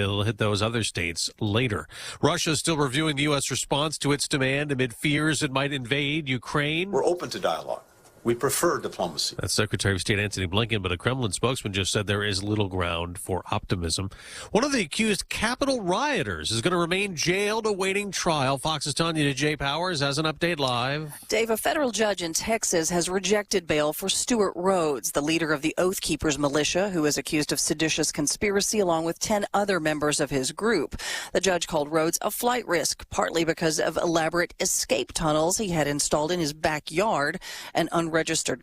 It'll hit those other states later. Russia is still reviewing the U.S. response to its demand amid fears it might invade Ukraine. We're open to dialogue. We prefer diplomacy. That's Secretary of State Antony Blinken, but a Kremlin spokesman just said there is little ground for optimism. One of the accused Capitol rioters is going to remain jailed awaiting trial. Fox's Tanya J. Powers has an update live. Dave, a federal judge in Texas has rejected bail for Stuart Rhodes, the leader of the Oath Keepers militia, who is accused of seditious conspiracy along with 10 other members of his group. The judge called Rhodes a flight risk, partly because of elaborate escape tunnels he had installed in his backyard and unregistered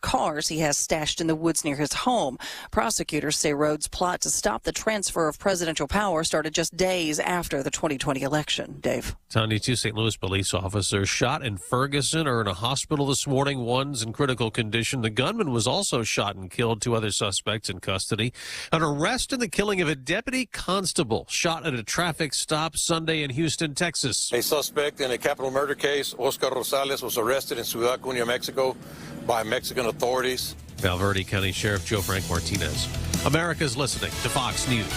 cars he has stashed in the woods near his home. Prosecutors say Rhodes' plot to stop the transfer of presidential power started just days after the 2020 election. Dave. Tony, 2 St. Louis police officers shot in Ferguson are in a hospital this morning. One's in critical condition. The gunman was also shot and killed. 2 other suspects in custody. An arrest in the killing of a deputy constable shot at a traffic stop Sunday in Houston, Texas. A suspect in a capital murder case, Oscar Rosales, was arrested in Ciudad Cunha, Mexico, by Mexican authorities. Valverde County Sheriff Joe Frank Martinez. America's listening to Fox News.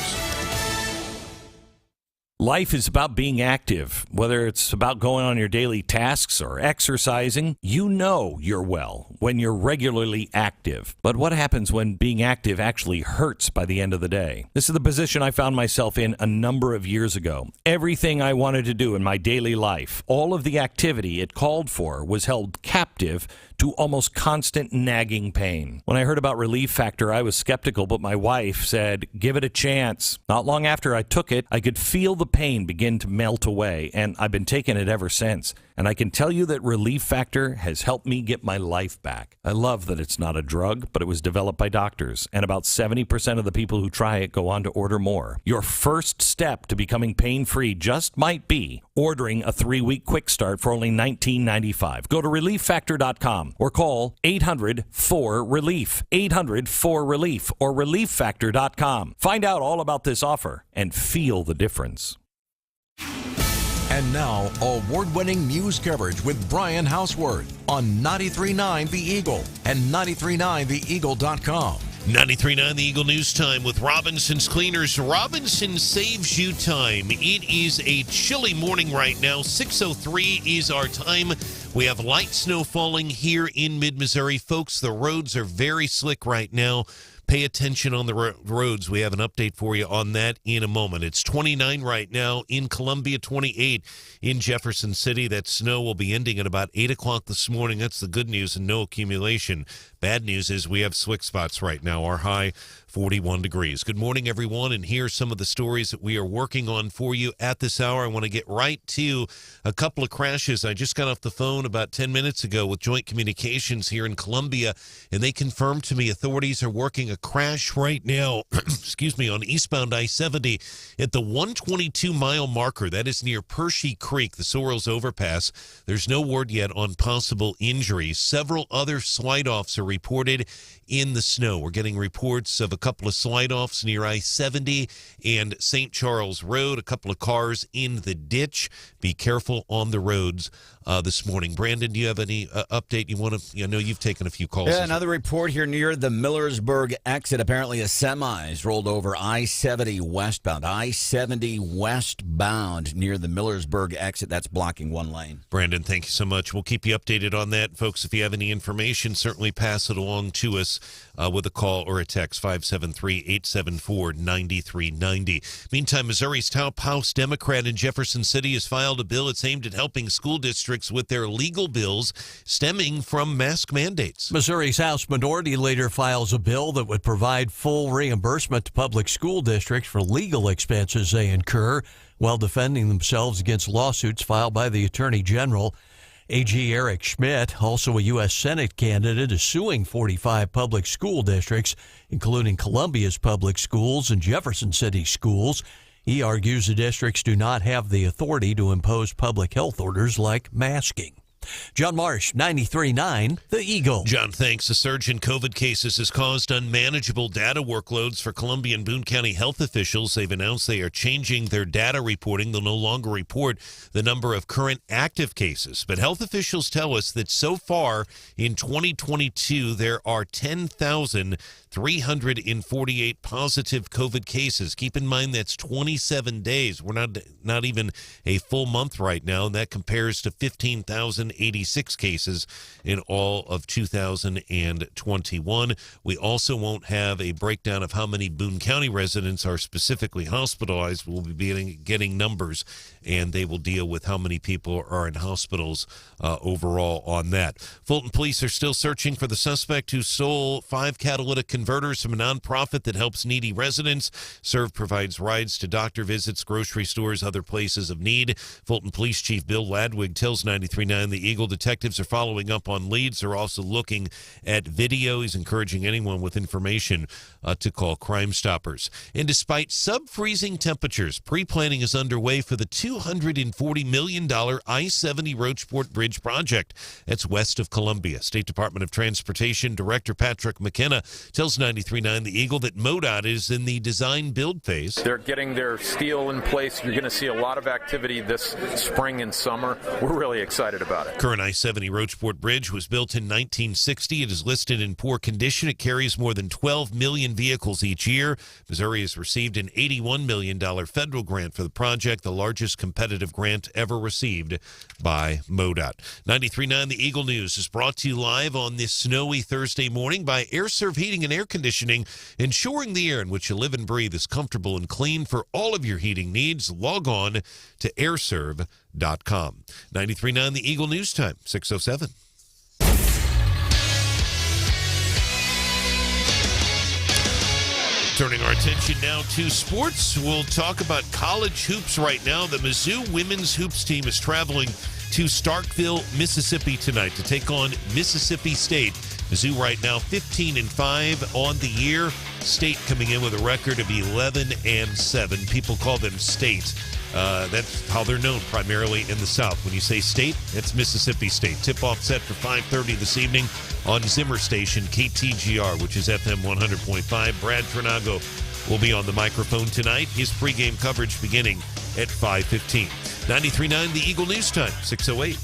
Life is about being active. Whether it's about going on your daily tasks or exercising, you know you're well when you're regularly active. But what happens when being active actually hurts by the end of the day? This is the position I found myself in a number of years ago. Everything I wanted to do in my daily life, all of the activity it called for, was held captive to almost constant nagging pain. When I heard about Relief Factor, I was skeptical, but my wife said, give it a chance. Not long after I took it, I could feel the pain begin to melt away, and I've been taking it ever since. And I can tell you that Relief Factor has helped me get my life back. I love that it's not a drug, but it was developed by doctors, and about 70% of the people who try it go on to order more. Your first step to becoming pain-free just might be ordering a 3-week quick start for only $19.95. Go to ReliefFactor.com or call 800-4RELIEF, 800-4RELIEF, or ReliefFactor.com. Find out all about this offer and feel the difference. And now, award-winning news coverage with Brian Hauswirth on 93.9 The Eagle and 93.9theeagle.com. 93.9 The Eagle News Time with Robinson's Cleaners. Robinson saves you time. It is a chilly morning right now. 6:03 is our time. We have light snow falling here in mid-Missouri. Folks, the roads are very slick right now. Pay attention on the roads. We have an update for you on that in a moment. It's 29 right now in Columbia, 28 in Jefferson City. That snow will be ending at about 8 o'clock this morning. That's the good news and no accumulation. Bad news is we have slick spots right now. Our high, 41 degrees. Good morning, everyone, and here's some of the stories that we are working on for you at this hour. I want to get right to a couple of crashes. I just got off the phone about 10 minutes ago with Joint Communications here in Columbia, and they confirmed to me authorities are working a crash right now, excuse me, on eastbound I-70 at the 122-mile marker. That is near Pershey Creek, the Sorrells Overpass. There's no word yet on possible injuries. Several other slide-offs are reported in the snow. We're getting reports of a couple of slide-offs near I-70 and St. Charles Road, a couple of cars in the ditch. Be careful on the roads this morning. Branden, do you have any update you want to? I know you've taken a few calls. Yeah, another report here near the Millersburg exit. Apparently a semi's rolled over I-70 westbound. I-70 westbound near the Millersburg exit. That's blocking one lane. Branden, thank you so much. We'll keep you updated on that. Folks, if you have any information, certainly pass it along to us with a call or a text, 573-874-9390. Meantime, Missouri's top House Democrat in Jefferson City has filed a bill. It's aimed at helping school districts with their legal bills stemming from mask mandates. Missouri's House Minority Leader files a bill that would provide full reimbursement to public school districts for legal expenses they incur while defending themselves against lawsuits filed by the Attorney General. AG Eric Schmidt, also a U.S. Senate candidate, is suing 45 public school districts, including Columbia's public schools and Jefferson City schools. He argues the districts do not have the authority to impose public health orders like masking. John Marsh, 93.9 The Eagle. John, thanks. A surge in COVID cases has caused unmanageable data workloads for Columbia and Boone County health officials. They've announced they are changing their data reporting. They'll no longer report the number of current active cases. But health officials tell us that so far in 2022, there are 10,000 348 positive COVID cases. Keep in mind that's 27 days. We're not even a full month right now, and that compares to 15,086 cases in all of 2021. We also won't have a breakdown of how many Boone County residents are specifically hospitalized. We'll be getting numbers, and they will deal with how many people are in hospitals overall on that. Fulton police are still searching for the suspect who stole 5 catalytic converters from a nonprofit that helps needy residents. Serve provides rides to doctor visits, grocery stores, other places of need. Fulton Police Chief Bill Ladwig tells 93.9 The Eagle detectives are following up on leads. They're also looking at video. He's encouraging anyone with information to call Crime Stoppers. And despite sub-freezing temperatures, pre-planning is underway for the $240 million I-70 Roachport Bridge project. That's west of Columbia. State Department of Transportation Director Patrick McKenna tells 93.9 The Eagle that MoDOT is in the design-build phase. They're getting their steel in place. You're going to see a lot of activity this spring and summer. We're really excited about it. Current I-70 Roachport Bridge was built in 1960. It is listed in poor condition. It carries more than 12 million vehicles each year. Missouri has received an $81 million federal grant for the project, the largest competitive grant ever received by MoDOT. 93.9 The Eagle News is brought to you live on this snowy Thursday morning by AirServe Heating and Air Conditioning, ensuring the air in which you live and breathe is comfortable and clean. For all of your heating needs, log on to airserve.com. 93.9 The Eagle News Time, 6:07. Turning our attention now to sports, we'll talk about college hoops right now. The Mizzou women's hoops team is traveling to Starkville, Mississippi tonight to take on Mississippi State. Mizzou right now 15-5 on the year. State coming in with a record of 11-7. People call them State. That's how they're known primarily in the South. When you say State, it's Mississippi State. Tip-off set for 5:30 this evening on Zimmer Station, KTGR, which is FM 100.5. Brad Trinago will be on the microphone tonight. His pregame coverage beginning at 5:15. 93.9 The Eagle News Time, 6:08.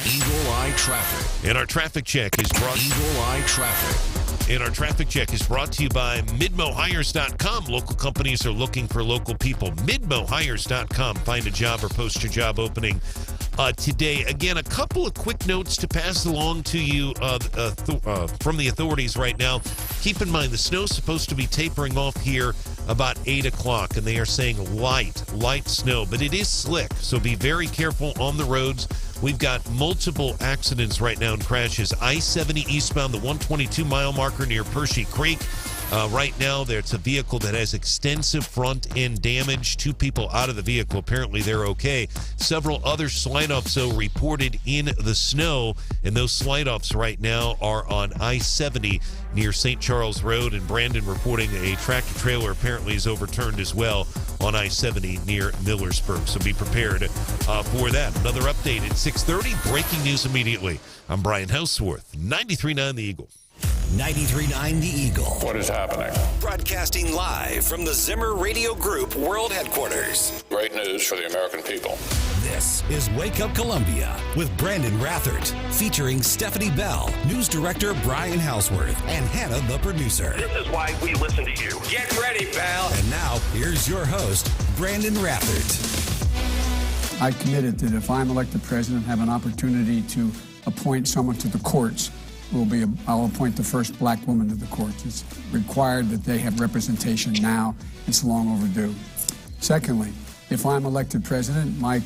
Eagle Eye Traffic. And our traffic check is brought Eagle Eye Traffic. And our traffic check is brought to you by MidmoHires.com. Local companies are looking for local people. MidmoHires.com. Find a job or post your job opening today. Again, a couple of quick notes to pass along to you from the authorities right now. Keep in mind, the snow's supposed to be tapering off here about 8 o'clock, and they are saying light snow, but it is slick, so be very careful on the roads. We've got multiple accidents right now and crashes. I-70 eastbound, the 122-mile marker near Pershing Creek. Right now, there's a vehicle that has extensive front-end damage. 2 people out of the vehicle. Apparently, they're okay. Several other slide-offs, though, reported in the snow, and those slide-offs right now are on I-70 near St. Charles Road, and Branden reporting a tractor-trailer apparently is overturned as well on I-70 near Millersburg. So be prepared for that. Another update at 6:30. Breaking news immediately. I'm Brian Hauswirth, 93.9 The Eagle. 93.9 The Eagle. What is happening? Broadcasting live from the Zimmer Radio Group World Headquarters. Great news for the American people. This is Wake Up Columbia with Branden Rathert, featuring Stephanie Bell, news director Brian Hauswirth, and Hannah, the producer. This is why we listen to you. Get ready, pal. And now, here's your host, Branden Rathert. I committed that if I'm elected president, have an opportunity to appoint someone to the courts. I'll appoint the first black woman to the courts. It's required that they have representation now. It's long overdue. Secondly, if I'm elected president, my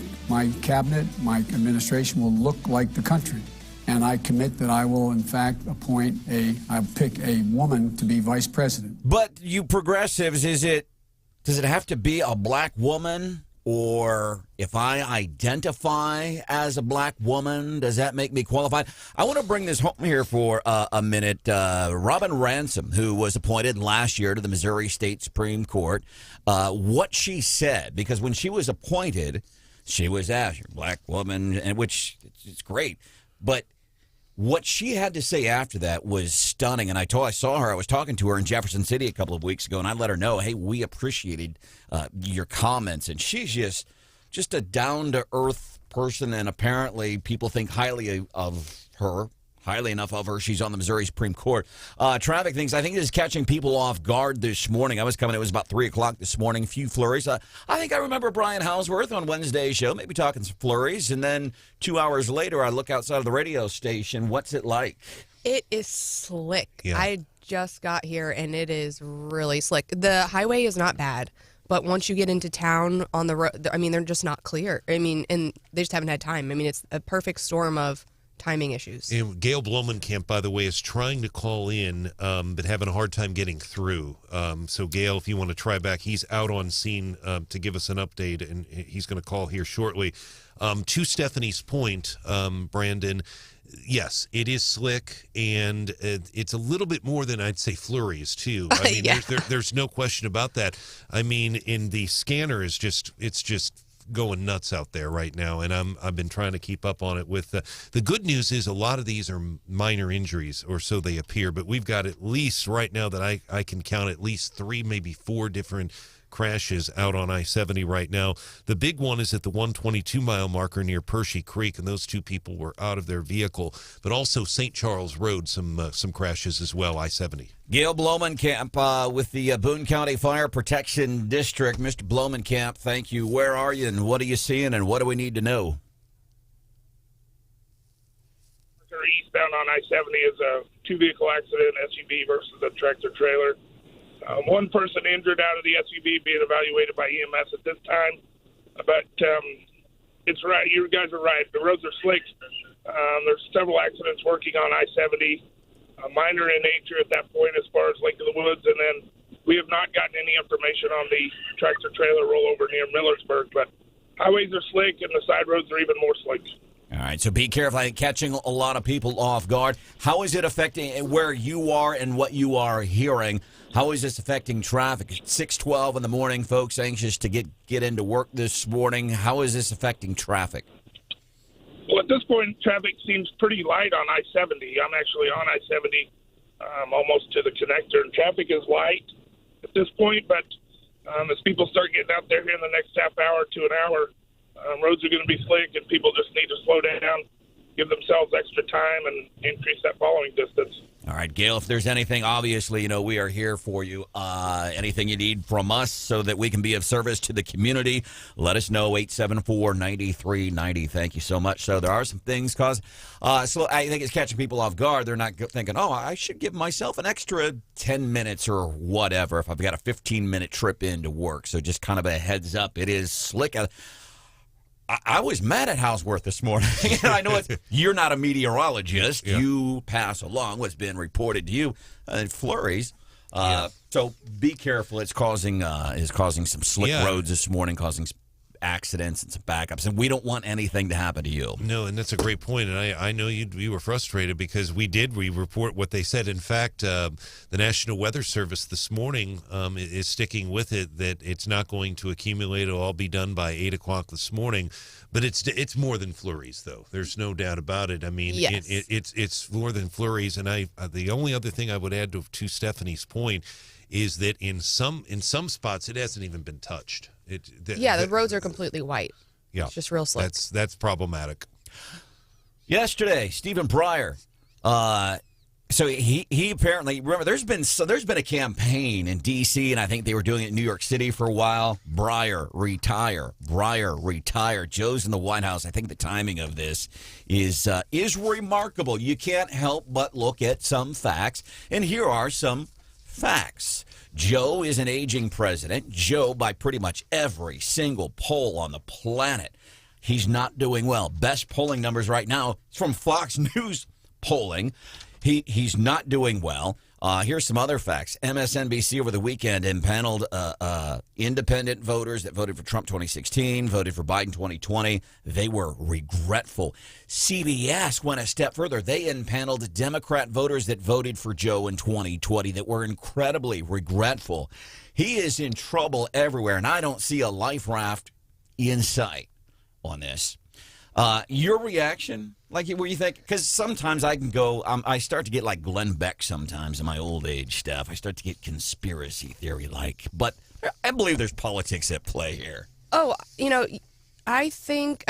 cabinet, my administration will look like the country. And I commit that I will, in fact, I'll pick a woman to be vice president. But you progressives, does it have to be a black woman? Or if I identify as a black woman, does that make me qualified? I want to bring this home here for a minute. Robin Ransom, who was appointed last year to the Missouri State Supreme Court, what she said, because when she was appointed, she was asked, you're a black woman, and which is great. But what she had to say after that was stunning. And I saw her, I was talking to her in Jefferson City a couple of weeks ago, and I let her know, hey, we appreciated your comments. And she's just a down-to-earth person, and apparently people think highly of her, highly enough of her. She's on the Missouri Supreme Court. Traffic things, I think this is catching people off guard this morning. I was coming, it was about 3 o'clock this morning, a few flurries. I think I remember Brian Hauswirth on Wednesday's show, maybe talking some flurries, and then 2 hours later, I look outside of the radio station. What's it like? It is slick. Yeah. I just got here, and it is really slick. The highway is not bad, but once you get into town on the road, I mean, they're just not clear. I mean, and they just haven't had time. I mean, it's a perfect storm of timing issues. And Gail Blomenkamp, by the way, is trying to call in, but having a hard time getting through. So, Gail, if you want to try back, he's out on scene to give us an update, and he's going to call here shortly. To Stephanie's point, Brandon, yes, it is slick, and it's a little bit more than I'd say flurries, too. I mean, Yeah. there's no question about that. I mean, in the scanner is it's just going nuts out there right now, and I've been trying to keep up on it. With the good news is a lot of these are minor injuries, or so they appear, but we've got at least right now that I can count at least 3, maybe 4 different crashes out on I-70 right now. The big one is at the 122-mile marker near Pershey Creek, and those 2 people were out of their vehicle. But also St. Charles Road, some crashes as well, I-70. Gail Blomenkamp with the Boone County Fire Protection District. Mr. Blomenkamp, thank you. Where are you, and what are you seeing, and what do we need to know? Eastbound on I-70 is a 2-vehicle accident, SUV versus a tractor-trailer. 1 person injured out of the SUV being evaluated by EMS at this time. But it's right. You guys are right. The roads are slick. There's several accidents working on I-70, minor in nature at that point as far as Lake of the Woods. And then we have not gotten any information on the tractor-trailer rollover near Millersburg. But highways are slick, and the side roads are even more slick. All right, so be careful. Catching a lot of people off guard. How is it affecting where you are and what you are hearing? How is this affecting traffic? It's 6:12 in the morning, folks, anxious to get into work this morning. How is this affecting traffic? Well, at this point, traffic seems pretty light on I-70. I'm actually on I-70 almost to the connector, and traffic is light at this point. But as people start getting out there here in the next half hour to an hour, roads are going to be slick, and people just need to slow down, give themselves extra time, and increase that following distance. All right, Gail, if there's anything, obviously, we are here for you. Anything you need from us so that we can be of service to the community, let us know, 874-9390. Thank you so much. So there are some things so I think it's catching people off guard. They're not thinking, I should give myself an extra 10 minutes or whatever if I've got a 15-minute trip into work. So just kind of a heads up. It is slick. I was mad at Hauswirth this morning. I know you're not a meteorologist. Yeah. You pass along what's been reported to you in flurries. So be careful. It's causing some slick roads this morning, causing accidents and some backups, and we don't want anything to happen to you. No, and that's a great point, and I know you were frustrated because we report what they said. In fact, the National Weather Service this morning is sticking with it that it's not going to accumulate. It'll all be done by 8 o'clock this morning, but it's more than flurries, though. There's no doubt about it. I mean, yes. It's more than flurries, and the only other thing I would add to Stephanie's point is that in some spots it hasn't even been touched. The roads are completely white. Yeah, it's just real slick. That's problematic. Yesterday, Stephen Breyer. So he apparently, remember, there's been a campaign in D.C. and I think they were doing it in New York City for a while. Breyer retire. Joe's in the White House. I think the timing of this is remarkable. You can't help but look at some facts, and here are some facts. Joe is an aging president. Joe, by pretty much every single poll on the planet, he's not doing well. Best polling numbers right now from Fox News polling. He's not doing well. Here's some other facts. MSNBC over the weekend impaneled independent voters that voted for Trump 2016, voted for Biden 2020. They were regretful. CBS went a step further. They impaneled Democrat voters that voted for Joe in 2020 that were incredibly regretful. He is in trouble everywhere, and I don't see a life raft in sight on this. Your reaction? Like, where you think, because sometimes I can go, I start to get like Glenn Beck sometimes in my old age stuff. I start to get conspiracy theory-like, but I believe there's politics at play here. Oh, I think,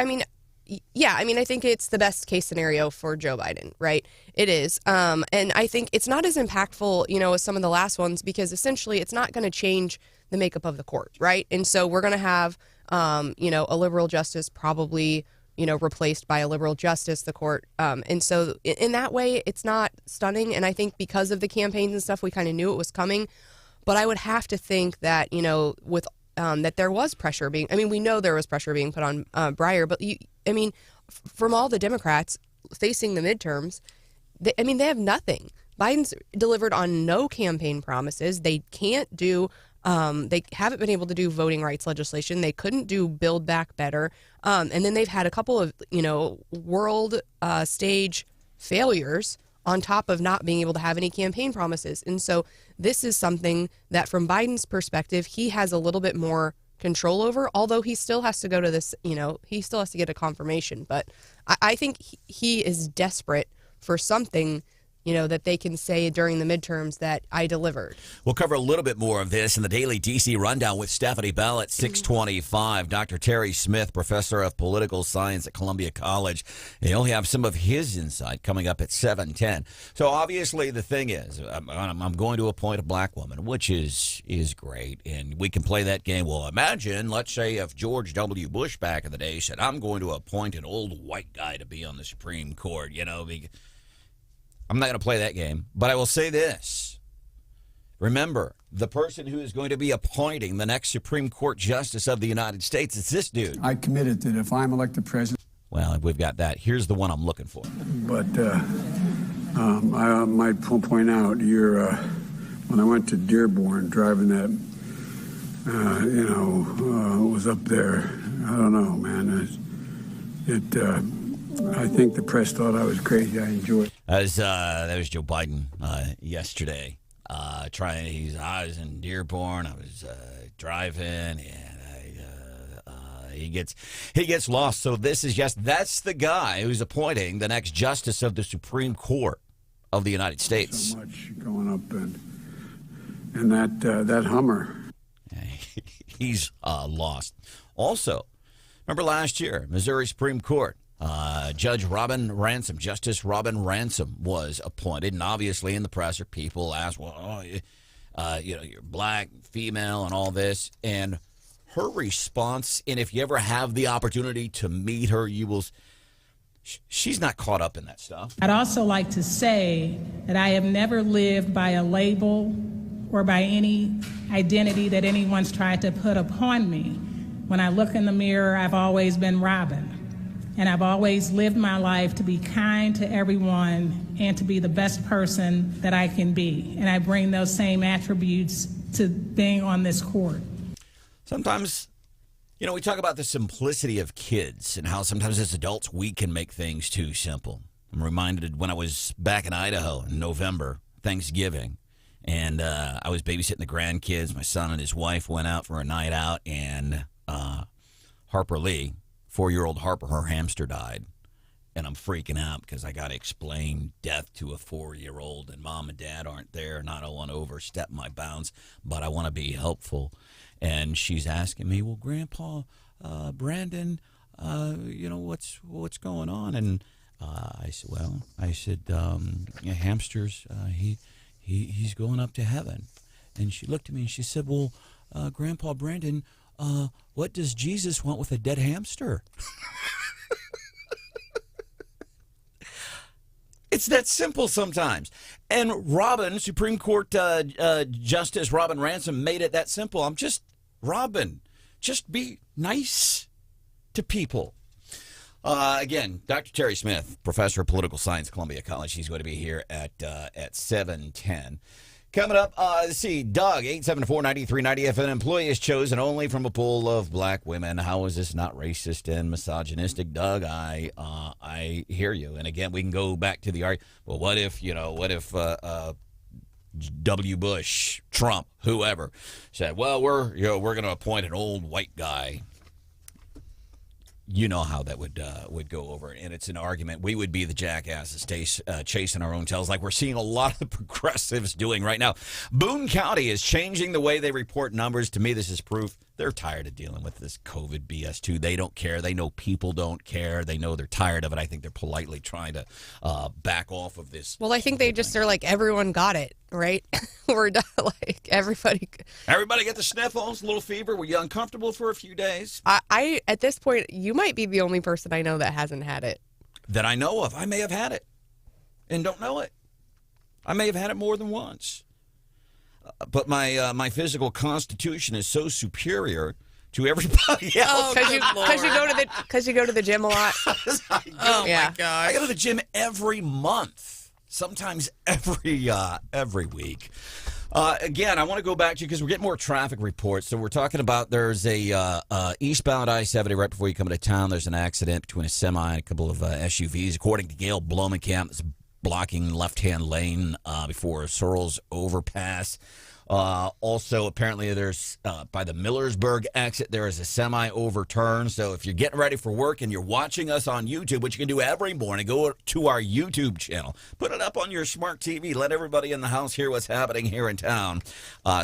Yeah, I mean, I think it's the best case scenario for Joe Biden, right? It is. And I think it's not as impactful, as some of the last ones, because essentially it's not going to change the makeup of the court, right? And so we're going to have, a liberal justice probably, replaced by a liberal justice, the court. And so in that way, it's not stunning. And I think because of the campaigns and stuff, we kind of knew it was coming. But I would have to think that, with that there was pressure being, we know there was pressure being put on Breyer, but from all the Democrats facing the midterms, they have nothing. Biden's delivered on no campaign promises. They can't do, they haven't been able to do voting rights legislation. They couldn't do Build Back Better. And then they've had a couple of, world stage failures on top of not being able to have any campaign promises. And so this is something that from Biden's perspective, he has a little bit more control over, although he still has to go to this, he still has to get a confirmation. But I think he is desperate for something, that they can say during the midterms that I delivered. We'll cover a little bit more of this in the Daily DC Rundown with Stephanie Bell at 6:25. Dr. Terry Smith, professor of political science at Columbia College. He'll have some of his insight coming up at 7:10. So obviously the thing is, I'm going to appoint a black woman, which is great, and we can play that game. Well, imagine, let's say, if George W. Bush back in the day said, I'm going to appoint an old white guy to be on the Supreme Court, I'm not going to play that game, but I will say this. Remember, the person who is going to be appointing the next Supreme Court Justice of the United States is this dude. I committed that if I'm elected president. Well, we've got that. Here's the one I'm looking for. But I might point out, when I went to Dearborn driving that, was up there. I don't know, man. I think the press thought I was crazy. I enjoyed it. That was Joe Biden yesterday. I was in Dearborn. I was driving, and he gets lost. So that's the guy who's appointing the next justice of the Supreme Court of the United States. So much going up and that Hummer. He's lost. Also, remember last year, Missouri Supreme Court. Justice Robin Ransom was appointed, and obviously in the press, people asked, well, you're black, female, and all this, and her response, and if you ever have the opportunity to meet her, she's not caught up in that stuff. I'd also like to say that I have never lived by a label or by any identity that anyone's tried to put upon me. When I look in the mirror, I've always been Robin. And I've always lived my life to be kind to everyone and to be the best person that I can be. And I bring those same attributes to being on this court. Sometimes, we talk about the simplicity of kids and how sometimes as adults we can make things too simple. I'm reminded when I was back in Idaho in November, Thanksgiving, and I was babysitting the grandkids. My son and his wife went out for a night out, and Harper Lee, 4-year-old Harper, her hamster died, and I'm freaking out because I got to explain death to a 4-year-old, and mom and dad aren't there, and I don't want to overstep my bounds, but I want to be helpful. And she's asking me, well, Grandpa, Branden, what's going on? And I said, hamsters, he's going up to heaven. And she looked at me and she said, well, Grandpa Branden, what does Jesus want with a dead hamster? It's that simple sometimes. And Supreme Court Justice Robin Ransom made it that simple. I'm just Robin. Just be nice to people. Again, Dr. Terry Smith, professor of political science at Columbia College. He's going to be here at 7:10. Coming up, let's see, Doug, 874-9390. If an employee is chosen only from a pool of black women, how is this not racist and misogynistic? Doug, I hear you. And again, we can go back to the argument. Well, what if W. Bush, Trump, whoever said, well, we're going to appoint an old white guy. You know how that would go over, and it's an argument. We would be the jackasses chasing our own tails, like we're seeing a lot of the progressives doing right now. Boone County is changing the way they report numbers. To me, this is proof They're tired of dealing with this COVID BS, too. They don't care. They know people don't care. They know they're tired of it. I think they're politely trying to back off of this. Well, I think they just are like, everyone got it, right? We're done. Like, everybody get the sniffles, a little fever. Were you uncomfortable for a few days? I at this point, you might be the only person I know that hasn't had it. That I know of. I may have had it and don't know it. I may have had it more than once. But my physical constitution is so superior to everybody else. Because you go to the gym a lot. Oh my God! I go to the gym every month, sometimes every week. Again, I want to go back to you because we're getting more traffic reports. So we're talking about there's a eastbound I-70 right before you come into town. There's an accident between a semi and a couple of SUVs. According to Gail Blomenkamp, it's blocking left-hand lane before Searles overpass. Also, apparently, there's by the Millersburg exit, there is a semi overturn. So if you're getting ready for work and you're watching us on YouTube, which you can do every morning, go to our YouTube channel. Put it up on your smart TV. Let everybody in the house hear what's happening here in town.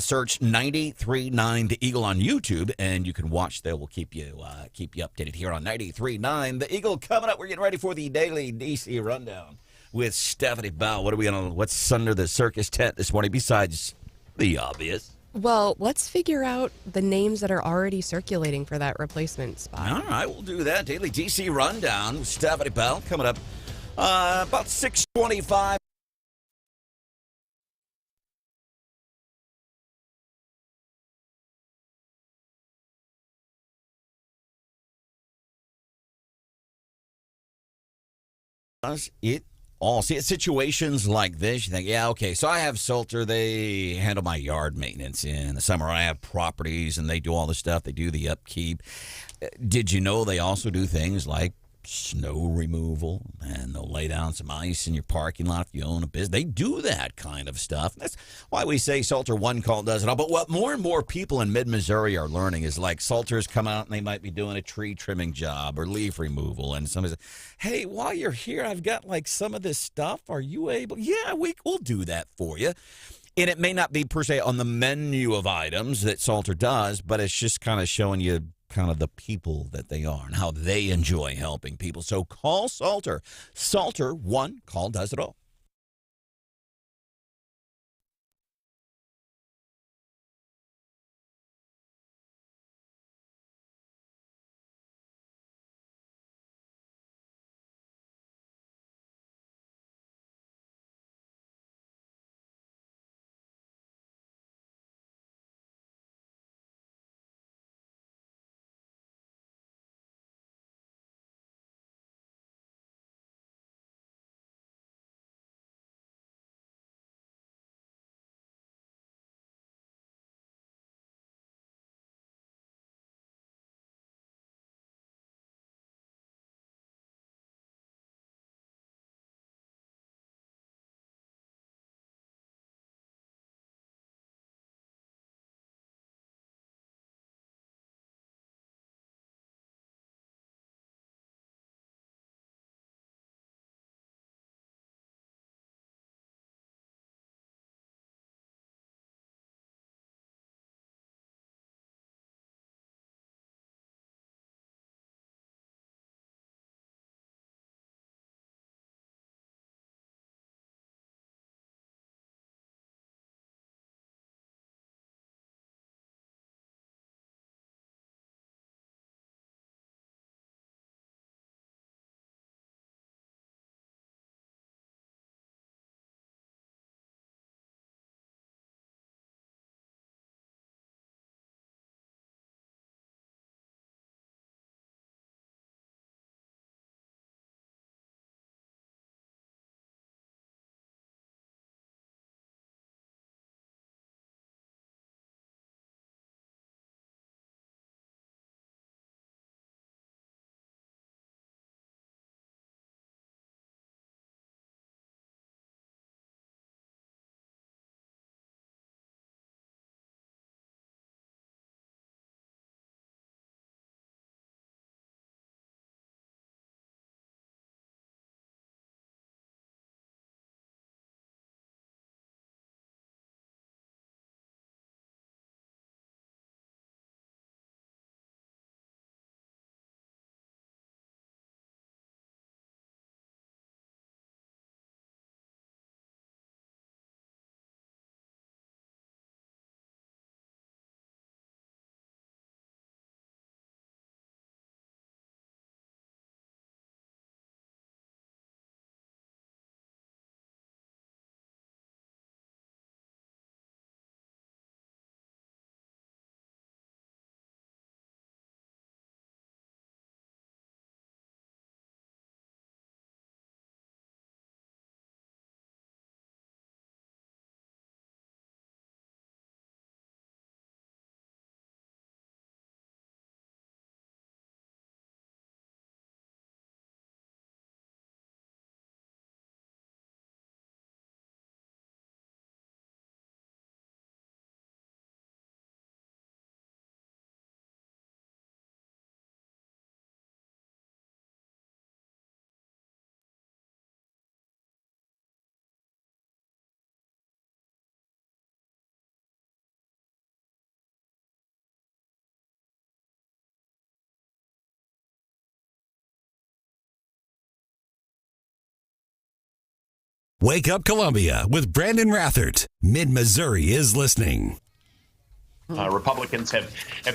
Search 93.9 The Eagle on YouTube, and you can watch there. We'll keep you updated here on 93.9 The Eagle. Coming up, we're getting ready for the daily DC rundown with Stephanie Bell. What's under the circus tent this morning besides the obvious? Well, let's figure out the names that are already circulating for that replacement spot. All right, we'll do that. Daily DC Rundown with Stephanie Bell coming up about 6:25. Does it all? See, at situations like this, you think, yeah, okay, so I have Salter. They handle my yard maintenance in the summer. I have properties, and they do all the stuff. They do the upkeep. Did you know they also do things like snow removal, and they'll lay down some ice in your parking lot if you own a business? They do that kind of stuff. That's why we say Salter One Call does it all. But what more and more people in mid-Missouri are learning is, like, Salters come out and they might be doing a tree trimming job or leaf removal, and somebody says, hey, while you're here, I've got like some of this stuff. Are you able? Yeah, we'll do that for you. And it may not be per se on the menu of items that Salter does, but it's just kind of showing you kind of the people that they are and how they enjoy helping people. So call Salter. Salter One Call does it all. Wake Up Columbia with Branden Rathert. Mid-Missouri is listening. Republicans have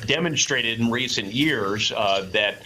demonstrated in recent years that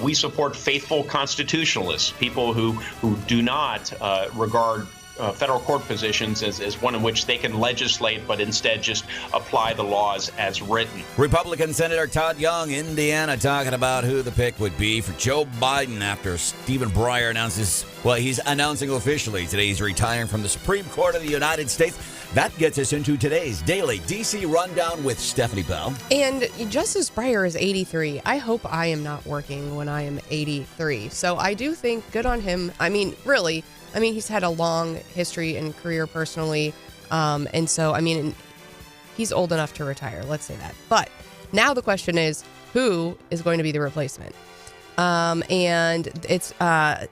we support faithful constitutionalists, people who do not regard federal court positions as one in which they can legislate, but instead just apply the laws as written. Republican Senator Todd Young, Indiana, talking about who the pick would be for Joe Biden after Stephen Breyer announces, he's announcing officially today he's retiring from the Supreme Court of the United States. That gets us into today's Daily D.C. Rundown with Stephanie Bell. And Justice Breyer is 83. I hope I am not working when I am 83. So I do think good on him. I mean, really. I mean, he's had a long history and career personally. And so, I mean, he's old enough to retire. Let's say that. But now the question is, who is going to be the replacement? And it's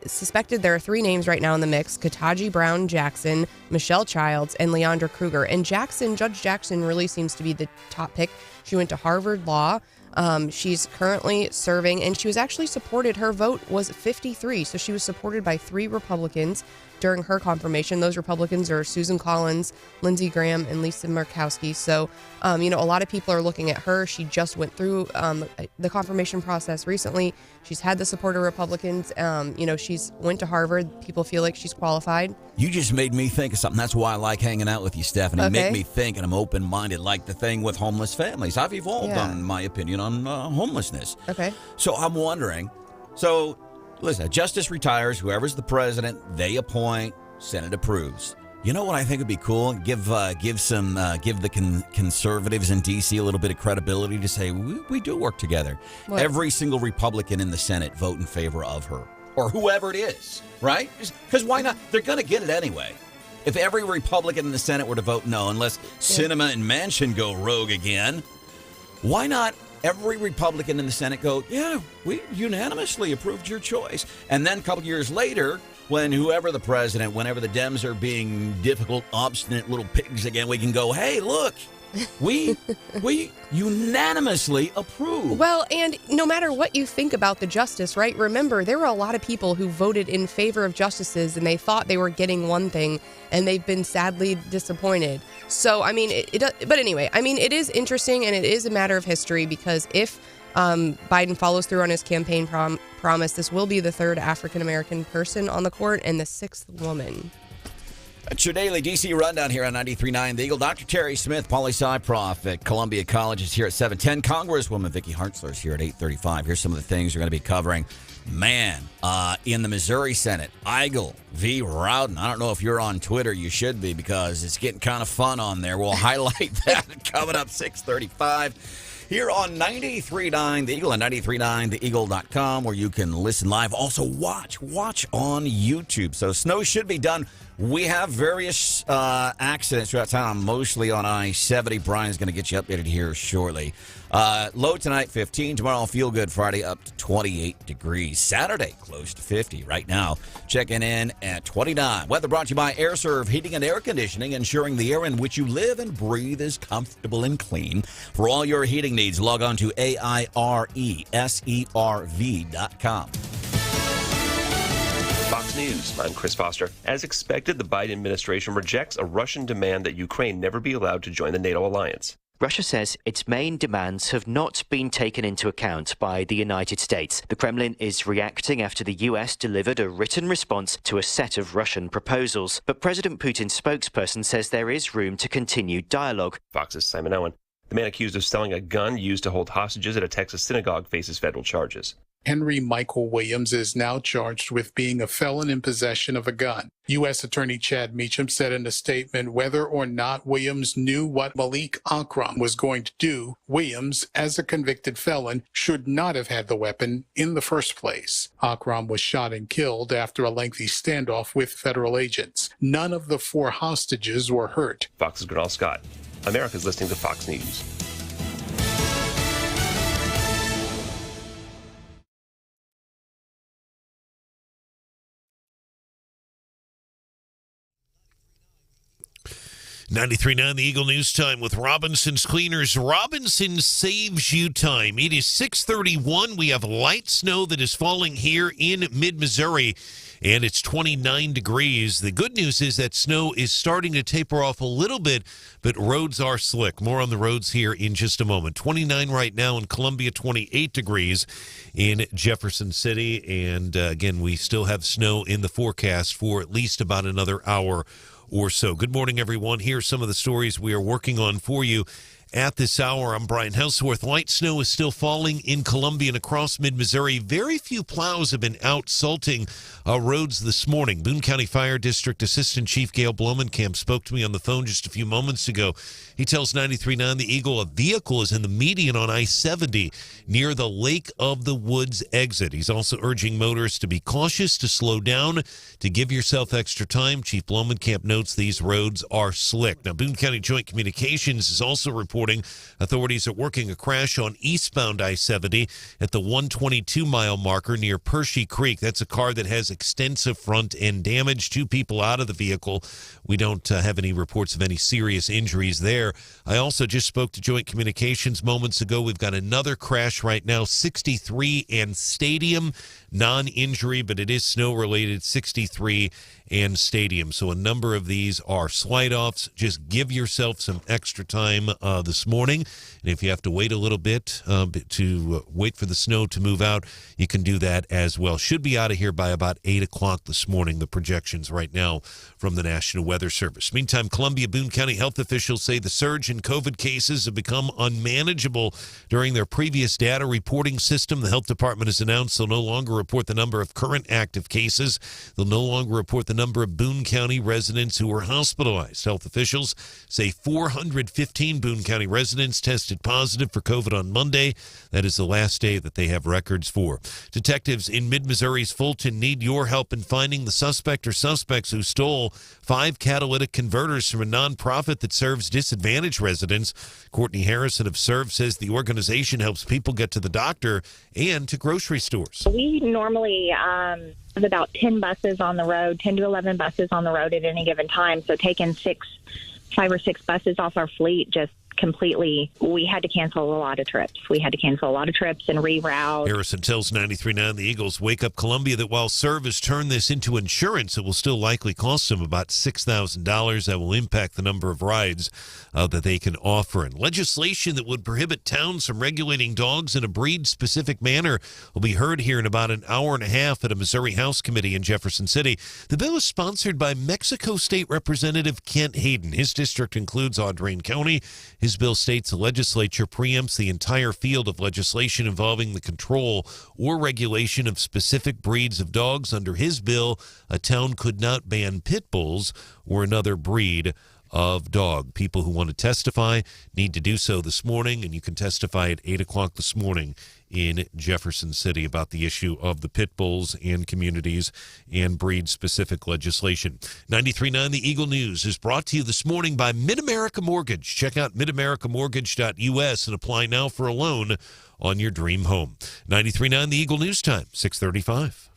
suspected there are 3 names right now in the mix: Ketanji Brown Jackson, Michelle Childs, and Leandra Kruger. And Judge Jackson really seems to be the top pick. She went to Harvard Law. She's currently serving, and she was actually supported. Her vote was 53, so she was supported by 3 Republicans during her confirmation. Those Republicans are Susan Collins, Lindsey Graham, and Lisa Murkowski. So, a lot of people are looking at her. She just went through the confirmation process recently. She's had the support of Republicans. She's went to Harvard. People feel like she's qualified. You just made me think of something. That's why I like hanging out with you, Stephanie. Okay. Make me think, and I'm open-minded, like the thing with homeless families. I've evolved on my opinion on homelessness. Okay. So I'm wondering, listen, justice retires, whoever's the president, they appoint, Senate approves. You know what I think would be cool? Give the conservatives in D.C. a little bit of credibility to say, we do work together. What? Every single Republican in the Senate vote in favor of her, or whoever it is, right? Because why not? They're going to get it anyway. If every Republican in the Senate were to vote no, unless Sinema and Manchin go rogue again, why not every Republican in the Senate go, yeah, we unanimously approved your choice. And then a couple years later, when whoever the president, whenever the Dems are being difficult, obstinate little pigs again, we can go, hey, look, we unanimously approve. Well, and no matter what you think about the justice, right? Remember, there were a lot of people who voted in favor of justices and they thought they were getting one thing and they've been sadly disappointed. So, I mean, but anyway, I mean, it is interesting and it is a matter of history because if Biden follows through on his campaign promise, this will be the 3rd African-American person on the court and the 6th woman. That's your daily D.C. rundown here on 93.9 The Eagle. Dr. Terry Smith, poli-sci prof at Columbia College, is here at 7:10. Congresswoman Vicky Hartlzer is here at 8:35. Here's some of the things we're going to be covering. Man, in the Missouri Senate, Eigel v. Rowden. I don't know if you're on Twitter. You should be because it's getting kind of fun on there. We'll highlight that coming up 6:35. Here on 93.9 The Eagle and 93.9theeagle.com, where you can listen live. Also, watch on YouTube. So snow should be done. We have various accidents throughout town, mostly on I-70. Brian's going to get you updated here shortly. Low tonight, 15. Tomorrow, feel good. Friday, up to 28 degrees. Saturday, close to 50. Right now, checking in at 29. Weather brought to you by AirServe Heating and Air Conditioning, ensuring the air in which you live and breathe is comfortable and clean. For all your heating needs, log on to AIRESERV.com. Fox News, I'm Chris Foster. As expected, the Biden administration rejects a Russian demand that Ukraine never be allowed to join the NATO alliance. Russia says its main demands have not been taken into account by the United States. The Kremlin is reacting after the US delivered a written response to a set of Russian proposals. But President Putin's spokesperson says there is room to continue dialogue. Fox's Simon Owen. The man accused of selling a gun used to hold hostages at a Texas synagogue faces federal charges. Henry Michael Williams is now charged with being a felon in possession of a gun. U.S. Attorney Chad Meacham said in a statement whether or not Williams knew what Malik Akram was going to do, Williams, as a convicted felon, should not have had the weapon in the first place. Akram was shot and killed after a lengthy standoff with federal agents. None of the 4 hostages were hurt. Fox's Gernal Scott. America's listening to Fox News. 93.9 The Eagle News Time with Robinson's Cleaners. Robinson saves you time. It is 6:31. We have light snow that is falling here in mid-Missouri, and it's 29 degrees. The good news is that snow is starting to taper off a little bit, but roads are slick. More on the roads here in just a moment. 29 right now in Columbia, 28 degrees in Jefferson City. And again, we still have snow in the forecast for at least about another hour or so. Good morning, everyone. Here's some of the stories we are working on for you at this hour. I'm Brian Hauswirth. Light snow is still falling in Columbia and across mid-Missouri. Very few plows have been out salting roads this morning. Boone County Fire District Assistant Chief Gail Blomenkamp spoke to me on the phone just a few moments ago. He tells 93.9 The Eagle a vehicle is in the median on I-70 near the Lake of the Woods exit. He's also urging motorists to be cautious, to slow down, to give yourself extra time. Chief Blomenkamp notes these roads are slick. Now, Boone County Joint Communications is also reporting authorities are working a crash on eastbound I-70 at the 122-mile marker near Pershey Creek. That's a car that has extensive front end damage. 2 people out of the vehicle. We don't have any reports of any serious injuries there. I also just spoke to Joint Communications moments ago. We've got another crash right now, 63 and Stadium. Non-injury, but it is snow-related, 63 and Stadium. So a number of these are slide-offs. Just give yourself some extra time this morning. And if you have to wait a little bit to wait for the snow to move out, you can do that as well. Should be out of here by about 8 o'clock this morning, the projections right now from the National Weather Service. Meantime, Columbia Boone County health officials say the surge in COVID cases have become unmanageable during their previous data reporting system. The health department has announced they'll no longer report the number of current active cases. They'll no longer report the number of Boone County residents who were hospitalized. Health officials say 415 Boone County residents tested positive for COVID on Monday. That is the last day that they have records for. Detectives in mid-Missouri's Fulton need your help in finding the suspect or suspects who stole 5 catalytic converters from a nonprofit that serves disadvantaged residents. Courtney Harrison of Serve says the organization helps people get to the doctor and to grocery stores. We normally have about 10 buses on the road, 10 to 11 buses on the road at any given time. So taking 5 or 6 buses off our fleet just completely, we had to cancel a lot of trips. We had to cancel a lot of trips and reroute. Harrison tells 93.9 The Eagles Wake Up Columbia that while Serve has turned this into insurance, it will still likely cost them about $6,000. That will impact the number of rides that they can offer. And legislation that would prohibit towns from regulating dogs in a breed-specific manner will be heard here in about an hour and a half at a Missouri House Committee in Jefferson City. The bill is sponsored by Mexico State Representative Kent Hayden. His district includes Audrain County. His bill states the legislature preempts the entire field of legislation involving the control or regulation of specific breeds of dogs. Under his bill, a town could not ban pit bulls or another breed of dog. People who want to testify need to do so this morning, and you can testify at 8 o'clock this morning in Jefferson City about the issue of the pit bulls and communities and breed-specific legislation. 93.9 The Eagle News is brought to you this morning by Mid-America Mortgage. Check out midamericamortgage.us and apply now for a loan on your dream home. 93.9 The Eagle News Time, 6:35.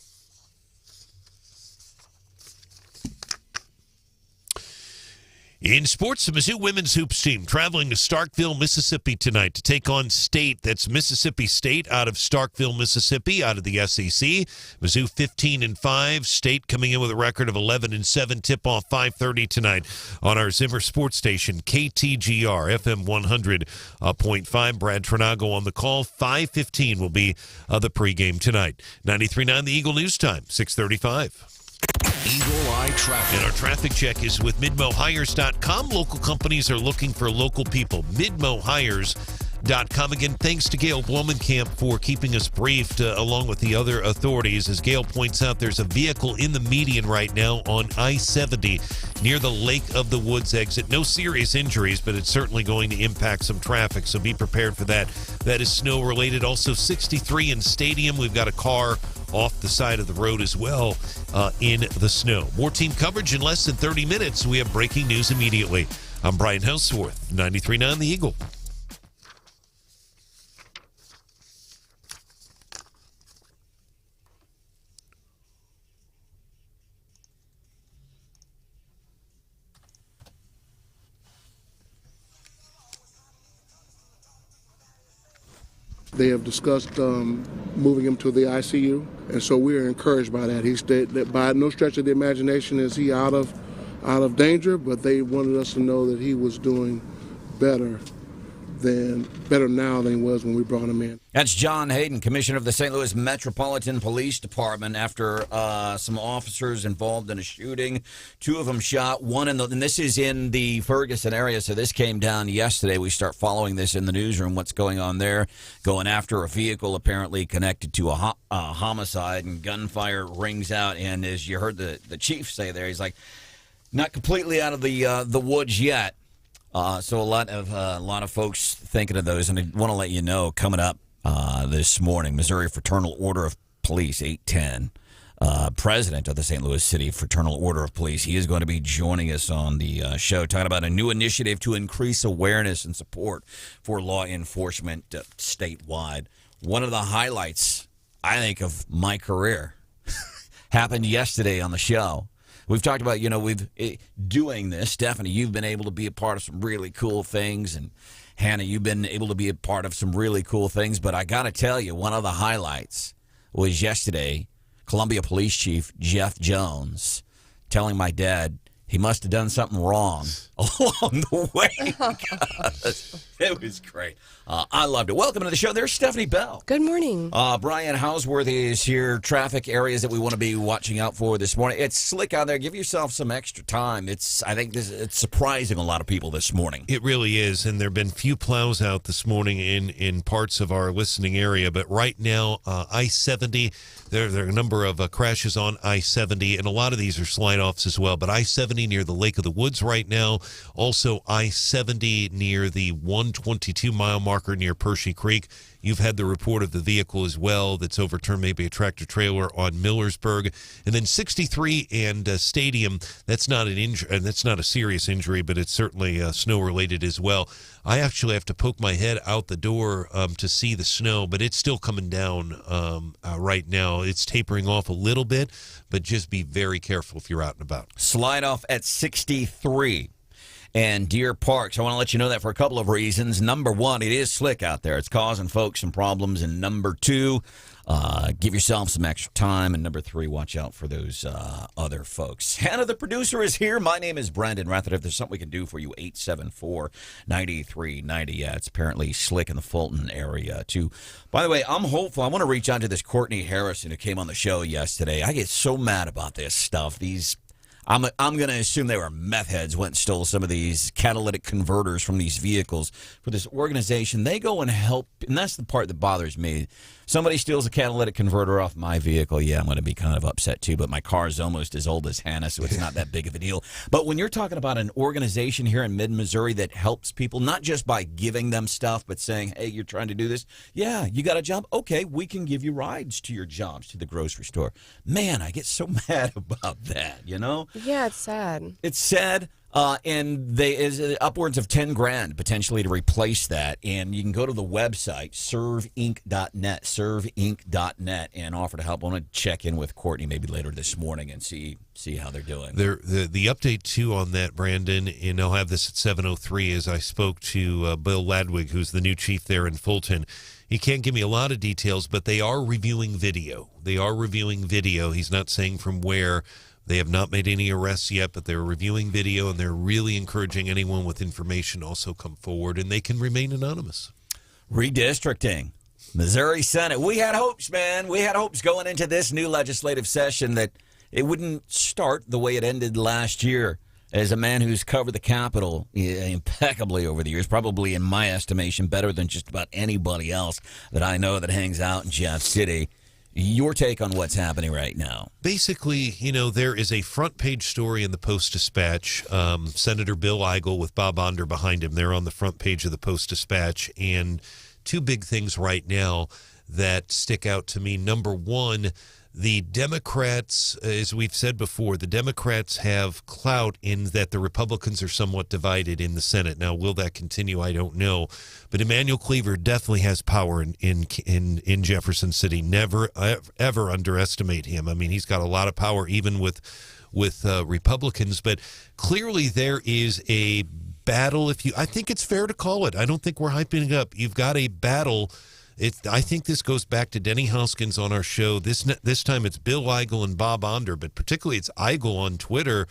In sports, the Mizzou women's hoops team traveling to Starkville, Mississippi tonight to take on State. That's Mississippi State out of Starkville, Mississippi, out of the SEC. Mizzou 15-5. State coming in with a record of 11-7. Tip-off 5:30 tonight on our Zimmer sports station, KTGR, FM 100.5. Brad Trinago on the call. 5:15 will be the pregame tonight. 93.9 The Eagle News Time, 6:35. Eagle Eye Traffic. And our traffic check is with MidmoHires.com. Local companies are looking for local people. MidmoHires.com. Again, thanks to Gail Blomenkamp for keeping us briefed along with the other authorities. As Gail points out, there's a vehicle in the median right now on I-70 near the Lake of the Woods exit. No serious injuries, but it's certainly going to impact some traffic, so be prepared for that. That is snow-related. Also, 63 in Stadium. We've got a car off the side of the road as well in the snow. More team coverage in less than 30 minutes. We have breaking news immediately. I'm Brian Hauswirth, 93.9 The Eagle. They have discussed moving him to the ICU, and so we are encouraged by that. He stated that by no stretch of the imagination is he out of danger, but they wanted us to know that he was doing better now than he was when we brought him in. That's John Hayden, Commissioner of the St. Louis Metropolitan Police Department, after some officers involved in a shooting. 2 of them shot, and this is in the Ferguson area, so this came down yesterday. We start following this in the newsroom, what's going on there, going after a vehicle apparently connected to a homicide, and gunfire rings out. And as you heard the chief say there, he's like, not completely out of the woods yet. So a lot of folks thinking of those, and I want to let you know, coming up this morning, Missouri Fraternal Order of Police, 810, president of the St. Louis City Fraternal Order of Police, he is going to be joining us on the show, talking about a new initiative to increase awareness and support for law enforcement statewide. One of the highlights, I think, of my career happened yesterday on the show. We've talked about, doing this. Stephanie, you've been able to be a part of some really cool things. And Hannah, you've been able to be a part of some really cool things. But I got to tell you, one of the highlights was yesterday, Columbia Police Chief Jeff Jones telling my dad he must have done something wrong along the way. It was great. I loved it. Welcome to the show. There's Stephanie Bell. Good morning. Brian Hauswirth is here. Traffic areas that we want to be watching out for this morning. It's slick out there. Give yourself some extra time. I think it's surprising a lot of people this morning. It really is, and there have been few plows out this morning in parts of our listening area. But right now, I-70, there are a number of crashes on I-70, and a lot of these are slide-offs as well. But I-70 near the Lake of the Woods right now. Also I-70 near the 122-mile marker near Pershing Creek. You've had the report of the vehicle as well that's overturned, maybe a tractor-trailer on Millersburg. And then 63 and Stadium, that's not an injury, and that's not a serious injury, but it's certainly snow-related as well. I actually have to poke my head out the door to see the snow, but it's still coming down right now. It's tapering off a little bit, but just be very careful if you're out and about. Slide off at 63. And Deer Park. So I want to let you know that for a couple of reasons. Number one, it is slick out there. It's causing folks some problems. And number two, give yourself some extra time. And number three, watch out for those other folks. Hannah, the producer, is here. My name is Branden. Rathert. If there's something we can do for you, 874-9390. Yeah, it's apparently slick in the Fulton area, too. By the way, I'm hopeful. I want to reach out to this Courtney Harrison who came on the show yesterday. I get so mad about this stuff. I'm going to assume they were meth heads, went and stole some of these catalytic converters from these vehicles for this organization. They go and help, and that's the part that bothers me. Somebody steals a catalytic converter off my vehicle. Yeah, I'm going to be kind of upset too, but my car is almost as old as Hannah, so it's not that big of a deal. But when you're talking about an organization here in mid-Missouri that helps people, not just by giving them stuff, but saying, hey, you're trying to do this? Yeah, you got a job? Okay, we can give you rides to your jobs, to the grocery store. Man, I get so mad about that, you know? Yeah, it's sad. It's sad. And they is upwards of $10,000 potentially to replace that. And you can go to the website, serveinc.net, and offer to help. I want to check in with Courtney maybe later this morning and see how they're doing. The update, too, on that, Branden, and I'll have this at 7:03, is I spoke to Bill Ladwig, who's the new chief there in Fulton. He can't give me a lot of details, but they are reviewing video. He's not saying from where. They have not made any arrests yet, but they're reviewing video, and they're really encouraging anyone with information also come forward, and they can remain anonymous. Redistricting. Missouri Senate. We had hopes, man. We had hopes going into this new legislative session that it wouldn't start the way it ended last year. As a man who's covered the Capitol impeccably over the years, probably in my estimation better than just about anybody else that I know that hangs out in Jeff City. Your take on what's happening right now? Basically, there is a front page story in the Post-Dispatch. Senator Bill Eigel with Bob Onder behind him. They're on the front page of the Post-Dispatch. And two big things right now that stick out to me. Number one, the Democrats, as we've said before, the Democrats have clout in that the Republicans are somewhat divided in the Senate. Now, will that continue? I don't know. But Emanuel Cleaver definitely has power in Jefferson City. Never, ever underestimate him. I mean, he's got a lot of power even with Republicans. But clearly there is a battle. I think it's fair to call it. I don't think we're hyping it up. You've got a battle I think this goes back to Denny Hoskins on our show. This time it's Bill Eigel and Bob Onder, but particularly it's Eigel on Twitter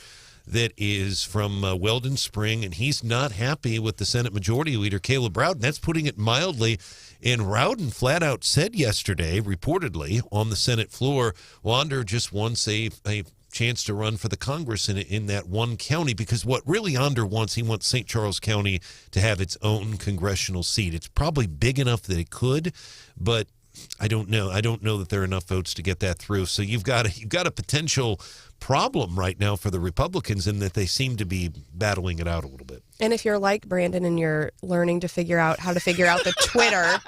that is from Weldon Spring, and he's not happy with the Senate Majority Leader, Caleb Rowden. That's putting it mildly. And Rowden flat out said yesterday, reportedly, on the Senate floor, Onder just wants a chance to run for the Congress in that one county, because what really Onder wants, he wants St. Charles County to have its own congressional seat. It's probably big enough that it could, but I don't know. I don't know that there are enough votes to get that through. So you've got a potential problem right now for the Republicans in that they seem to be battling it out a little bit. And if you're like Branden and you're learning to figure out how to figure out the Twitter,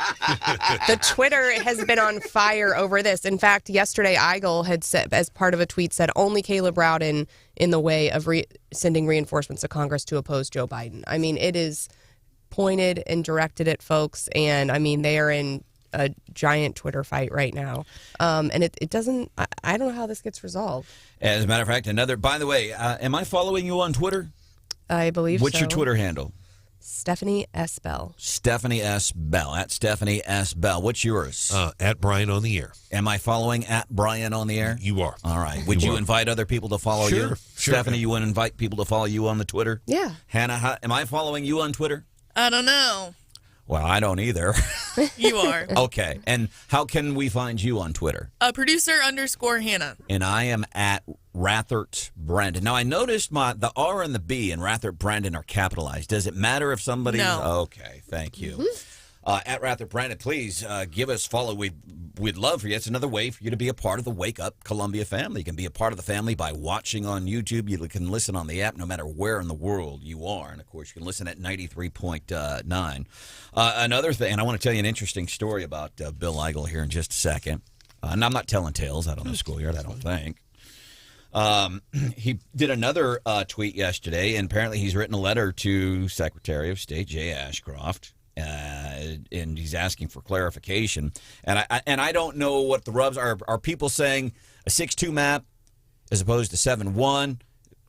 the Twitter has been on fire over this. In fact, yesterday Eigel had said, as part of a tweet, said only Caleb Rowden in the way of sending reinforcements to Congress to oppose Joe Biden. I mean, it is pointed and directed at folks, and I mean, they are in a giant Twitter fight right now. And it doesn't, I don't know how this gets resolved. As a matter of fact, by the way, am I following you on Twitter? I believe What's so. your Twitter handle? Stephanie S. Bell. Stephanie S. Bell. At Stephanie S. Bell. What's yours? At Brian on the Air. Am I following at Brian on the Air? You are. All right. Would you invite other people to follow you? Sure. Stephanie, you want to invite people to follow you on the Twitter? Yeah. Hannah, am I following you on Twitter? I don't know. Well, I don't either. You are. Okay. And how can we find you on Twitter? Producer_Hannah. And I am at Rathert Branden. Now, I noticed the R and the B in Rathert Branden are capitalized. Does it matter if somebody... No. Okay. Thank you. At Rathert Branden, please give us follow. We'd love for you. It's another way for you to be a part of the Wake Up Columbia family. You can be a part of the family by watching on YouTube. You can listen on the app no matter where in the world you are. And, of course, you can listen at 93.9. Another thing, and I want to tell you an interesting story about Bill Eigel here in just a second. And I'm not telling tales out on the schoolyard, I don't think. He did another tweet yesterday, and apparently he's written a letter to Secretary of State Jay Ashcroft. And he's asking for clarification. And I don't know what the rubs are. Are people saying a 6-2 map as opposed to 7-1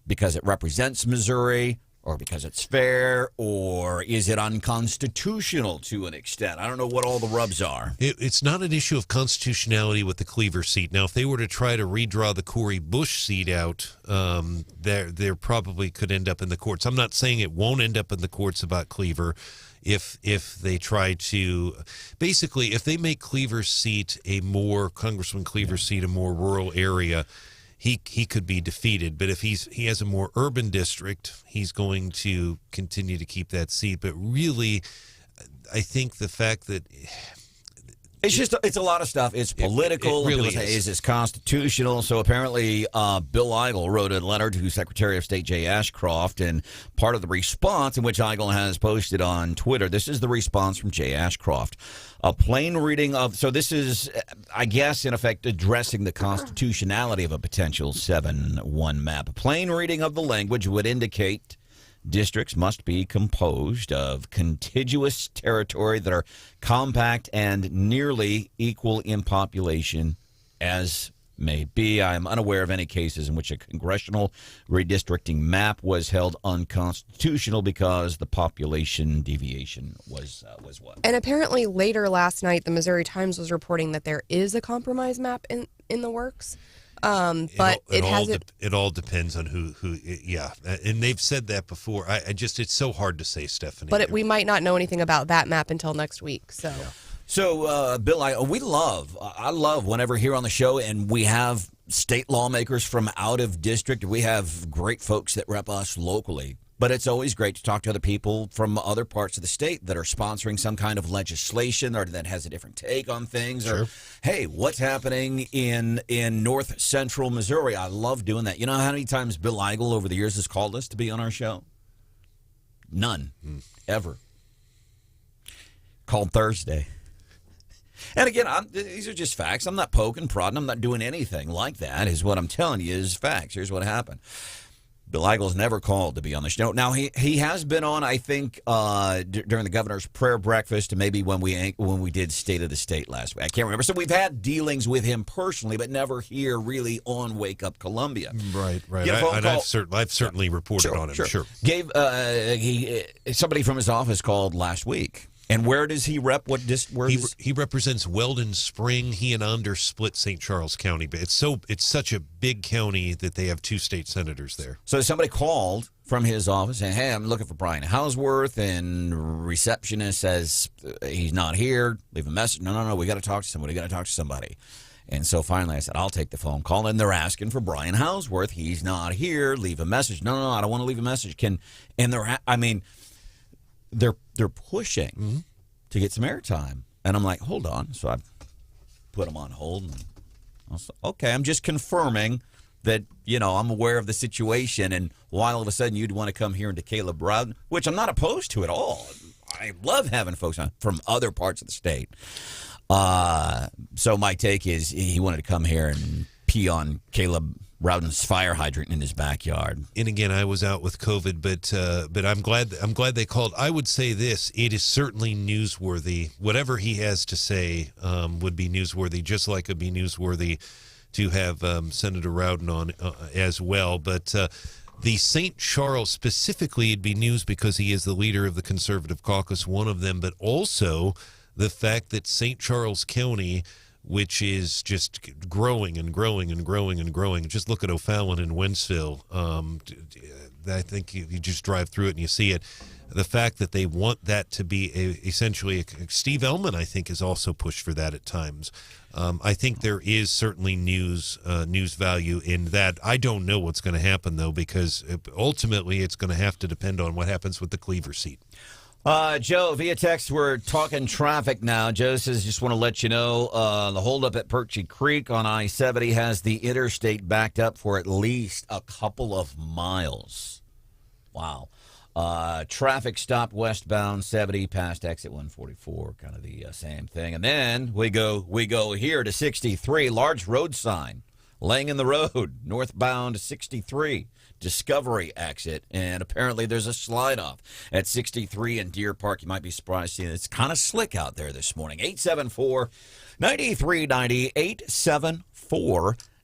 because it represents Missouri, or because it's fair, or is it unconstitutional to an extent? I don't know what all the rubs are. It's not an issue of constitutionality with the Cleaver seat. Now, if they were to try to redraw the Cori Bush seat out, there probably could end up in the courts. I'm not saying it won't end up in the courts about Cleaver. If they try to, basically, if they make Cleaver's seat Congressman Cleaver's seat a more rural area, he could be defeated. But if he has a more urban district, he's going to continue to keep that seat. But really, I think the fact that it's a lot of stuff. It's political. It really is this constitutional? So apparently Bill Eigel wrote a letter to Secretary of State Jay Ashcroft, and part of the response, in which Eigel has posted on Twitter, this is the response from Jay Ashcroft. A plain reading of, so this is, I guess, in effect, addressing the constitutionality of a potential 7-1 map. A plain reading of the language would indicate districts must be composed of contiguous territory that are compact and nearly equal in population as may be. I am unaware of any cases in which a congressional redistricting map was held unconstitutional because the population deviation was what? And apparently later last night, the Missouri Times was reporting that there is a compromise map in the works. But it all depends on who, yeah. And they've said that before. It's so hard to say, Stephanie. But we might not know anything about that map until next week. So, Bill, I love whenever here on the show, and we have state lawmakers from out of district. We have great folks that rep us locally. But it's always great to talk to other people from other parts of the state that are sponsoring some kind of legislation or that has a different take on things. Sure. Or, hey, what's happening in north central Missouri? I love doing that. You know how many times Bill Eigel over the years has called us to be on our show? None. Ever. Called Thursday. And again, these are just facts. I'm not poking, prodding. I'm not doing anything like that. Is what I'm telling you is facts. Here's what happened. Bill Eigel's never called to be on the show. Now, he has been on, I think, during the governor's prayer breakfast, and maybe when we did State of the State last week. I can't remember. So we've had dealings with him personally, but never here really on Wake Up Columbia. Right. I've certainly reported on him. Sure. Somebody from his office called last week And where does he rep? He represents Weldon Spring. He and Under split St. Charles County, but it's such a big county that they have 2 state senators there. So somebody called from his office saying, "Hey, I'm looking for Brian Hauswirth," and receptionist says he's not here. Leave a message. No, we got to talk to somebody. And so finally I said, I'll take the phone call. And they're asking for Brian Hauswirth. He's not here. Leave a message. No, I don't want to leave a message. They're pushing to get some airtime. And I'm like, hold on. So I put them on hold. And I was, okay, I'm just confirming that, I'm aware of the situation. And why all of a sudden you'd want to come here into Caleb Branden, which I'm not opposed to at all. I love having folks on from other parts of the state. So my take is he wanted to come here and pee on Caleb Browden's fire hydrant in his backyard. And again, I was out with COVID, but I'm glad they called. I would say this: it is certainly newsworthy. Whatever he has to say would be newsworthy, just like it'd be newsworthy to have Senator Rowden on as well. But the St. Charles specifically, it'd be news because he is the leader of the Conservative Caucus, one of them, but also the fact that St. Charles County, which is just growing and growing and growing and growing. Just look at O'Fallon and Wentzville. I think you just drive through it and you see it. The fact that they want that to be essentially Steve Ellman, I think, is also pushed for that at times. I think there is certainly news value in that. I don't know what's going to happen, though, because ultimately it's going to have to depend on what happens with the Cleaver seat. Joe, via text, we're talking traffic now. Joe says, just want to let you know, the holdup at Perchie Creek on I-70 has the interstate backed up for at least a couple of miles. Wow. Traffic stopped westbound 70 past exit 144, kind of the same thing. And then we go here to 63, large road sign laying in the road, northbound 63. Discovery exit, and apparently there's a slide-off at 63 in Deer Park. You might be surprised to see it's kind of slick out there this morning. 874-9390,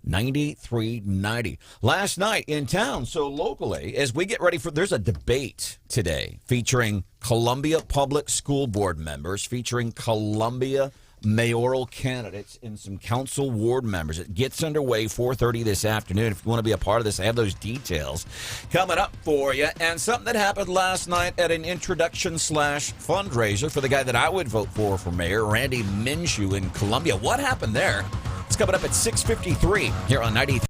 874-9390. Last night in town, so locally, as we get ready there's a debate today featuring Columbia Public School Board members, featuring Columbia mayoral candidates and some council ward members. It gets underway 4:30 this afternoon. If you want to be a part of this, I have those details coming up for you. And something that happened last night at an introduction/fundraiser for the guy that I would vote for mayor, Randy Minshew in Columbia. What happened there? It's coming up at 6:53 here on 93.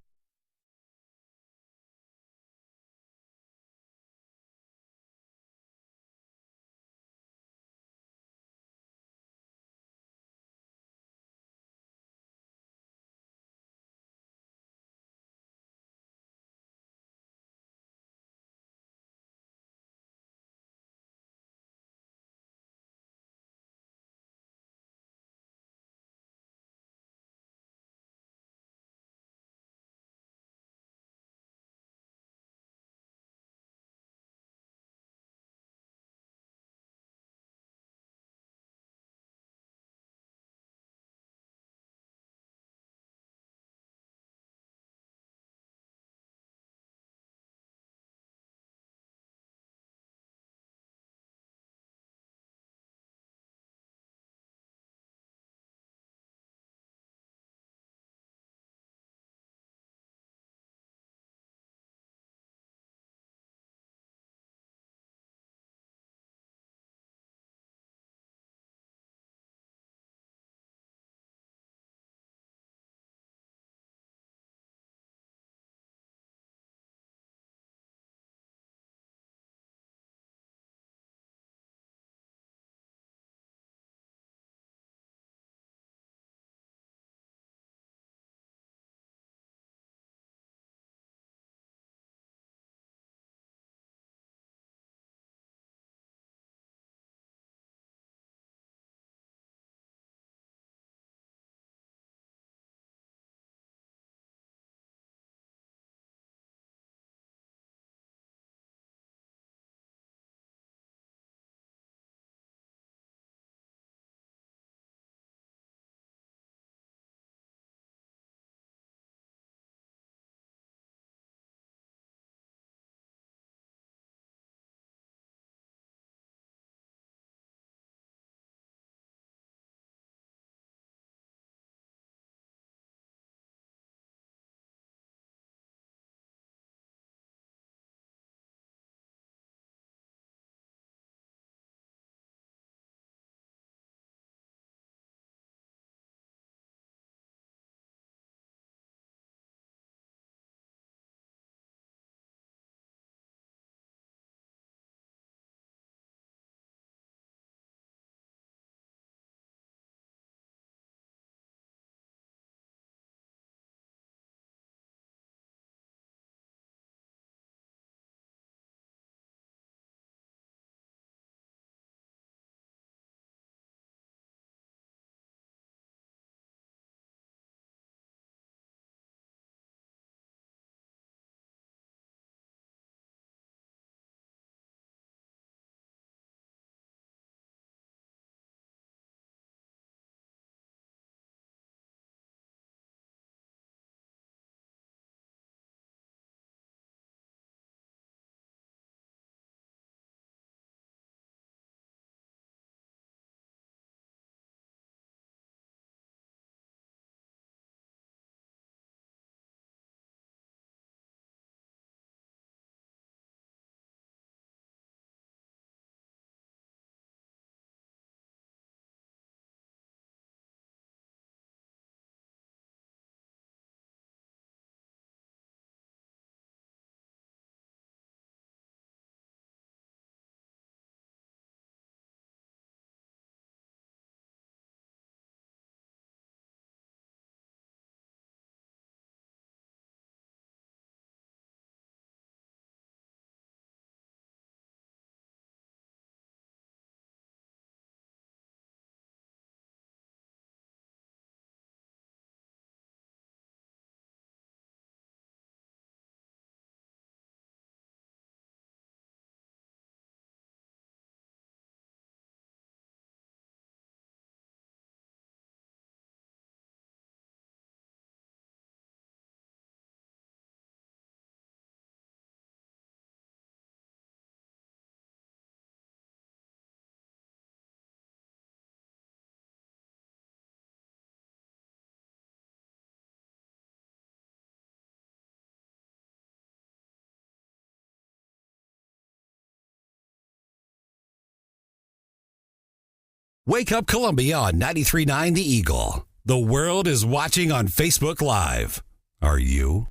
Wake Up Columbia on 93.9 The Eagle. The world is watching on Facebook Live. Are you?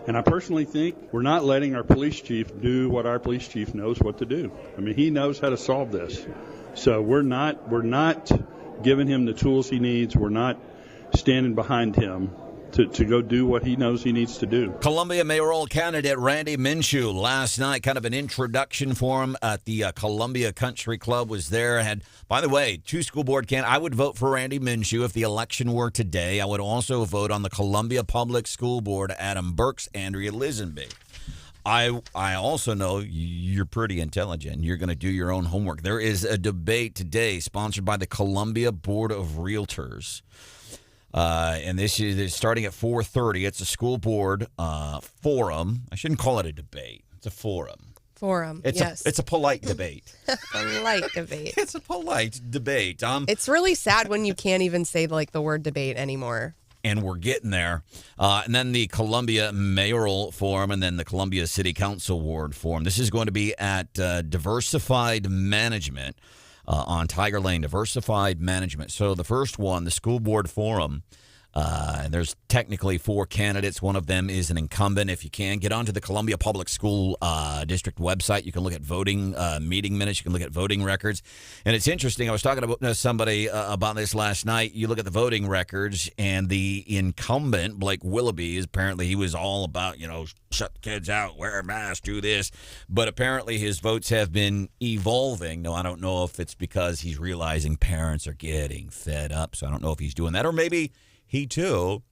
And I personally think we're not letting our police chief do what our police chief knows what to do. I mean, he knows how to solve this. So we're not giving him the tools he needs. We're not standing behind him to go do what he knows he needs to do. Columbia mayoral candidate Randy Minshew last night, kind of an introduction for him at the Columbia Country Club was there. Had, by the way, 2 school board candidates. I would vote for Randy Minshew if the election were today. I would also vote on the Columbia Public School Board, Adam Burks, Andrea Lisenby. I also know you're pretty intelligent. You're going to do your own homework. There is a debate today sponsored by the Columbia Board of Realtors. And this is starting at 4:30. It's a school board forum. I shouldn't call it a debate. It's a forum. Yes. It's a polite debate. Polite debate. It's a polite debate. It's really sad when you can't even say like the word debate anymore. And we're getting there. And then the Columbia Mayoral Forum and then the Columbia City Council Ward Forum. This is going to be at Diversified Management on Tiger Lane, Diversified Management. So the first one, the School Board Forum, and there's technically 4 candidates. One of them is an incumbent. If you can, get onto the Columbia Public School District website. You can look at voting meeting minutes. You can look at voting records. And it's interesting. I was talking to somebody about this last night. You look at the voting records, and the incumbent, Blake Willoughby, apparently he was all about, shut the kids out, wear a mask, do this. But apparently his votes have been evolving. No, I don't know if it's because he's realizing parents are getting fed up. So I don't know if he's doing that. Or maybe he, too,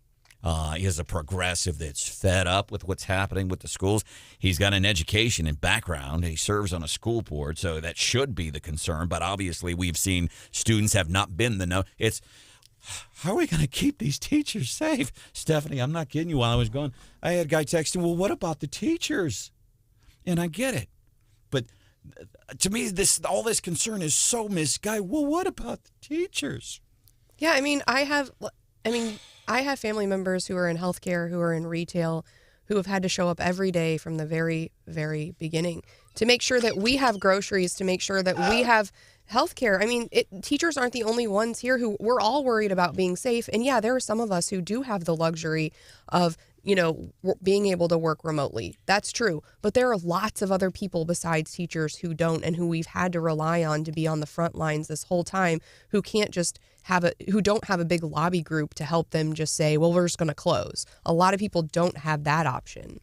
is a progressive that's fed up with what's happening with the schools. He's got an education and background. He serves on a school board, so that should be the concern. But obviously we've seen students have not been It's, how are we going to keep these teachers safe? Stephanie, I'm not kidding you. While I was going, I had a guy texting, well, what about the teachers? And I get it. But to me, all this concern is so misguided. Well, what about the teachers? Yeah, I have family members who are in healthcare, who are in retail, who have had to show up every day from the very, very beginning to make sure that we have groceries, to make sure that we have healthcare. Teachers aren't the only ones here who we're all worried about being safe. And yeah, there are some of us who do have the luxury of, being able to work remotely. That's true. But there are lots of other people besides teachers who don't, and who we've had to rely on to be on the front lines this whole time, who can't just who don't have a big lobby group to help them just say, well, we're just going to close. A lot of people don't have that option.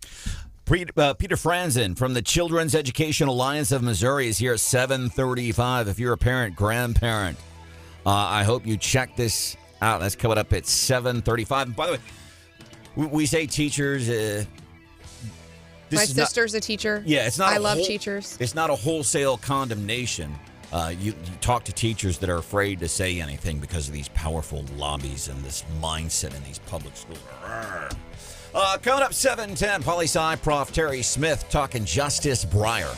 Peter Franzen from the Children's Education Alliance of Missouri is here at 7:35. If you're a parent, grandparent, I hope you check this out. That's coming up at 7:35. And by the way, we say teachers. My sister's a teacher. Yeah, it's not. I love teachers. It's not a wholesale condemnation. You talk to teachers that are afraid to say anything because of these powerful lobbies and this mindset in these public schools. Coming up 7:10, poli-sci Prof. Terry Smith talking Justice Breyer.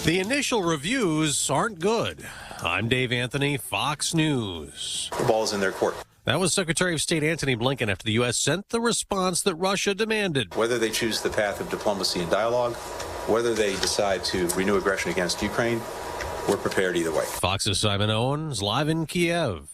The initial reviews aren't good. I'm Dave Anthony, Fox News. The ball's in their court. That was Secretary of State Antony Blinken after the U.S. sent the response that Russia demanded. Whether they choose the path of diplomacy and dialogue, whether they decide to renew aggression against Ukraine, we're prepared either way. Fox's Simon Owens, live in Kiev.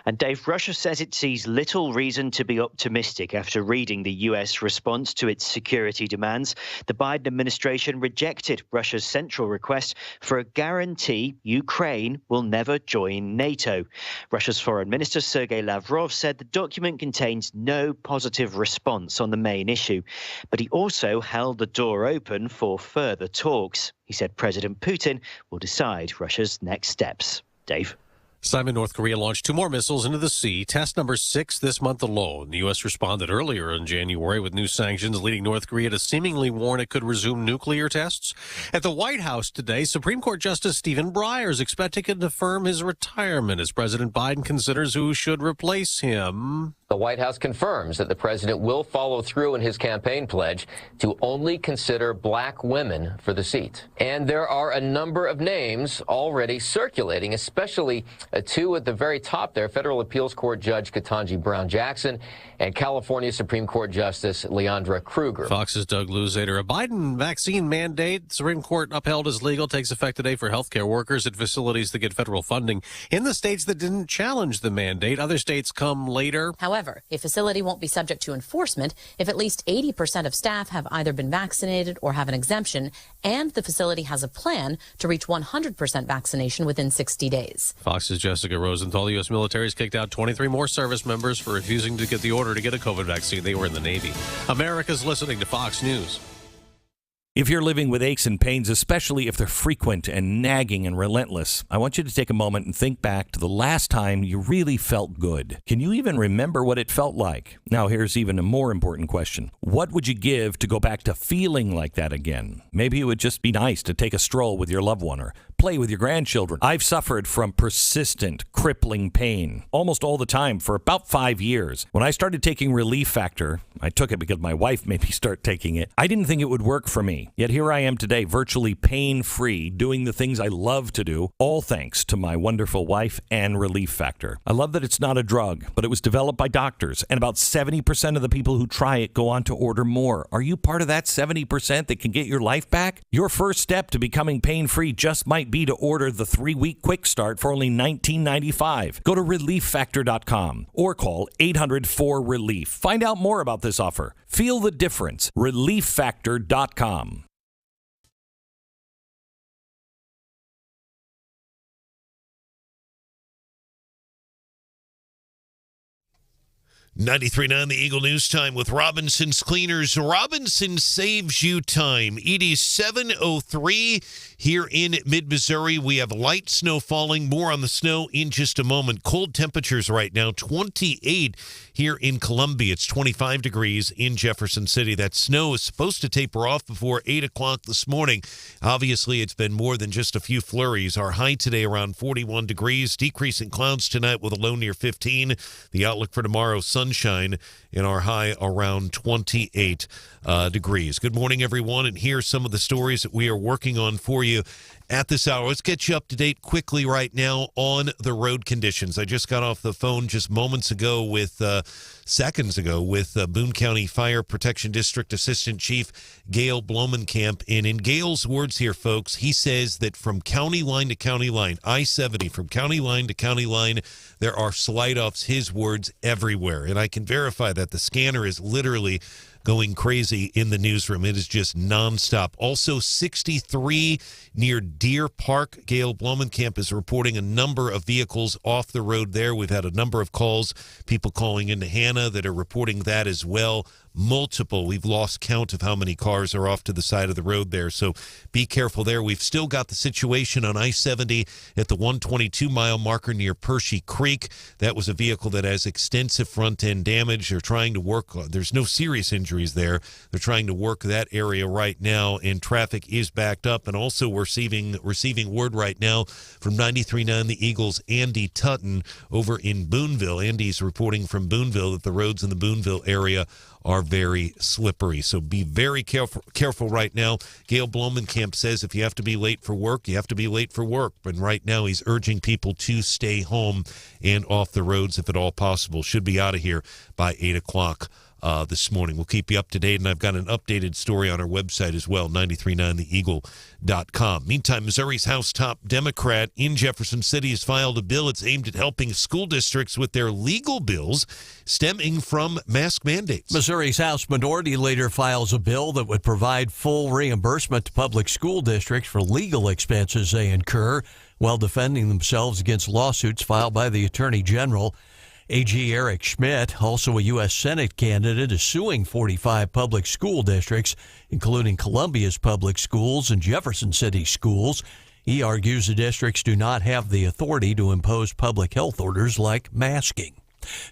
And Dave, Russia says it sees little reason to be optimistic after reading the U.S. response to its security demands. The Biden administration rejected Russia's central request for a guarantee Ukraine will never join NATO. Russia's Foreign Minister Sergei Lavrov said the document contains no positive response on the main issue, but he also held the door open for further talks. He said President Putin will decide Russia's next steps. Dave? Simon, North Korea launched 2 more missiles into the sea, test number 6 this month alone. The U.S. responded earlier in January with new sanctions, leading North Korea to seemingly warn it could resume nuclear tests. At the White House today, Supreme Court Justice Stephen Breyer is expected to confirm his retirement as President Biden considers who should replace him. The White House confirms that the president will follow through in his campaign pledge to only consider black women for the seat. And there are a number of names already circulating, especially 2 at the very top there, Federal Appeals Court Judge Ketanji Brown Jackson and California Supreme Court Justice Leandra Kruger. Fox's Doug Luzader. A Biden vaccine mandate, Supreme Court upheld as legal, takes effect today for healthcare workers at facilities that get federal funding. In the states that didn't challenge the mandate, other states come later. However, a facility won't be subject to enforcement if at least 80% of staff have either been vaccinated or have an exemption, and the facility has a plan to reach 100% vaccination within 60 days. Fox's Jessica Rosenthal. The U.S. military has kicked out 23 more service members for refusing to get the order to get a COVID vaccine. They were in the Navy. America's listening to Fox News. If you're living with aches and pains, especially if they're frequent and nagging and relentless, I want you to take a moment and think back to the last time you really felt good. Can you even remember what it felt like? Now, here's even a more important question. What would you give to go back to feeling like that again? Maybe it would just be nice to take a stroll with your loved one or play with your grandchildren. I've suffered from persistent, crippling pain almost all the time for about 5 years. When I started taking Relief Factor, I took it because my wife made me start taking it. I didn't think it would work for me. Yet here I am today, virtually pain-free, doing the things I love to do, all thanks to my wonderful wife and Relief Factor. I love that it's not a drug, but it was developed by doctors, and about 70% of the people who try it go on to order more. Are you part of that 70% that can get your life back? Your first step to becoming pain-free just might be to order the 3-week quick start for only $19.95. Go to ReliefFactor.com or call 800-4RELIEF. Find out more about this offer. Feel the difference. ReliefFactor.com. .939 The Eagle News Time with Robinson's Cleaners. Robinson saves you time. It is 7:03 here in mid-Missouri. We have light snow falling. More on the snow in just a moment. Cold temperatures right now, 28 here in Columbia. It's 25 degrees in Jefferson City. That snow is supposed to taper off before 8 o'clock this morning. Obviously, it's been more than just a few flurries. Our high today around 41 degrees. Decreasing clouds tonight with a low near 15. The outlook for tomorrow, sunshine, in our high around 28 degrees. Good morning, everyone, and here's some of the stories that we are working on for you at this hour. Let's get you up to date quickly right now on the road conditions. I just got off the phone just seconds ago with Boone County Fire Protection District Assistant Chief Gail Blomenkamp. And in Gail's words here, folks, he says that from county line to county line, I-70, from county line to county line, there are slide-offs, his words, everywhere. And I can verify that. The scanner is literally going crazy in the newsroom. It is just nonstop. Also, 63 near Deer Park. Gail Blomenkamp is reporting a number of vehicles off the road there. We've had a number of calls, people calling into Hannah that are reporting that as well. Multiple. We've lost count of how many cars are off to the side of the road there, so be careful there. We've still got the situation on I-70 at the 122-mile marker near Pershey Creek. That was a vehicle that has extensive front-end damage. They're trying to work. There's no serious injuries there. They're trying to work that area right now, and traffic is backed up. And also we're receiving word right now from 93.9 The Eagles' Andy Tutton over in Booneville. Andy's reporting from Booneville that the roads in the Booneville area are very slippery. So be very careful right now. Gail Blomenkamp says if you have to be late for work, you have to be late for work. But right now he's urging people to stay home and off the roads if at all possible. Should be out of here by 8 o'clock. This morning. We'll keep you up to date, and I've got an updated story on our website as well, 939theeagle.com. Meantime, Missouri's House top Democrat in Jefferson City has filed a bill. It's aimed at helping school districts with their legal bills stemming from mask mandates. Missouri's House Minority Leader files a bill that would provide full reimbursement to public school districts for legal expenses they incur while defending themselves against lawsuits filed by the Attorney General. AG Eric Schmidt, also a U.S. Senate candidate, is suing 45 public school districts, including Columbia's public schools and Jefferson City schools. He argues the districts do not have the authority to impose public health orders like masking.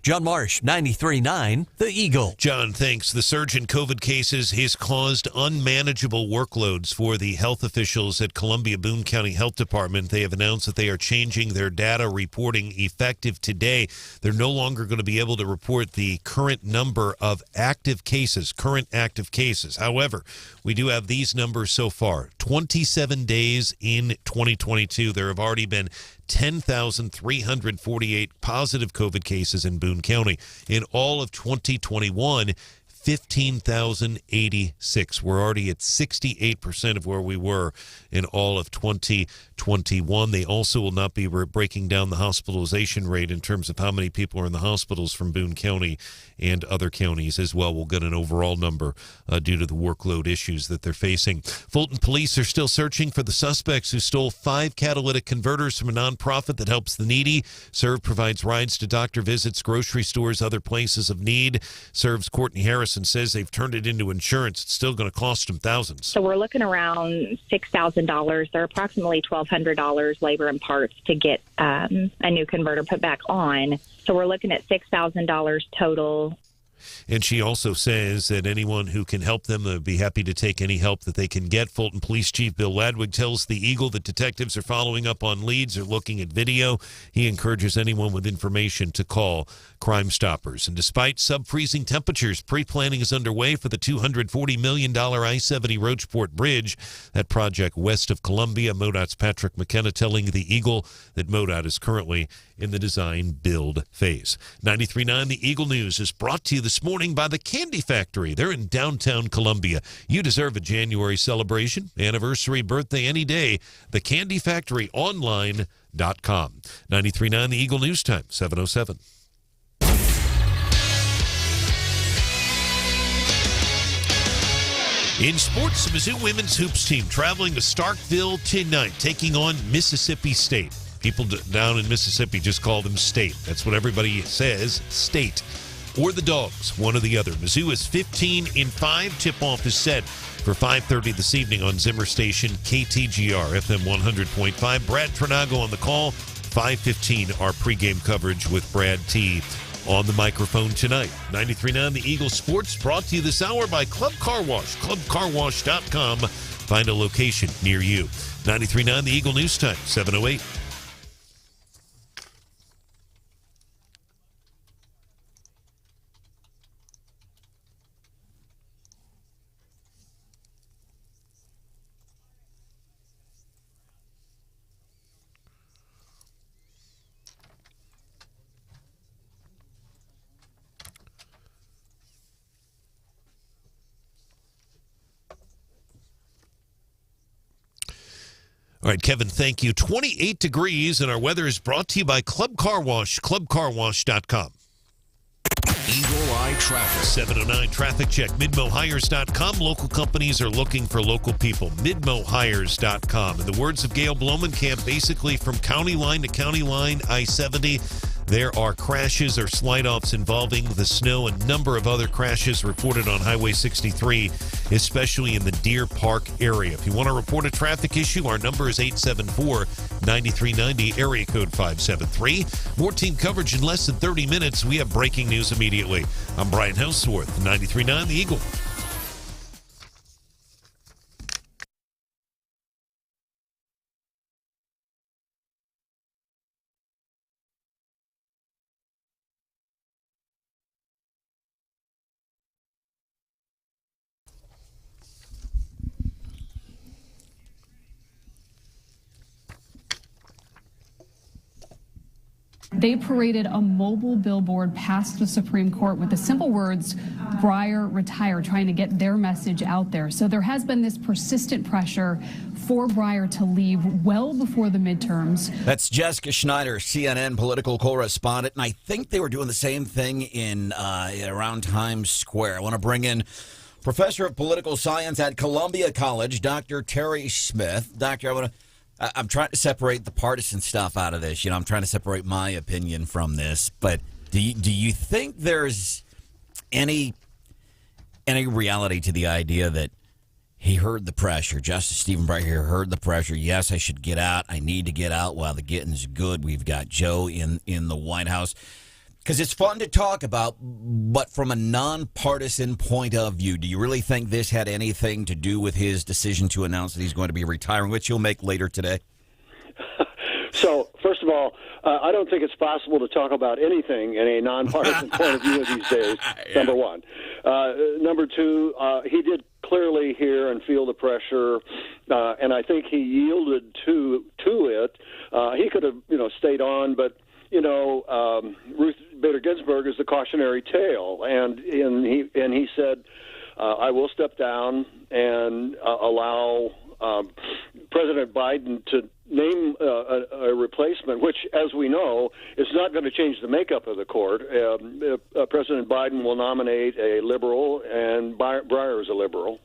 John Marsh, 93.9 The Eagle. John, thanks. The surge in COVID cases has caused unmanageable workloads for the health officials at Columbia Boone County Health Department. They have announced that they are changing their data reporting effective today. They're no longer going to be able to report the current number of active cases, current active cases. However, we do have these numbers so far. 27 days in 2022, there have already been 10,348 positive COVID cases in Boone County. In all of 2021, 15,086. We're already at 68% of where we were in all of 2021. They also will not be breaking down the hospitalization rate in terms of how many people are in the hospitals from Boone County and other counties as well. We'll get an overall number due to the workload issues that they're facing. Fulton police are still searching for the suspects who stole 5 catalytic converters from a nonprofit that helps the needy. Serve provides rides to doctor visits, grocery stores, other places of need. Serve's Courtney Harrison says they've turned it into insurance. It's still going to cost them thousands. So we're looking around $6,000. They're approximately $1,200 labor and parts to get a new converter put back on. So we're looking at $6,000 total. And she also says that anyone who can help them, they'll be happy to take any help that they can get. Fulton Police Chief Bill Ladwig tells the Eagle that detectives are following up on leads, are looking at video. He encourages anyone with information to call Crime Stoppers. And despite sub-freezing temperatures, pre-planning is underway for the $240 million I-70 Roachport Bridge, that project west of Columbia. MoDOT's Patrick McKenna telling the Eagle that MoDOT is currently in the design build phase. 93.9 The Eagle News is brought to you this morning by the Candy Factory. They're in downtown Columbia. You deserve a January celebration, anniversary, birthday, any day. TheCandyFactoryOnline.com. 93.9 The Eagle News Time, 7:07. In sports, the Mizzou women's hoops team traveling to Starkville tonight, taking on Mississippi State. People down in Mississippi just call them State. That's what everybody says, State. Or the Dogs, one or the other. Mizzou is 15-5. Tip-off is set for 5:30 this evening on Zimmer Station, KTGR, FM 100.5. Brad Trinago on the call. 5:15, our pregame coverage with Brad T. on the microphone tonight. 93.9 The Eagle Sports brought to you this hour by Club Car Wash, clubcarwash.com. Find a location near you. 93.9 The Eagle News Time, 7:08. All right, Kevin, thank you. 28 degrees, and our weather is brought to you by Club Car Wash, clubcarwash.com. Eagle Eye Traffic. 7:09 traffic check. MidmoHires.com. Local companies are looking for local people. MidmoHires.com. In the words of Gail Blomenkamp, basically from county line to county line, I-70, there are crashes or slide-offs involving the snow. A number of other crashes reported on Highway 63, especially in the Deer Park area. If you want to report a traffic issue, our number is 874-9390, area code 573. More team coverage in less than 30 minutes. We have breaking news immediately. I'm Brian Hauswirth, 93.9 The Eagle. They paraded a mobile billboard past the Supreme Court with the simple words, Breyer retire, trying to get their message out there. So there has been this persistent pressure for Breyer to leave well before the midterms. That's Jessica Schneider, CNN political correspondent, and I think they were doing the same thing in around Times Square. I want to bring in Professor of Political Science at Columbia College, Dr. Terry Smith. Doctor, I'm trying to separate the partisan stuff out of this. You know, I'm trying to separate my opinion from this. But do you think there's any reality to the idea that he heard the pressure? Justice Stephen Breyer heard the pressure. Yes, I should get out. I need to get out while the getting's good. We've got Joe in the White House. Because it's fun to talk about, but from a nonpartisan point of view, do you really think this had anything to do with his decision to announce that he's going to be retiring, which he'll make later today? So, first of all, I don't think it's possible to talk about anything in a nonpartisan point of view these days, number one. Number two, he did clearly hear and feel the pressure, and I think he yielded to it. He could have, stayed on, but Ruth Bader Ginsburg is the cautionary tale, and he said, "I will step down and allow President Biden to name a replacement," which, as we know, is not going to change the makeup of the court. President Biden will nominate a liberal, and Breyer is a liberal.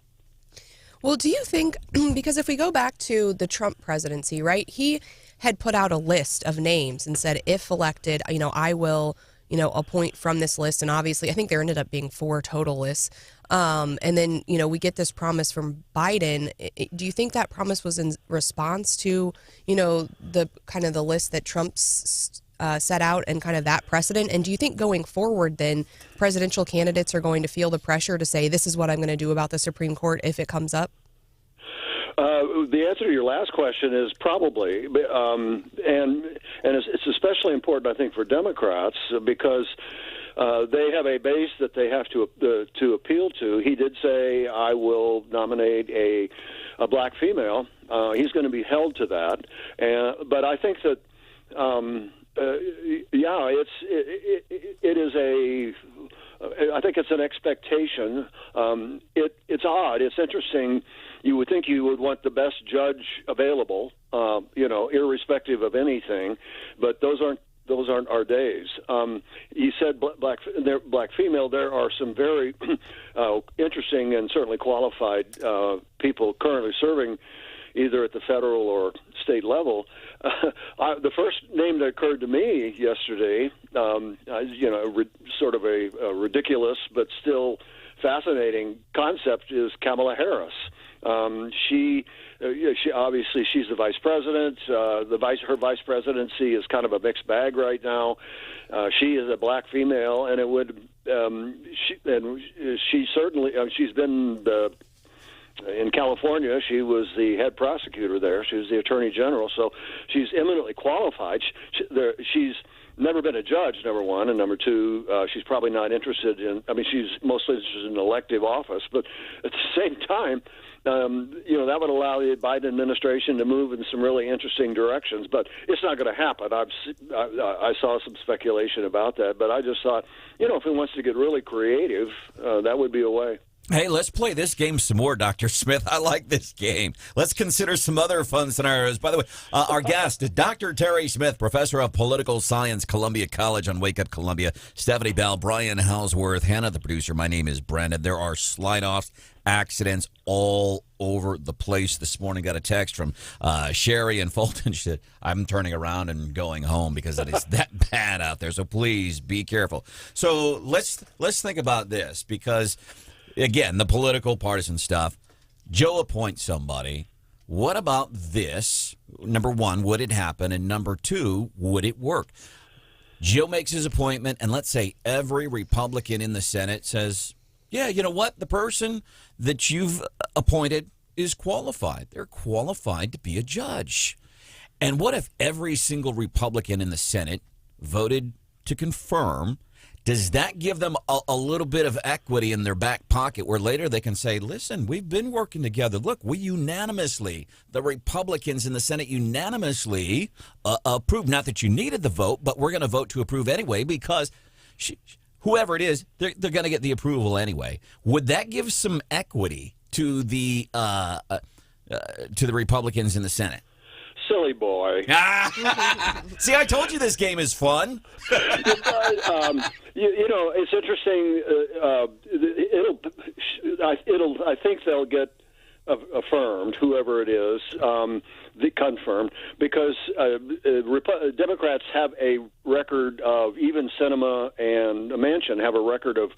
Well, do you think, because if we go back to the Trump presidency, right, he had put out a list of names and said, if elected, I will, appoint from this list. And obviously, I think there ended up being 4 total lists. And then, we get this promise from Biden. Do you think that promise was in response to, the kind of the list that Trump's set out and kind of that precedent? And do you think going forward, then, presidential candidates are going to feel the pressure to say, this is what I'm going to do about the Supreme Court if it comes up? The answer to your last question is probably, and it's especially important, I think, for Democrats because they have a base that they have to appeal to. He did say, "I will nominate a black female." He's going to be held to that, but I think that, it is a. I think it's an expectation. It's odd. It's interesting. You would think you would want the best judge available, irrespective of anything, but those aren't our days. He said black female. There are some very interesting and certainly qualified people currently serving either at the federal or state level. The first name that occurred to me yesterday, sort of a ridiculous but still fascinating concept, is Kamala Harris. She obviously she's the vice president. Her vice presidency is kind of a mixed bag right now. She is a black female, and it would she certainly she's been in California. She was the head prosecutor there. She was the attorney general, so she's eminently qualified. She's never been a judge, number one, and number two, she's probably not interested in. I mean, she's mostly interested in elective office, but at the same time, that would allow the Biden administration to move in some really interesting directions. But it's not going to happen. I saw some speculation about that, but I just thought, if he wants to get really creative, that would be a way. Hey, let's play this game some more, Dr. Smith. I like this game. Let's consider some other fun scenarios. By the way, our guest is Dr. Terry Smith, professor of political science, Columbia College on Wake Up Columbia. Stephanie Bell, Brian Hauswirth, Hannah, the producer. My name is Branden. There are slide-offs, accidents all over the place this morning. Got a text from Sherry in Fulton. She said, I'm turning around and going home because it is that bad out there. So please be careful. So let's think about this because, again, the political partisan stuff. Joe appoints somebody. What about this? Number one, would it happen? And number two, would it work? Joe makes his appointment, and let's say every Republican in the Senate says, yeah, you know what? The person that you've appointed is qualified. They're qualified to be a judge. And what if every single Republican in the Senate voted to confirm Does that give them a little bit of equity in their back pocket where later they can say, listen, we've been working together. Look, we unanimously, the Republicans in the Senate unanimously approved, not that you needed the vote, but we're going to vote to approve anyway because whoever it is, they're going to get the approval anyway. Would that give some equity to the Republicans in the Senate? Silly boy. See, I told you this game is fun. It's interesting. I think they'll get affirmed, whoever it is, confirmed, because Democrats have a record of, even Sinema and Manchin have a record of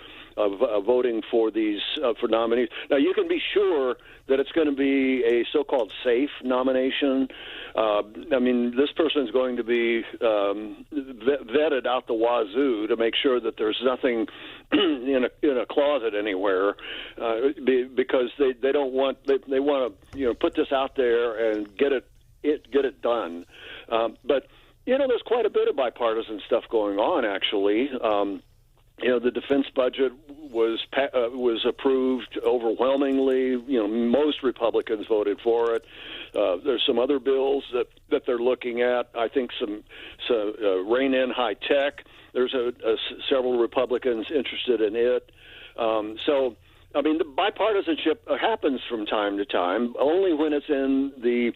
voting for these for nominees. Now, you can be sure that it's going to be a so-called safe nomination. This person's going to be vetted out the wazoo to make sure that there's nothing in a closet anywhere, because they don't want they want to put this out there and get it done. But there's quite a bit of bipartisan stuff going on, actually. The defense budget was approved overwhelmingly. Most Republicans voted for it. There's some other bills that they're looking at. I think some rein in high tech. There's several Republicans interested in it. The bipartisanship happens from time to time, only when it's in the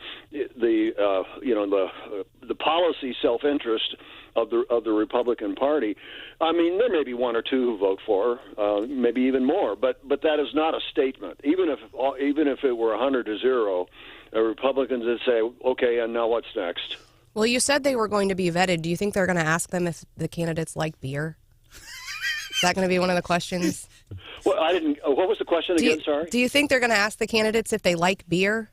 policy self-interest of the Republican Party. There may be one or two who vote for, maybe even more, but that is not a statement. Even if it were 100-0, Republicans would say, okay, and now what's next? Well, you said they were going to be vetted. Do you think they're going to ask them if the candidates like beer? Is that going to be one of the questions? Well, I didn't. What was the question again? Sorry. Do you think they're going to ask the candidates if they like beer?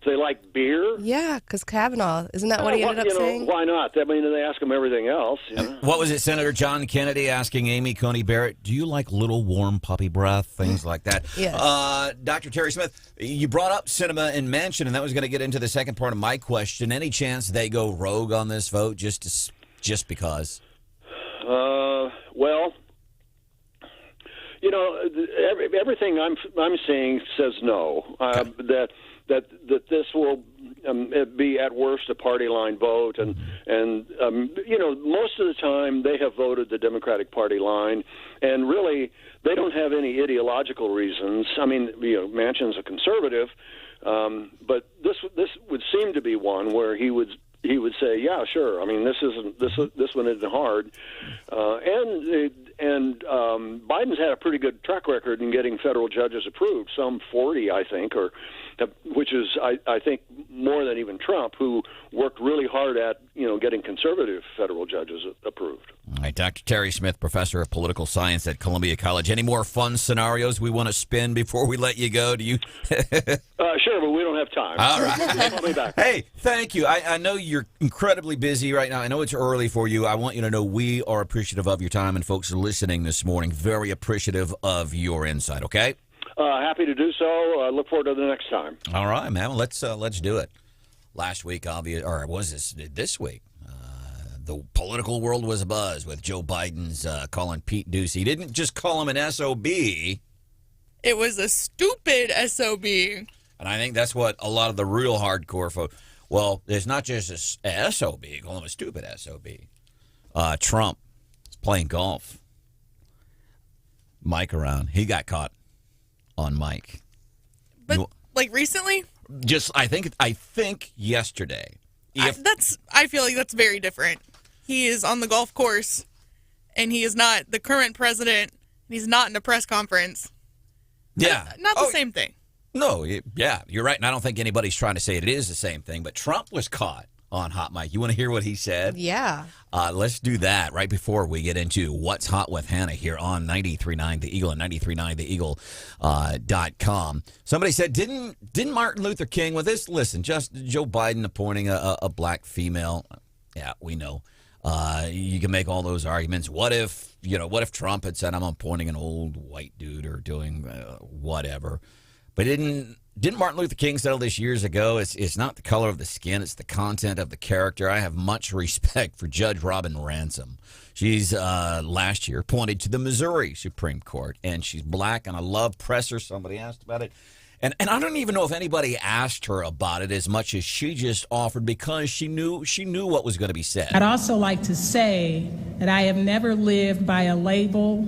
If they like beer? Yeah, because Kavanaugh, isn't that what he ended up saying? Why not? They ask him everything else. What was it, Senator John Kennedy asking Amy Coney Barrett, do you like little warm puppy breath? Things like that. Yes. Dr. Terry Smith, you brought up Sinema and Manchin, and that was going to get into the second part of my question. Any chance they go rogue on this vote just because? Well, everything I'm seeing says no. That this will be at worst a party line vote, and most of the time they have voted the Democratic Party line, and really they don't have any ideological reasons. Manchin's a conservative, but this would seem to be one where he would say, yeah, sure. This one isn't hard, and Biden's had a pretty good track record in getting federal judges approved, some 40, I think, which is, I think, more than even Trump, who worked really hard at getting conservative federal judges approved. All right, Dr. Terry Smith, professor of political science at Columbia College. Any more fun scenarios we want to spin before we let you go? Do you? Sure, but we don't have time. All right. Call me back. Hey, thank you. I know you're incredibly busy right now. I know it's early for you. I want you to know we are appreciative of your time, and folks listening this morning, very appreciative of your insight, okay? Happy to do so. I look forward to the next time. All right, man. Let's do it. Last week, this week? The political world was abuzz with Joe Biden's calling Pete Ducey. He didn't just call him an SOB. It was a stupid SOB. And I think that's what a lot of the real hardcore folks. Well, it's not just a SOB. Call him a stupid SOB. Trump is playing golf. Mike around. He got caught on Mike. But recently? Just I think yesterday. I feel like that's very different. He is on the golf course, and he is not the current president. And he's not in a press conference. Yeah, not the same thing. No, yeah, you're right. And I don't think anybody's trying to say it is the same thing. But Trump was caught on Hot Mike. You want to hear what he said? Yeah. Let's do that right before we get into What's Hot with Hannah here on 93.9 The Eagle and 93.9theeagle.com. Somebody said, didn't Martin Luther King, with this, listen, just Joe Biden appointing a black female. Yeah, we know. You can make all those arguments. What if Trump had said, I'm appointing an old white dude or doing whatever. But didn't Didn't Martin Luther King settle this years ago? It's not the color of the skin, it's the content of the character. I have much respect for Judge Robin Ransom. She's last year appointed to the Missouri Supreme Court, and she's black, and I love Presser. Somebody asked about it. And I don't even know if anybody asked her about it as much as she just offered because she knew what was going to be said. I'd also like to say that I have never lived by a label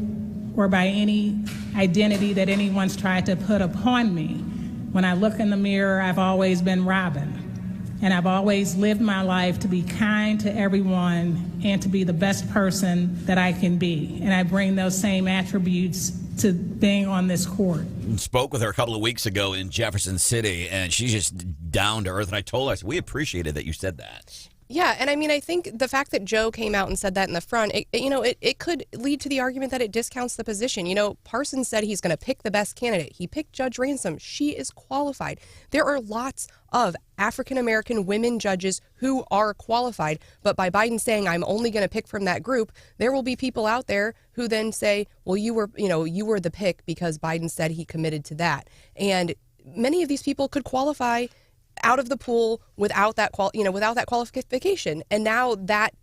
or by any identity that anyone's tried to put upon me. When I look in the mirror, I've always been Robin. And I've always lived my life to be kind to everyone and to be the best person that I can be. And I bring those same attributes to being on this court. Spoke with her a couple of weeks ago in Jefferson City, and she's just down to earth. And I told her, I said, we appreciated that you said that. Yeah, and I mean, I think the fact that Joe came out and said that in the front, it could lead to the argument that it discounts the position. You know, Parsons said he's going to pick the best candidate. He picked Judge Ransom. She is qualified. There are lots of African-American women judges who are qualified, but by Biden saying, I'm only going to pick from that group, there will be people out there who then say, well, you were the pick because Biden said he committed to that. And many of these people could qualify out of the pool without that qualification, and now that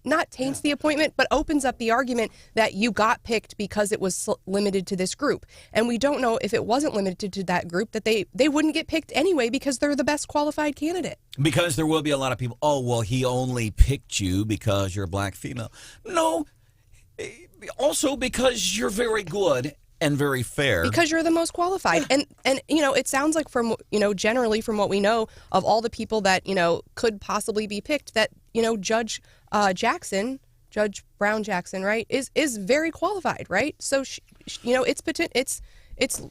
not taints the appointment, but opens up the argument that you got picked because it was limited to this group. And we don't know if it wasn't limited to that group that they wouldn't get picked anyway because they're the best qualified candidate. Because there will be a lot of people, oh, well, he only picked you because you're a black female. No, also because you're very good and very fair. Because you're the most qualified. And it sounds like generally from what we know of all the people that, could possibly be picked, that, Judge Brown Jackson, right, is very qualified, right? So, it's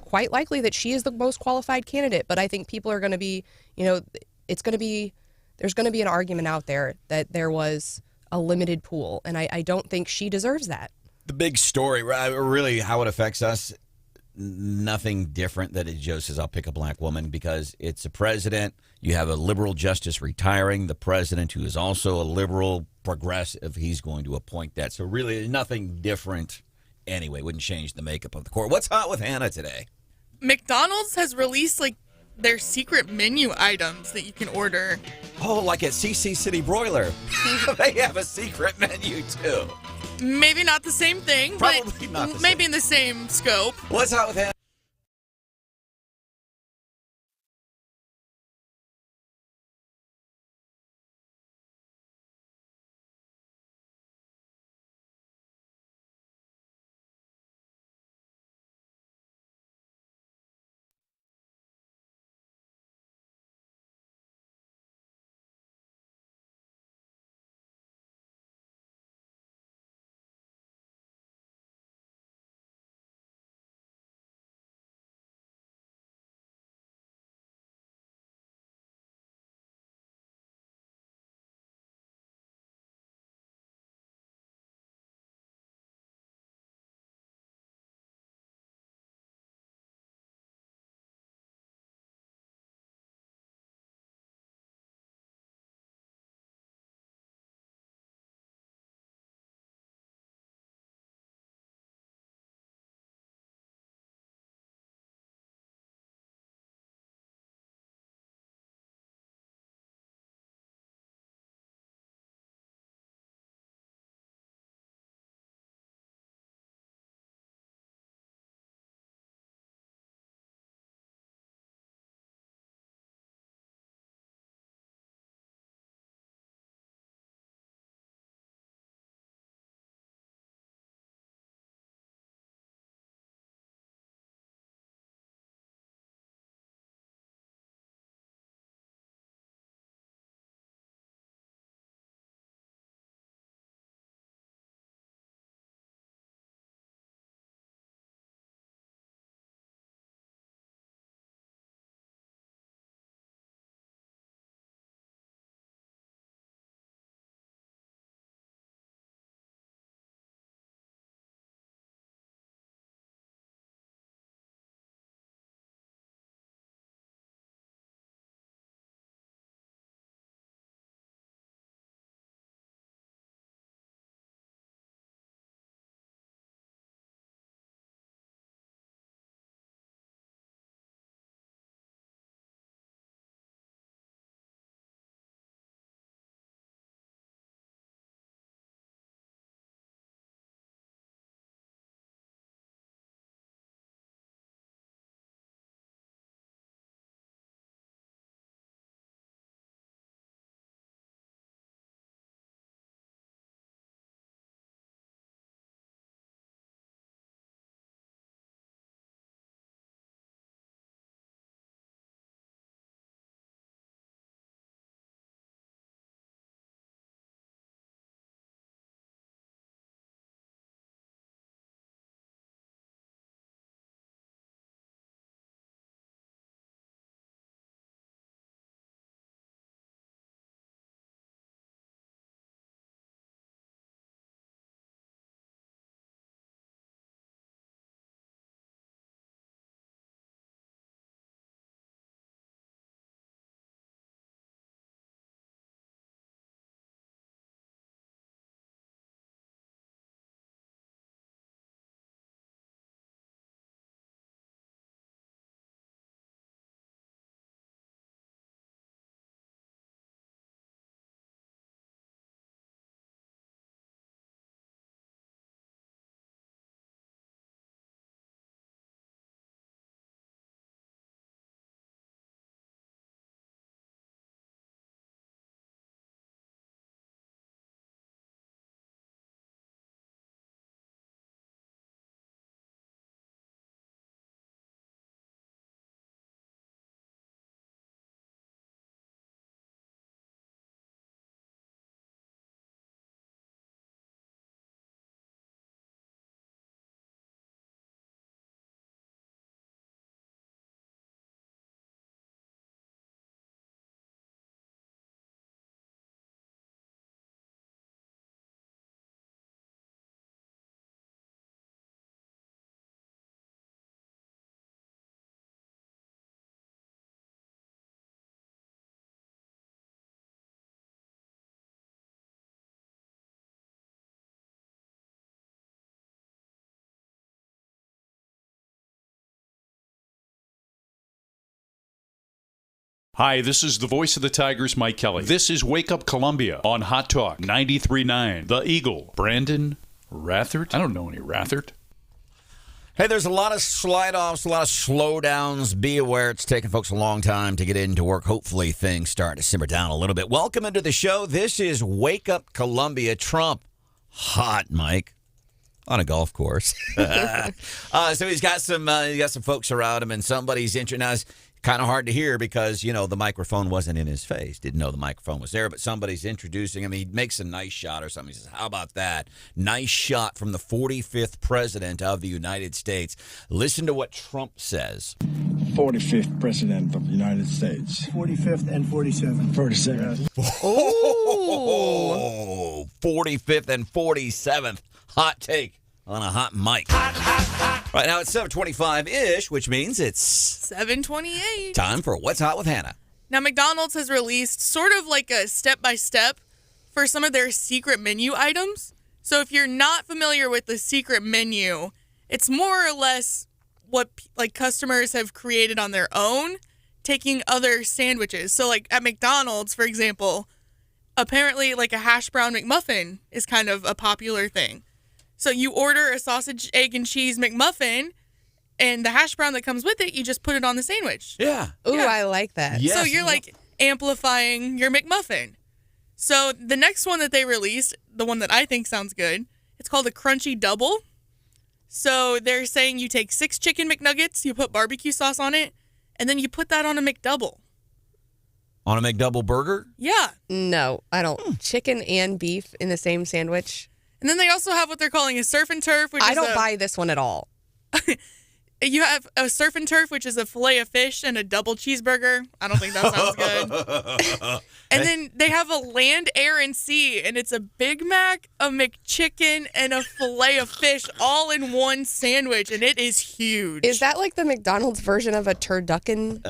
quite likely that she is the most qualified candidate. But I think people are going to be, there's going to be an argument out there that there was a limited pool. And I don't think she deserves that. The big story, really how it affects us, nothing different that Joe says, I'll pick a black woman because it's a president. You have a liberal justice retiring. The president, who is also a liberal progressive, he's going to appoint that. So really nothing different anyway. Wouldn't change the makeup of the court. What's hot with Hannah today? McDonald's has released their secret menu items that you can order. Oh, like at CC City Broiler. They have a secret menu, too. Maybe not the same thing, Probably but not maybe in the same scope. What's hot with Hannah? Hi, this is the voice of the Tigers, Mike Kelly. This is Wake Up Columbia on Hot Talk 93.9. The Eagle. Branden, Rathert. I don't know any Rathert. Hey, there's a lot of slide-offs, a lot of slowdowns. Be aware it's taking folks a long time to get into work. Hopefully things start to simmer down a little bit. Welcome into the show. This is Wake Up Columbia. Trump, hot, Mike, on a golf course. So he's got some folks around him, and somebody's now it's kind of hard to hear because, the microphone wasn't in his face. Didn't know the microphone was there, but somebody's introducing him. He makes a nice shot or something. He says, how about that? Nice shot from the 45th president of the United States. Listen to what Trump says. 45th president of the United States. 45th and 47th. 47th. Oh, 45th and 47th. Hot take on a hot mic. Right now it's 7:25-ish, which means it's 7:28. Time for What's Hot with Hannah. Now, McDonald's has released sort of like a step-by-step for some of their secret menu items. So if you're not familiar with the secret menu, it's more or less what customers have created on their own, taking other sandwiches. So like at McDonald's, for example, apparently like a hash brown McMuffin is kind of a popular thing. So you order a sausage, egg, and cheese McMuffin, and the hash brown that comes with it, you just put it on the sandwich. Yeah. Ooh, I like that. Yes. So you're amplifying your McMuffin. So the next one that they released, the one that I think sounds good, it's called a Crunchy Double. So they're saying you take 6 chicken McNuggets, you put barbecue sauce on it, and then you put that on a McDouble. On a McDouble burger? Yeah. No, I don't. Chicken and beef in the same sandwich. And then they also have what they're calling a surf and turf, which I don't buy this one at all. You have a surf and turf, which is a fillet of fish and a double cheeseburger. I don't think that sounds good. And then they have a land, air, and sea, and it's a Big Mac, a McChicken, and a fillet of fish all in one sandwich, and it is huge. Is that like the McDonald's version of a turducken?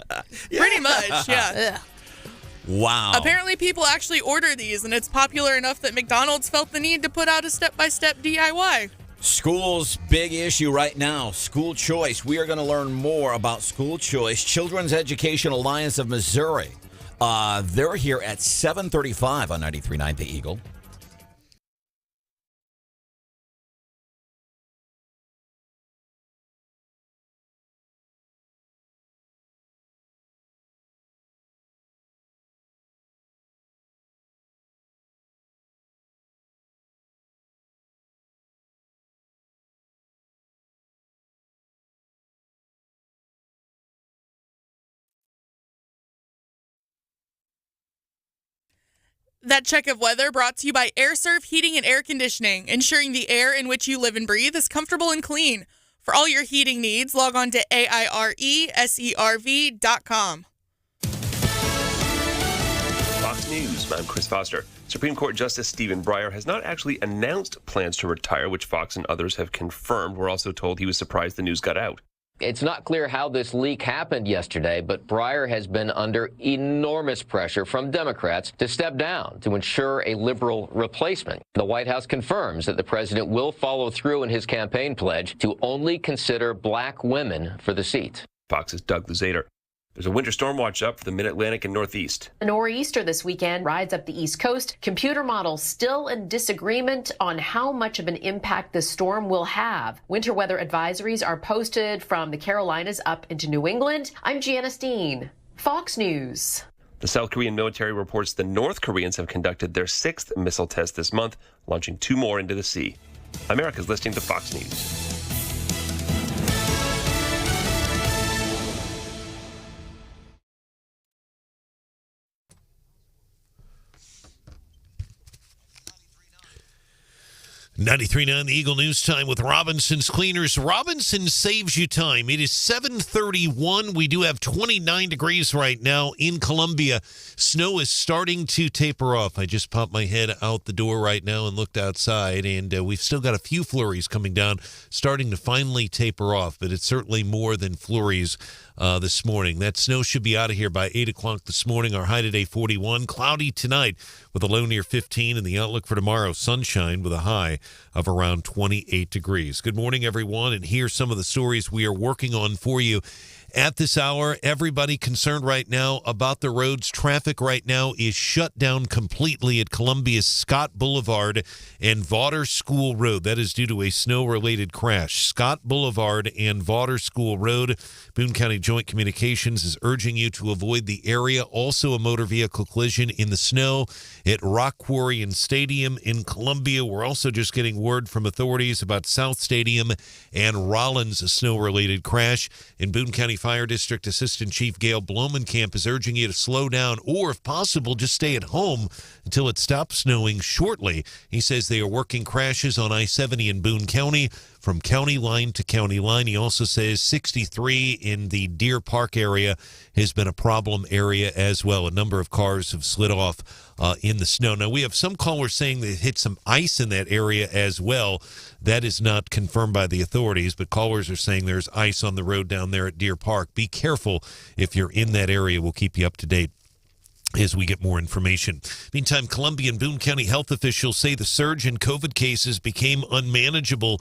Pretty much, yeah. Wow. Apparently people actually order these, and it's popular enough that McDonald's felt the need to put out a step-by-step DIY. School's big issue right now, school choice. We are going to learn more about school choice. Children's Education Alliance of Missouri. They're here at 7:35 on 93.9 The Eagle. That check of weather brought to you by AirServe Heating and Air Conditioning, ensuring the air in which you live and breathe is comfortable and clean. For all your heating needs, log on to AIRESERV.com. Fox News, I'm Chris Foster. Supreme Court Justice Stephen Breyer has not actually announced plans to retire, which Fox and others have confirmed. We're also told he was surprised the news got out. It's not clear how this leak happened yesterday, but Breyer has been under enormous pressure from Democrats to step down to ensure a liberal replacement. The White House confirms that the president will follow through in his campaign pledge to only consider black women for the seat. Fox's Doug Luzader. There's a winter storm watch up for the Mid-Atlantic and Northeast. A nor'easter this weekend rides up the East Coast. Computer models still in disagreement on how much of an impact the storm will have. Winter weather advisories are posted from the Carolinas up into New England. I'm Gianna Steen, Fox News. The South Korean military reports the North Koreans have conducted their 6th missile test this month, launching 2 more into the sea. America's listening to Fox News. .93.9 The Eagle News Time with Robinson's Cleaners. Robinson saves you time. It is 7:31. We do have 29 degrees right now in Columbia. Snow is starting to taper off. I just popped my head out the door right now and looked outside, and we've still got a few flurries coming down, starting to finally taper off, but it's certainly more than flurries this morning. That snow should be out of here by 8 o'clock this morning. Our high today, 41. Cloudy tonight with a low near 15, and the outlook for tomorrow, sunshine with a high of around 28 degrees. Good morning, everyone, and here's some of the stories we are working on for you at this hour. Everybody concerned right now about the roads. Traffic right now is shut down completely at Columbia's Scott Boulevard and Vaughter School Road. That is due to a snow-related crash. Scott Boulevard and Vaughter School Road. Boone County Joint Communications is urging you to avoid the area. Also a motor vehicle collision in the snow at Rock Quarry and Stadium in Columbia. We're also just getting word from authorities about South Stadium and Rollins, a snow-related crash. In Boone County Fire District Assistant Chief Gail Blomenkamp is urging you to slow down or, if possible, just stay at home until it stops snowing shortly. He says they are working crashes on I-70 in Boone County from county line to county line. He also says 63 in the Deer Park area has been a problem area as well. A number of cars have slid off in the snow. Now, we have some callers saying they hit some ice in that area as well. That is not confirmed by the authorities, but callers are saying there's ice on the road down there at Deer Park. Be careful if you're in that area. We'll keep you up to date as we get more information. Meantime, Columbia and Boone County health officials say the surge in COVID cases became unmanageable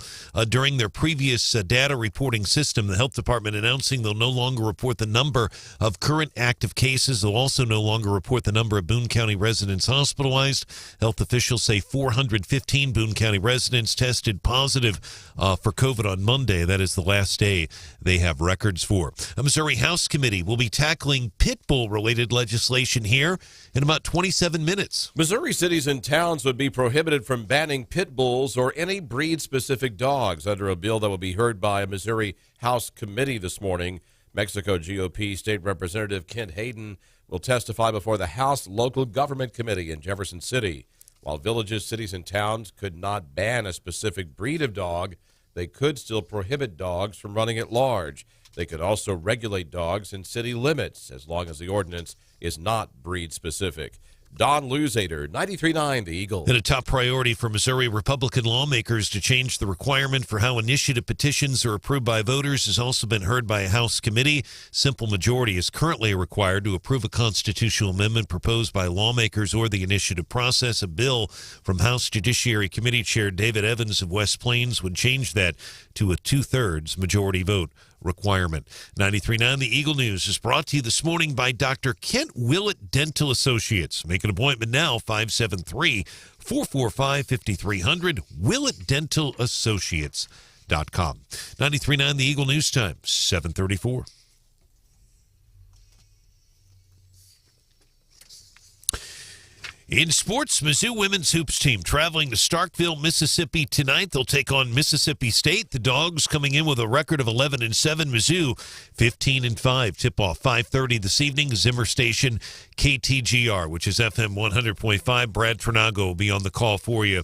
during their previous data reporting system. The health department announcing they'll no longer report the number of current active cases. They'll also no longer report the number of Boone County residents hospitalized. Health officials say 415 Boone County residents tested positive for COVID on Monday. That is the last day they have records for. A Missouri House Committee will be tackling pit bull-related legislation here in about 27 minutes. Missouri cities and towns would be prohibited from banning pit bulls or any breed-specific dogs under a bill that will be heard by a Missouri House Committee this morning. Mexico GOP State Representative Kent Hayden will testify before the House Local Government Committee in Jefferson City. While villages, cities, and towns could not ban a specific breed of dog, they could still prohibit dogs from running at large. They could also regulate dogs in city limits as long as the ordinance is not breed-specific. Don Luzader, 93.9 The Eagle. And a top priority for Missouri Republican lawmakers to change the requirement for how initiative petitions are approved by voters has also been heard by a House committee. Simple majority is currently required to approve a constitutional amendment proposed by lawmakers or the initiative process. A bill from House Judiciary Committee Chair David Evans of West Plains would change that to a two-thirds majority vote requirement. 93.9 The Eagle News is brought to you this morning by Dr. Kent Willett Dental Associates. Make an appointment now, 573-445-5300, WillettDentalAssociates.com. 93.9 The Eagle News Time, 7:34. In sports, Mizzou women's hoops team traveling to Starkville, Mississippi tonight. They'll take on Mississippi State. The Dogs coming in with a record of 11-7. Mizzou 15-5. Tip-off 5:30 this evening. Zimmer Station, KTGR, which is FM 100.5. Brad Trinago will be on the call for you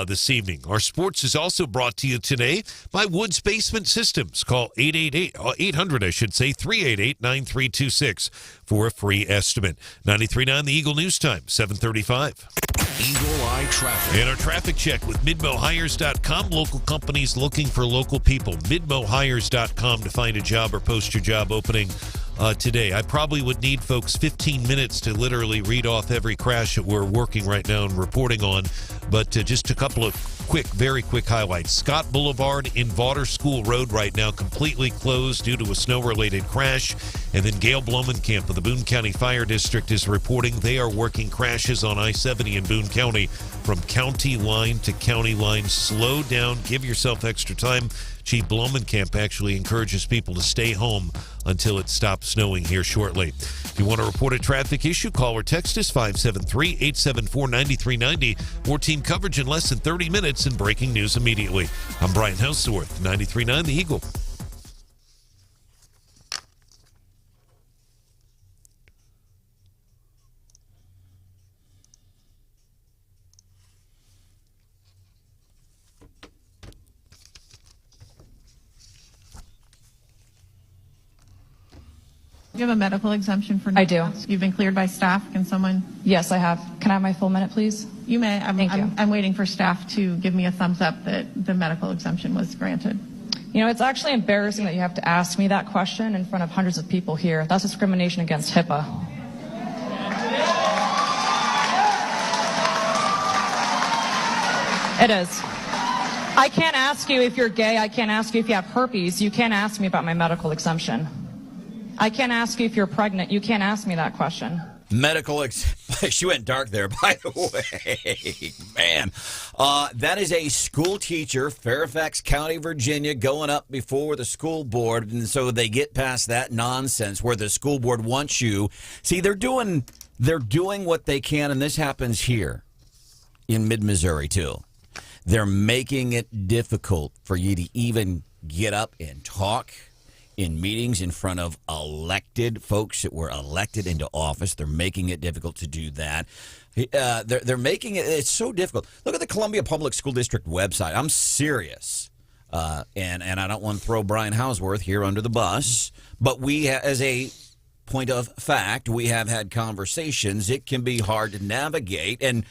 this evening. Our sports is also brought to you today by Woods Basement Systems. Call 388-9326 for a free estimate. 93.9 The Eagle News Time, 7:35. Eagle Eye Traffic. And our traffic check with MidmoHires.com. Local companies looking for local people. MidmoHires.com to find a job or post your job opening today. I probably would need, folks, 15 minutes to literally read off every crash that we're working right now and reporting on. But just a couple of very quick highlights. Scott Boulevard in Vaughter School Road right now completely closed due to a snow-related crash. And then Gail Blomenkamp of the Boone County Fire District is reporting they are working crashes on I-70 in Boone County from county line to county line. Slow down. Give yourself extra time. Chief Blomenkamp actually encourages people to stay home until it stops snowing here shortly. If you want to report a traffic issue, call or text us 573-874-9390. More team coverage in less than 30 minutes and breaking news immediately. I'm Brian Hauswirth, 93.9 The Eagle. Do you have a medical exemption for? I do. You've been cleared by staff. Can someone? Yes, I have. Can I have my full minute, please? You may. Thank you. I'm waiting for staff to give me a thumbs up that the medical exemption was granted. You know, it's actually embarrassing that you have to ask me that question in front of hundreds of people here. That's discrimination against HIPAA. It is. I can't ask you if you're gay. I can't ask you if you have herpes. You can't ask me about my medical exemption. I can't ask you if you're pregnant. You can't ask me that question. She went dark there, by the way. Man, that is a school teacher, Fairfax County, Virginia, going up before the school board. And so they get past that nonsense where the school board wants you. See, they're doing what they can, and this happens here in mid-Missouri, too. They're making it difficult for you to even get up and talk in meetings in front of elected folks that were elected into office. They're making it difficult to do that. They're making it's so difficult. Look at the Columbia Public School District website. I'm serious. And I don't want to throw Brian Hauswirth here under the bus, but we, as a point of fact, we have had conversations. It can be hard to navigate. And,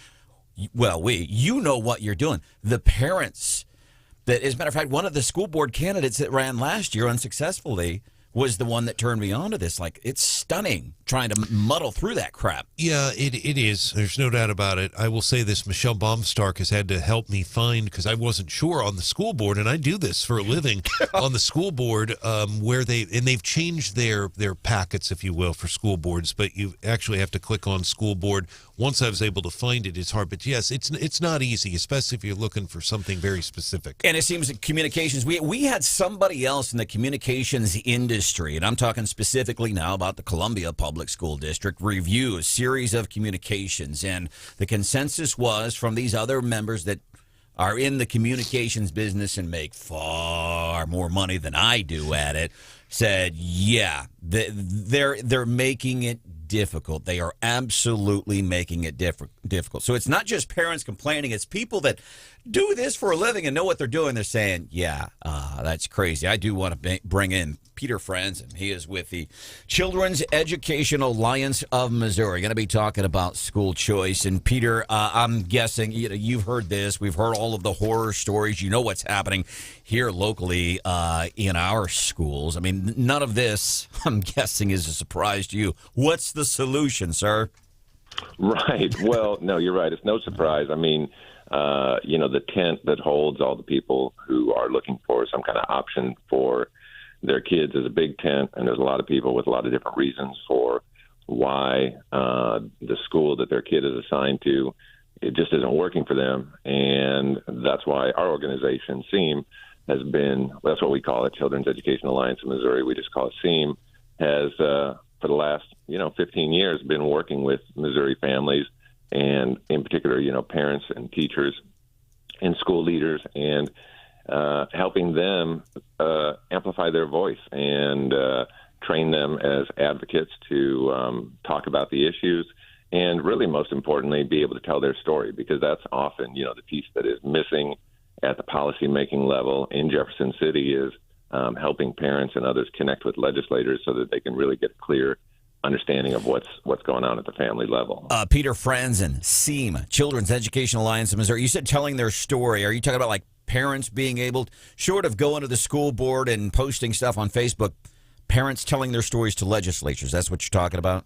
well, you know what you're doing. The parents that, as a matter of fact, one of the school board candidates that ran last year unsuccessfully was the one that turned me on to this. Like, it's stunning trying to muddle through that crap. Yeah, it is. There's no doubt about it. I will say this, Michelle Baumstark has had to help me find, because I wasn't sure on the school board, and I do this for a living, on the school board, where they've changed their packets, if you will, for school boards, but you actually have to click on school board. Once I was able to find it, it's hard. But yes, it's not easy, especially if you're looking for something very specific. And it seems that communications, we had somebody else in the communications industry, and I'm talking specifically now about the Columbia Public School District, review a series of communications. And the consensus was from these other members that are in the communications business and make far more money than I do at it, said, yeah, they're making it difficult. They are absolutely making it difficult. So it's not just parents complaining. It's people that do this for a living and know what they're doing. They're saying, yeah, that's crazy. I do want to bring in Peter Franzen. He is with the Children's Education Alliance of Missouri. Going to be talking about school choice. And Peter, I'm guessing you've heard this. We've heard all of the horror stories. You know what's happening here locally in our schools. I mean, none of this, I'm guessing, is a surprise to you. What's the solution, sir? Right. Well, no, you're right. It's no surprise. I mean, the tent that holds all the people who are looking for some kind of option for their kids is a big tent, and there's a lot of people with a lot of different reasons for why the school that their kid is assigned to, it just isn't working for them. And that's why our organization, SEAM, has been, that's what we call it, Children's Education Alliance of Missouri. We just call it SEAM, has for the last 15 years been working with Missouri families, and in particular, parents and teachers and school leaders, and helping them amplify their voice and train them as advocates to talk about the issues, and really, most importantly, be able to tell their story, because that's often, the piece that is missing at the policy-making level in Jefferson City is helping parents and others connect with legislators so that they can really get a clear understanding of what's going on at the family level. Peter Franzen, SEAM, Children's Education Alliance of Missouri. You said telling their story. Are you talking about like parents being able, short of going to the school board and posting stuff on Facebook, parents telling their stories to legislatures? That's what you're talking about?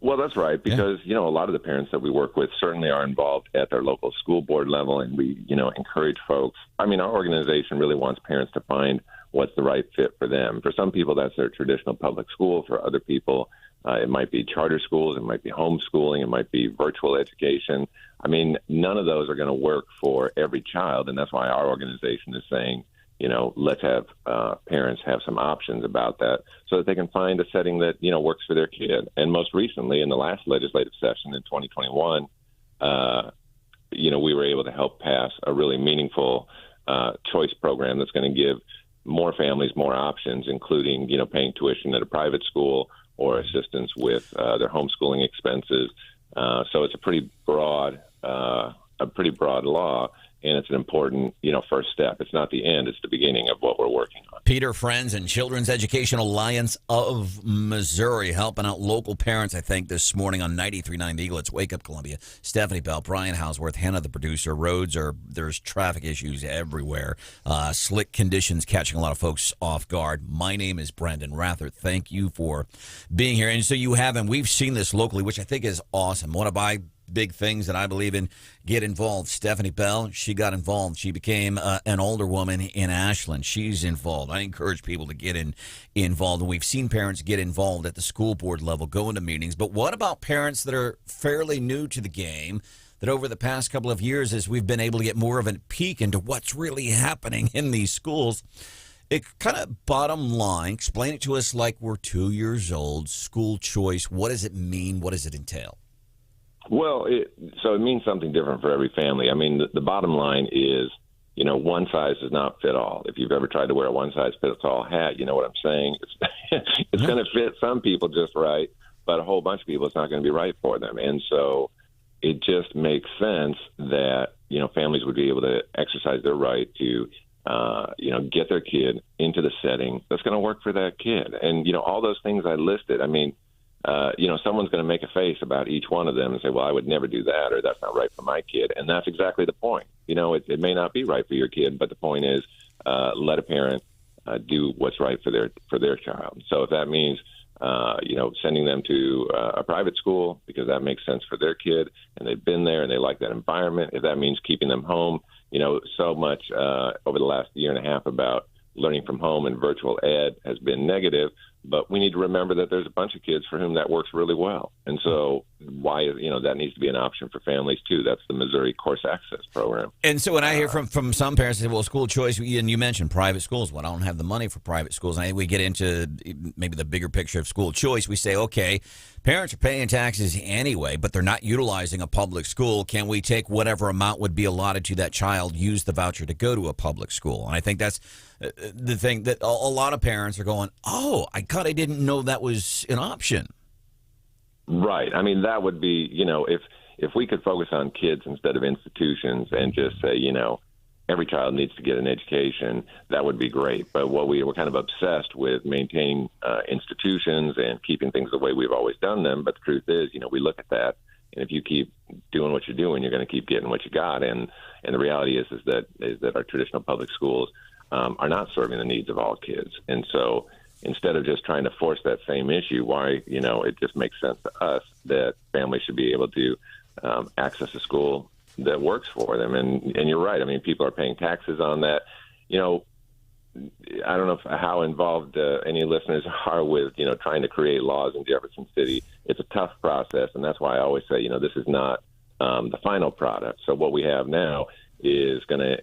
Well, that's right, because, a lot of the parents that we work with certainly are involved at their local school board level, and we, encourage folks. I mean, our organization really wants parents to find what's the right fit for them. For some people, that's their traditional public school. For other people, it might be charter schools, it might be homeschooling, it might be virtual education. I mean, none of those are going to work for every child, and that's why our organization is saying, let's have parents have some options about that so that they can find a setting that, works for their kid. And most recently, in the last legislative session in 2021, we were able to help pass a really meaningful choice program that's going to give more families more options, including, paying tuition at a private school or assistance with their homeschooling expenses. So it's a pretty broad law. And it's an important, first step. It's not the end. It's the beginning of what we're working on. Peter Franzen, Children's Education Alliance of Missouri, helping out local parents, I think, this morning on 93.9 The Eagle. It's Wake Up Columbia. Stephanie Bell, Brian Hauswirth, Hannah, the producer. There's traffic issues everywhere. Slick conditions catching a lot of folks off guard. My name is Branden Rathert. Thank you for being here. And so you have, and we've seen this locally, which I think is awesome. One of my big things that I believe in get involved. Stephanie Bell, she got involved. She became an older woman in Ashland. She's involved. I encourage people to get involved. And we've seen parents get involved at the school board level, go into meetings. But what about parents that are fairly new to the game, that over the past couple of years, as we've been able to get more of a peek into what's really happening in these schools, it kind of bottom line, explain it to us like we're 2 years old, school choice. What does it mean? What does it entail? Well, it means something different for every family. I mean, the bottom line is, one size does not fit all. If you've ever tried to wear a one-size-fits-all hat, you know what I'm saying? It's going to fit some people just right, but a whole bunch of people, it's not going to be right for them. And so it just makes sense that, families would be able to exercise their right to get their kid into the setting that's going to work for that kid. And, all those things I listed, I mean, someone's going to make a face about each one of them and say, well, I would never do that, or that's not right for my kid. And that's exactly the point. It may not be right for your kid, but the point is let a parent do what's right for their child. So if that means, sending them to a private school because that makes sense for their kid and they've been there and they like that environment, if that means keeping them home, so much over the last year and a half about learning from home and virtual ed has been negative, but we need to remember that there's a bunch of kids for whom that works really well. And so that needs to be an option for families too. That's the Missouri Course Access Program. And so when I hear from some parents, they say, well, school choice, and you mentioned private schools. Well, I don't have the money for private schools. And we get into maybe the bigger picture of school choice. We say, okay, parents are paying taxes anyway, but they're not utilizing a public school. Can we take whatever amount would be allotted to that child, use the voucher to go to a public school? And I think that's the thing that a lot of parents are going, oh, I didn't know that was an option. Right. I mean, that would be, if we could focus on kids instead of institutions and just say, every child needs to get an education, that would be great. But we're kind of obsessed with maintaining institutions and keeping things the way we've always done them. But the truth is, we look at that, and if you keep doing what you're doing, you're going to keep getting what you got. And the reality is that our traditional public schools are not serving the needs of all kids. And so instead of just trying to force that same issue, it just makes sense to us that families should be able to access a school that works for them. And you're right. I mean, people are paying taxes on that. I don't know how involved any listeners are with, trying to create laws in Jefferson City. It's a tough process, and that's why I always say, this is not the final product. So what we have now is going to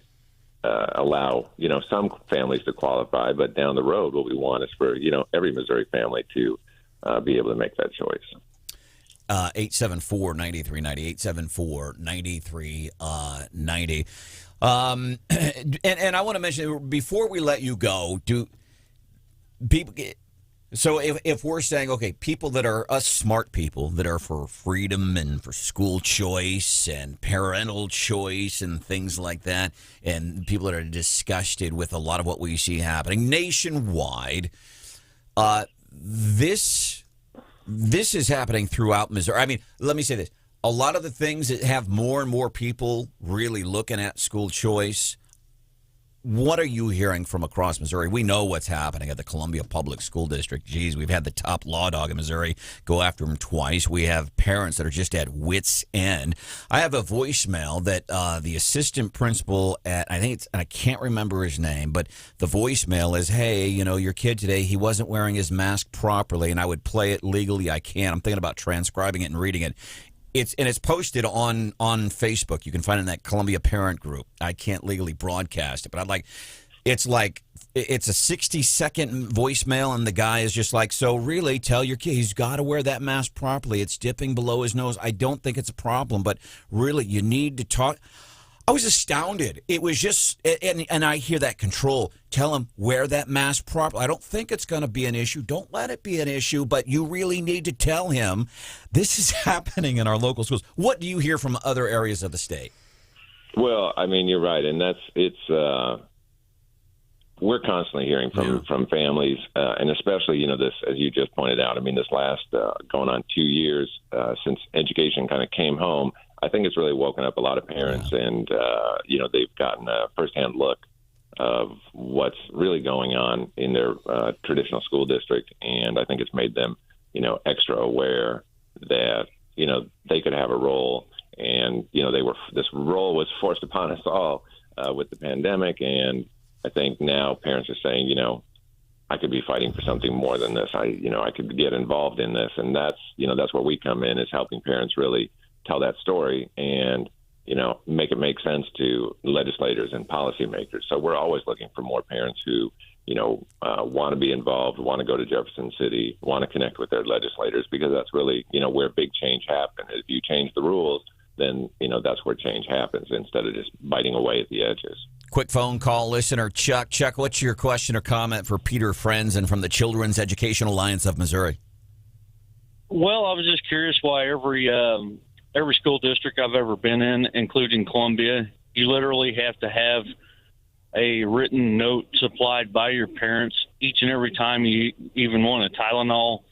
allow, some families to qualify, but down the road, what we want is for, every Missouri family to be able to make that choice. 874-9390, 874-9390. And I want to mention, before we let you go, do people get... So if we're saying, okay, people that are us smart people that are for freedom and for school choice and parental choice and things like that, and people that are disgusted with a lot of what we see happening nationwide, this is happening throughout Missouri. I mean, let me say this. A lot of the things that have more and more people really looking at school choice, what are you hearing from across Missouri? We know what's happening at the Columbia Public School District. Geez, we've had the top law dog in Missouri go after him twice. We have parents that are just at wit's end. I have a voicemail that the assistant principal at, I can't remember his name, but the voicemail is, hey, your kid today, he wasn't wearing his mask properly, and I would play it legally. I can't. I'm thinking about transcribing it and reading it. It's posted on Facebook. You can find it in that Columbia parent group. I can't legally broadcast it, but it's a 60-second voicemail, and the guy is just like, so really tell your kid he's got to wear that mask properly. It's dipping below his nose. I don't think it's a problem, but really you need to talk. I was astounded. It was just, and I hear that control. Tell him, wear that mask properly. I don't think it's going to be an issue. Don't let it be an issue, but you really need to tell him this is happening in our local schools. What do you hear from other areas of the state? Well, I mean, you're right, and we're constantly hearing from families, and especially, this, as you just pointed out, I mean, this last going on 2 years since education kind of came home, I think it's really woken up a lot of parents, and, they've gotten a firsthand look of what's really going on in their traditional school district. And I think it's made them, extra aware that, they could have a role And, this role was forced upon us all with the pandemic. And I think now parents are saying, I could be fighting for something more than this. I could get involved in this. And that's where we come in, is helping parents really tell that story and, make it make sense to legislators and policymakers. So we're always looking for more parents who, want to be involved, want to go to Jefferson City, want to connect with their legislators, because that's really, where big change happens. If you change the rules, then, that's where change happens instead of just biting away at the edges. Quick phone call listener, Chuck. Chuck, what's your question or comment for Peter Franzen from the Children's Education Alliance of Missouri? Well, I was just curious why every school district I've ever been in, including Columbia, you literally have to have a written note supplied by your parents each and every time you even want a Tylenol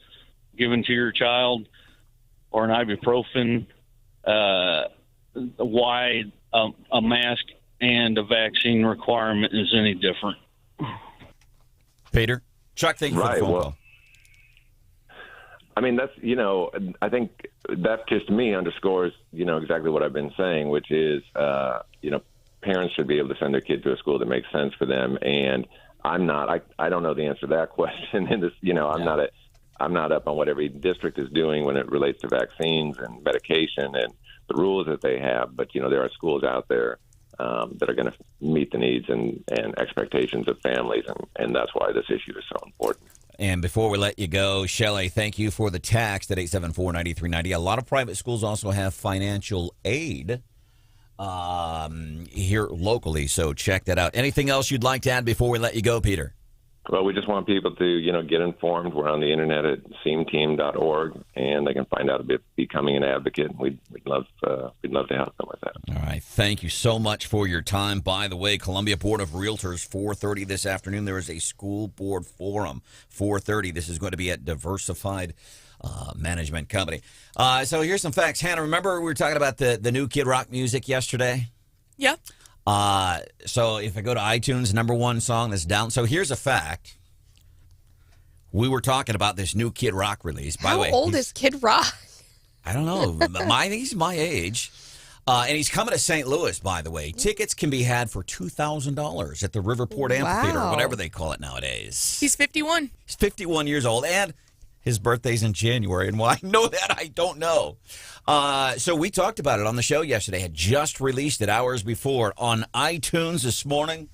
given to your child or an ibuprofen. Why a mask and a vaccine requirement is any different. Peter? Chuck, thank you for the phone call. I mean, that's, I think that just to me underscores, exactly what I've been saying, which is, parents should be able to send their kid to a school that makes sense for them. And I don't know the answer to that question. And this, I'm not up on what every district is doing when it relates to vaccines and medication and the rules that they have. But, there are schools out there that are going to meet the needs and expectations of families. And that's why this issue is so important. And before we let you go, Shelley, thank you for the text at 874-9390. A lot of private schools also have financial aid here locally, so check that out. Anything else you'd like to add before we let you go, Peter? Well, we just want people to, get informed. We're on the internet at seamteam.org, and they can find out about becoming an advocate. We'd love to help them with that. All right. Thank you so much for your time. By the way, Columbia Board of Realtors, 4:30 this afternoon. There is a school board forum, 4:30. This is going to be at Diversified Management Company. So here's some facts. Hannah, remember we were talking about the new Kid Rock music yesterday? Yeah. So if I go to iTunes, #1 song that's down. So here's a fact. We were talking about this new Kid Rock release. By the way, how old is Kid Rock? I don't know. He's my age. And he's coming to St. Louis, by the way. Tickets can be had for $2,000 at the Riverport Amphitheater, or whatever they call it nowadays. He's 51. He's 51 years old, and his birthday's in January. And why I know that, I don't know. So we talked about it on the show yesterday. Had just released it hours before on iTunes this morning.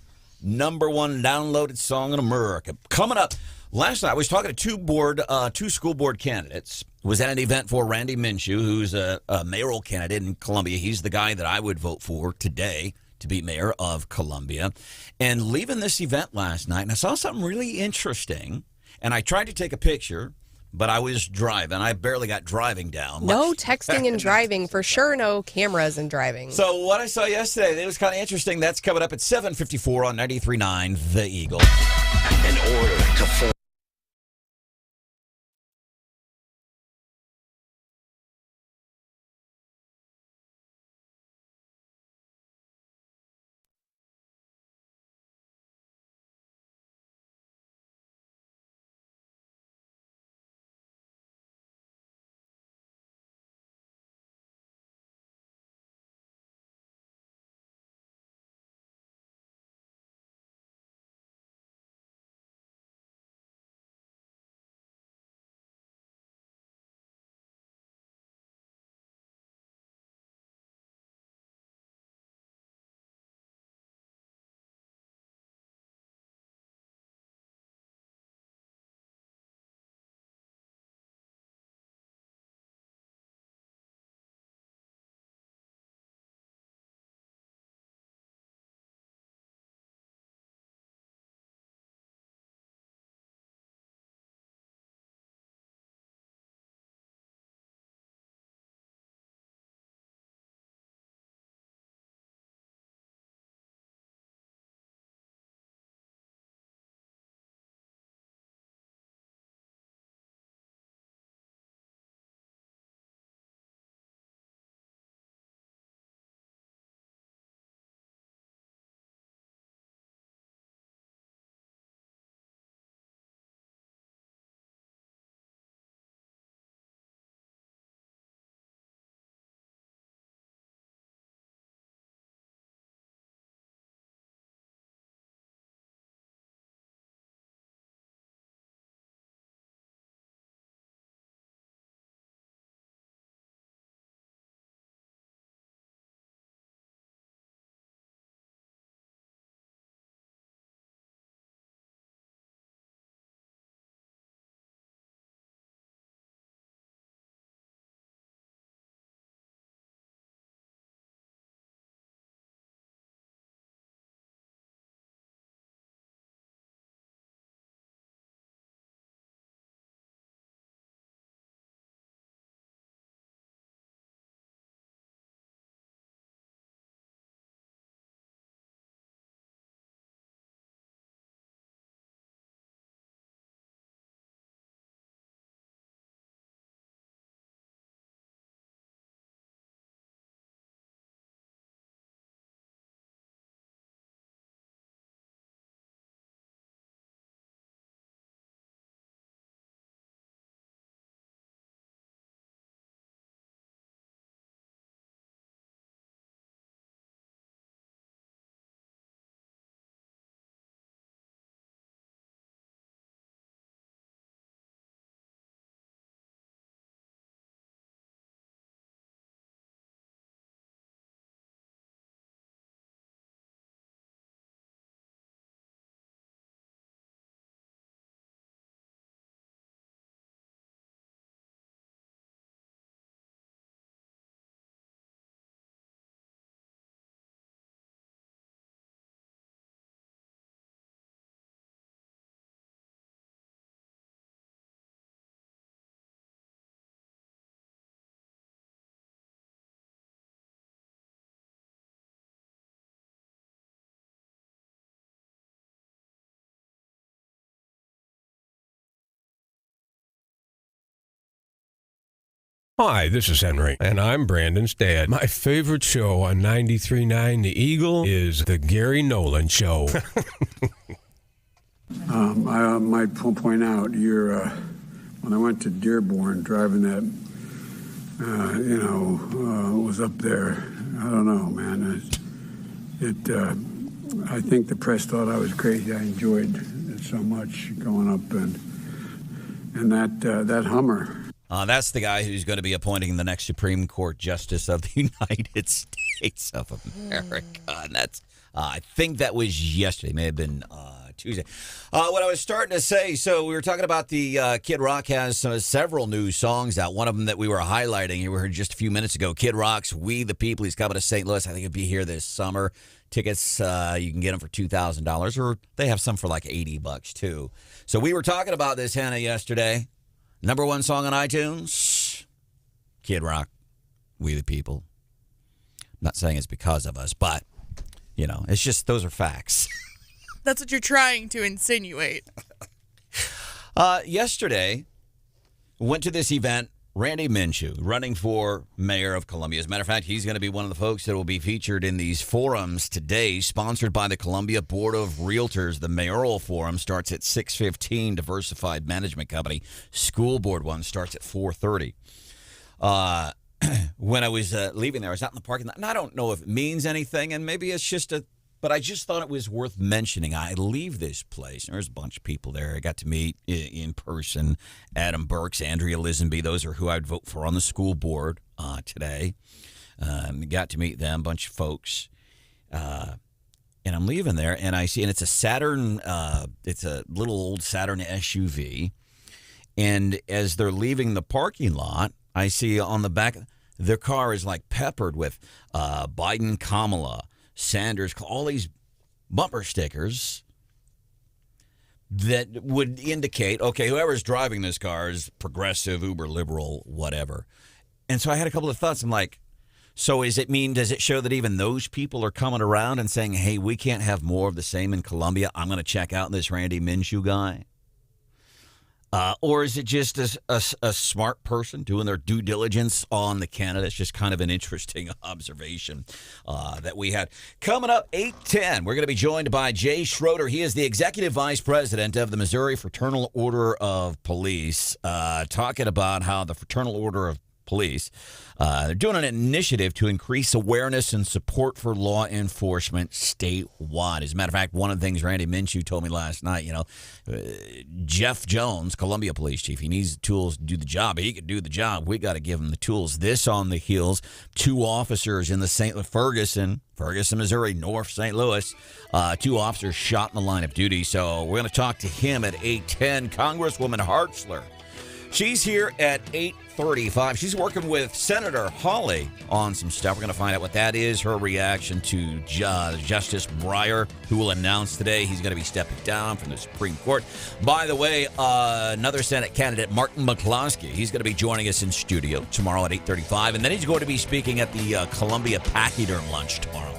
#1 downloaded song in America. Coming up, last night I was talking to two school board candidates. Was at an event for Randy Minshew, who's a mayoral candidate in Columbia. He's the guy that I would vote for today to be mayor of Columbia. And leaving this event last night, and I saw something really interesting. And I tried to take a picture, but I was driving. I barely got driving down. No texting and driving. For sure, no cameras and driving. So what I saw yesterday, it was kind of interesting. That's coming up at 7:54 on 93.9 The Eagle. In order to form Hi, this is Henry, and I'm Brandon's dad. My favorite show on 93.9 The Eagle is The Gary Nolan Show. I might point out, when I went to Dearborn, driving that, was up there. I don't know, man. I think the press thought I was crazy. I enjoyed it so much going up and that Hummer. That's the guy who's going to be appointing the next Supreme Court Justice of the United States of America. And that's, I think that was yesterday. May have been Tuesday. What I was starting to say, so we were talking about the Kid Rock has several new songs out. One of them that we were highlighting, you heard just a few minutes ago, Kid Rock's We the People. He's coming to St. Louis. I think he'll be here this summer. Tickets, you can get them for $2,000, or they have some for like $80 too. So we were talking about this, Hannah, yesterday. Number one song on iTunes, Kid Rock, We the People. I'm not saying it's because of us, but, it's just, those are facts. That's what you're trying to insinuate. Yesterday, went to this event, Randy Minshew, running for mayor of Columbia. As a matter of fact, he's going to be one of the folks that will be featured in these forums today, sponsored by the Columbia Board of Realtors. The mayoral forum starts at 6:15, Diversified Management Company. School board one starts at 4:30. When I was leaving there, I was out in the parking lot, and I don't know if it means anything, and maybe it's just but I just thought it was worth mentioning. I leave this place, and there's a bunch of people there. I got to meet in person Adam Burks, Andrea Lisenby. Those are who I'd vote for on the school board today. Got to meet them, a bunch of folks. And I'm leaving there, and I see, and it's a Saturn, it's a little old Saturn SUV. And as they're leaving the parking lot, I see on the back, their car is like peppered with Biden, Kamala, Sanders, all these bumper stickers that would indicate, okay, whoever's driving this car is progressive, uber liberal, whatever. And so I had a couple of thoughts. I'm like, so does it show that even those people are coming around and saying, hey, we can't have more of the same in Columbia? I'm going to check out this Randy Minshew guy. Or is it just a smart person doing their due diligence on the candidates? Just kind of an interesting observation that we had. Coming up, 8:10, we're going to be joined by Jay Schroeder. He is the Executive Vice President of the Missouri Fraternal Order of Police, talking about how the Fraternal Order of Police, they're doing an initiative to increase awareness and support for law enforcement statewide. As a matter of fact, one of the things Randy Minshew told me last night, Jeff Jones, Columbia Police Chief, he needs the tools to do the job. He can do the job. We got to give him the tools. This on the heels, 2 officers in the Ferguson, Missouri, North St. Louis, 2 officers shot in the line of duty. So we're going to talk to him at 8:10. Congresswoman Hartlzer. She's here at 8:35. She's working with Senator Hawley on some stuff. We're going to find out what that is, her reaction to Justice Breyer, who will announce today he's going to be stepping down from the Supreme Court. By the way, another Senate candidate, Martin McCloskey, he's going to be joining us in studio tomorrow at 8:35, and then he's going to be speaking at the Columbia Pachyderm lunch tomorrow.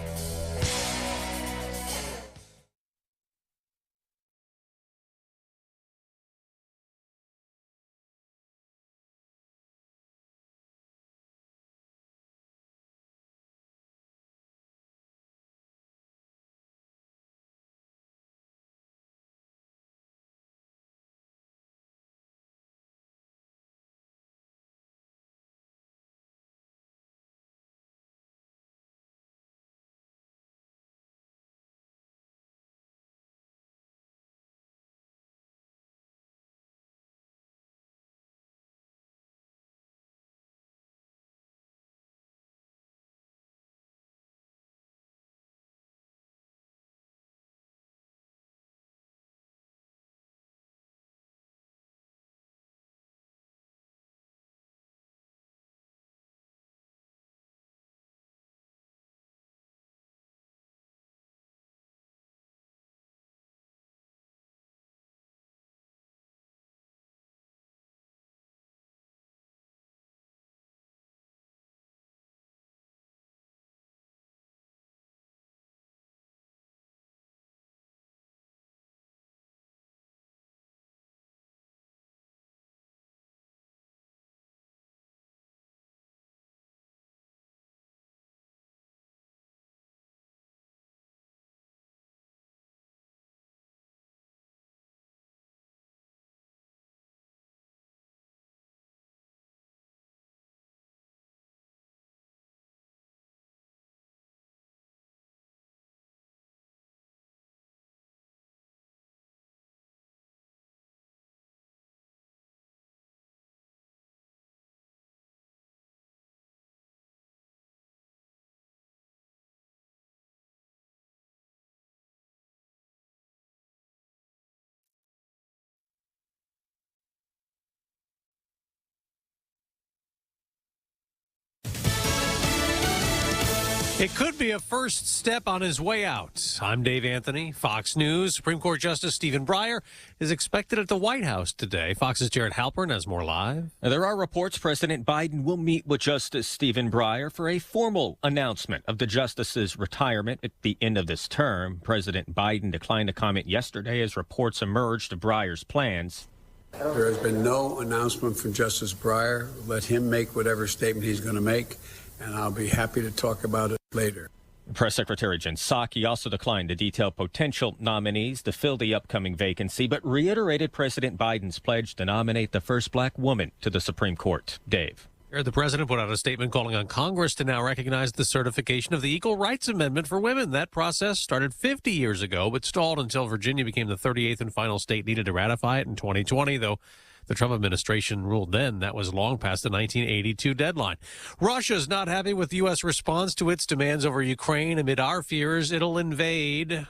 It could be a first step on his way out. I'm Dave Anthony, Fox News. Supreme Court Justice Stephen Breyer is expected at the White House today. Fox's Jared Halpern has more live. There are reports President Biden will meet with Justice Stephen Breyer for a formal announcement of the justice's retirement at the end of this term. President Biden declined to comment yesterday as reports emerged of Breyer's plans. There has been no announcement from Justice Breyer. Let him make whatever statement he's going to make, and I'll be happy to talk about it later. Press Secretary Jen Psaki also declined to detail potential nominees to fill the upcoming vacancy, but reiterated President Biden's pledge to nominate the first black woman to the Supreme Court. Dave. The president put out a statement calling on Congress to now recognize the certification of the Equal Rights Amendment for women. That process started 50 years ago, but stalled until Virginia became the 38th and final state needed to ratify it in 2020, though the Trump administration ruled then that was long past the 1982 deadline. Russia's not happy with the U.S. response to its demands over Ukraine amid our fears it'll invade.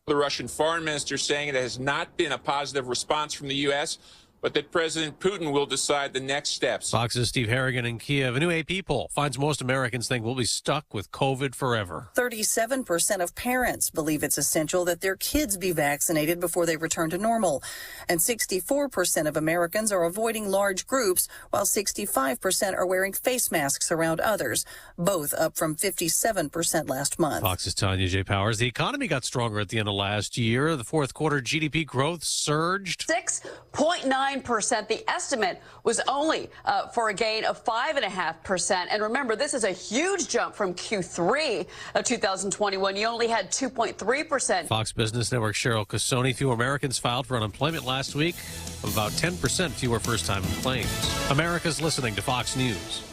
The Russian foreign minister saying it has not been a positive response from the U.S., but that President Putin will decide the next steps. Fox's Steve Harrigan in Kiev. A new AP poll finds most Americans think we'll be stuck with COVID forever. 37% of parents believe it's essential that their kids be vaccinated before they return to normal. And 64% of Americans are avoiding large groups, while 65% are wearing face masks around others, both up from 57% last month. Fox's Tanya J. Powers. The economy got stronger at the end of last year. The fourth quarter GDP growth surged 6.9%. The estimate was only for a gain of 5.5%. And remember, this is a huge jump from Q3 of 2021. You only had 2.3%. Fox Business Network Cheryl Casoni. Fewer Americans filed for unemployment last week. About 10% fewer first-time claims. America's listening to Fox News.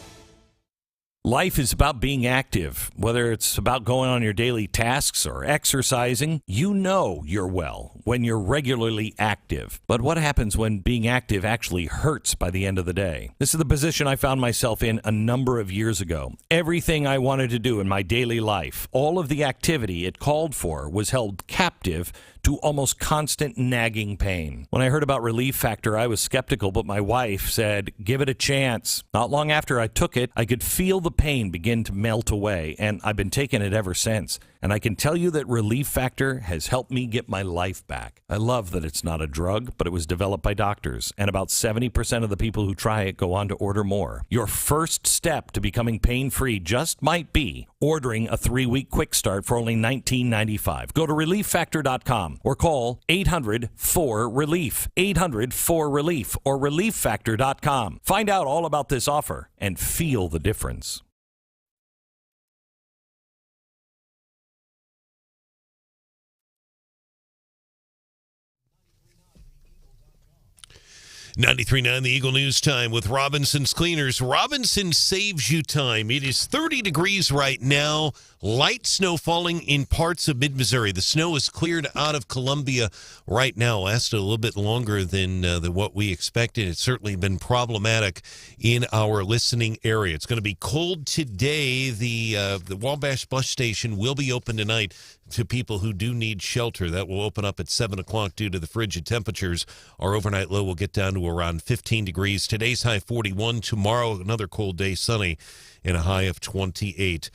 Life is about being active. Whether it's about going on your daily tasks or exercising, you know you're well when you're regularly active. But what happens when being active actually hurts by the end of the day? This is the position I found myself in a number of years ago. Everything I wanted to do in my daily life, all of the activity it called for, was held captive to almost constant nagging pain. When I heard about Relief Factor, I was skeptical, but my wife said, give it a chance. Not long after I took it, I could feel the pain begin to melt away, and I've been taking it ever since. And I can tell you that Relief Factor has helped me get my life back. I love that it's not a drug, but it was developed by doctors, and about 70% of the people who try it go on to order more. Your first step to becoming pain-free just might be ordering a 3-week quick start for only $19.95. Go to ReliefFactor.com or call 800-4RELIEF, 800-4RELIEF, or ReliefFactor.com. Find out all about this offer and feel the difference. .939 The Eagle News Time with Robinson's Cleaners. Robinson saves you time. It is 30 degrees right now. Light snow falling in parts of mid-Missouri. The snow is cleared out of Columbia right now. Lasted a little bit longer than what we expected. It's certainly been problematic in our listening area. It's going to be cold today. The Wabash bus station will be open tonight to people who do need shelter. That will open up at 7 o'clock due to the frigid temperatures. Our overnight low will get down to around 15 degrees. Today's high 41. Tomorrow, another cold day, sunny, and a high of 28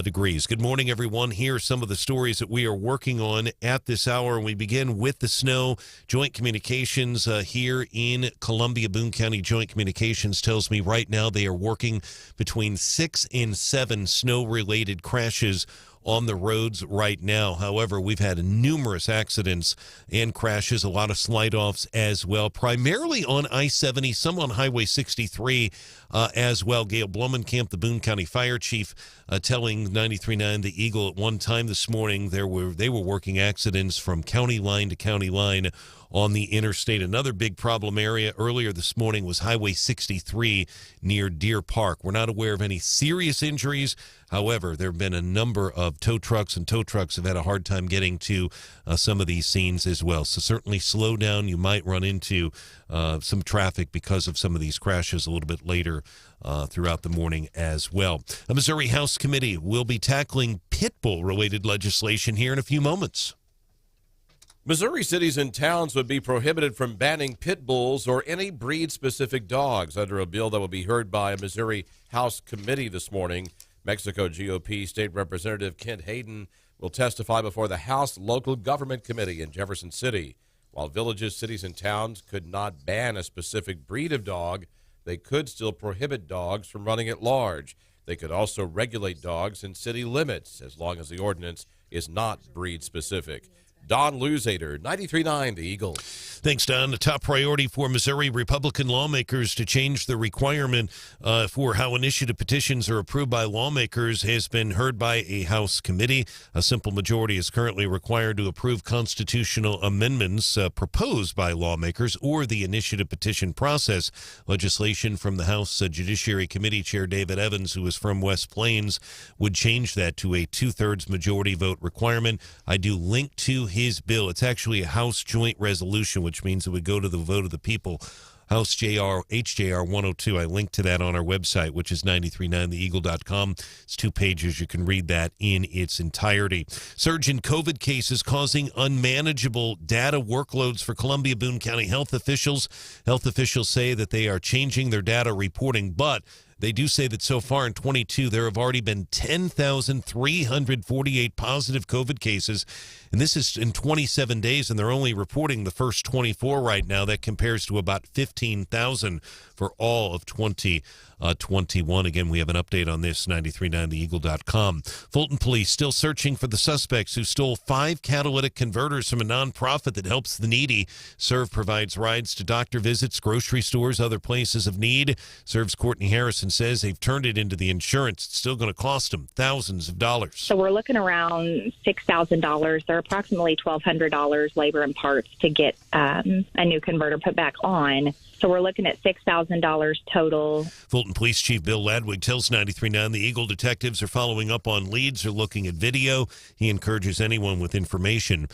degrees. Good morning, everyone. Here are some of the stories that we are working on at this hour. We begin with the snow. Joint Communications here in Columbia, Boone County Joint Communications tells me right now they are working between 6 and 7 snow-related crashes on the roads right now. However, we've had numerous accidents and crashes, a lot of slide-offs as well, primarily on I-70, some on Highway 63 as well. Gail Blumenkamp, the Boone County Fire Chief, telling 93.9 The Eagle at one time this morning they were working accidents from county line to county line on the interstate. Another big problem area earlier this morning was Highway 63 near Deer Park. We're not aware of any serious injuries. However, there have been a number of tow trucks, and tow trucks have had a hard time getting to some of these scenes as well. So certainly slow down. You might run into some traffic because of some of these crashes a little bit later throughout the morning as well. A Missouri House committee will be tackling pit bull-related legislation here in a few moments. Missouri cities and towns would be prohibited from banning pit bulls or any breed-specific dogs under a bill that will be heard by a Missouri House committee this morning. Mexico GOP State Representative Kent Hayden will testify before the House Local Government Committee in Jefferson City. While villages, cities, and towns could not ban a specific breed of dog, they could still prohibit dogs from running at large. They could also regulate dogs in city limits as long as the ordinance is not breed specific. Don Luzader, 93.9 The Eagle. Thanks, Don. The top priority for Missouri Republican lawmakers to change the requirement for how initiative petitions are approved by lawmakers has been heard by a House committee. A simple majority is currently required to approve constitutional amendments proposed by lawmakers or the initiative petition process. Legislation from the House Judiciary Committee Chair David Evans, who is from West Plains, would change that to a 2/3 majority vote requirement. I do link to his bill. It's actually a House joint resolution, which means it would go to the vote of the people. House HJR 102. I linked to that on our website, which is 939theeagle.com. It's 2 pages. You can read that in its entirety. Surge in COVID cases causing unmanageable data workloads for Columbia Boone County health officials. Health officials say that they are changing their data reporting, but they do say that so far in 22, there have already been 10,348 positive COVID cases, and this is in 27 days, and they're only reporting the first 24 right now. That compares to about 15,000 for all of 2021. Again, we have an update on this, 939theeagle.com. Fulton police still searching for the suspects who stole 5 catalytic converters from a nonprofit that helps the needy. Serve provides rides to doctor visits, grocery stores, other places of need. Serve's Courtney Harrison says they've turned it into the insurance. It's still going to cost them thousands of dollars. So we're looking around $6,000. They're approximately $1,200 labor and parts to get a new converter put back on. So we're looking at $6,000 total. Fulton Police Chief Bill Ladwig tells 93.9 The Eagle detectives are following up on leads. They're looking at video. He encourages anyone with information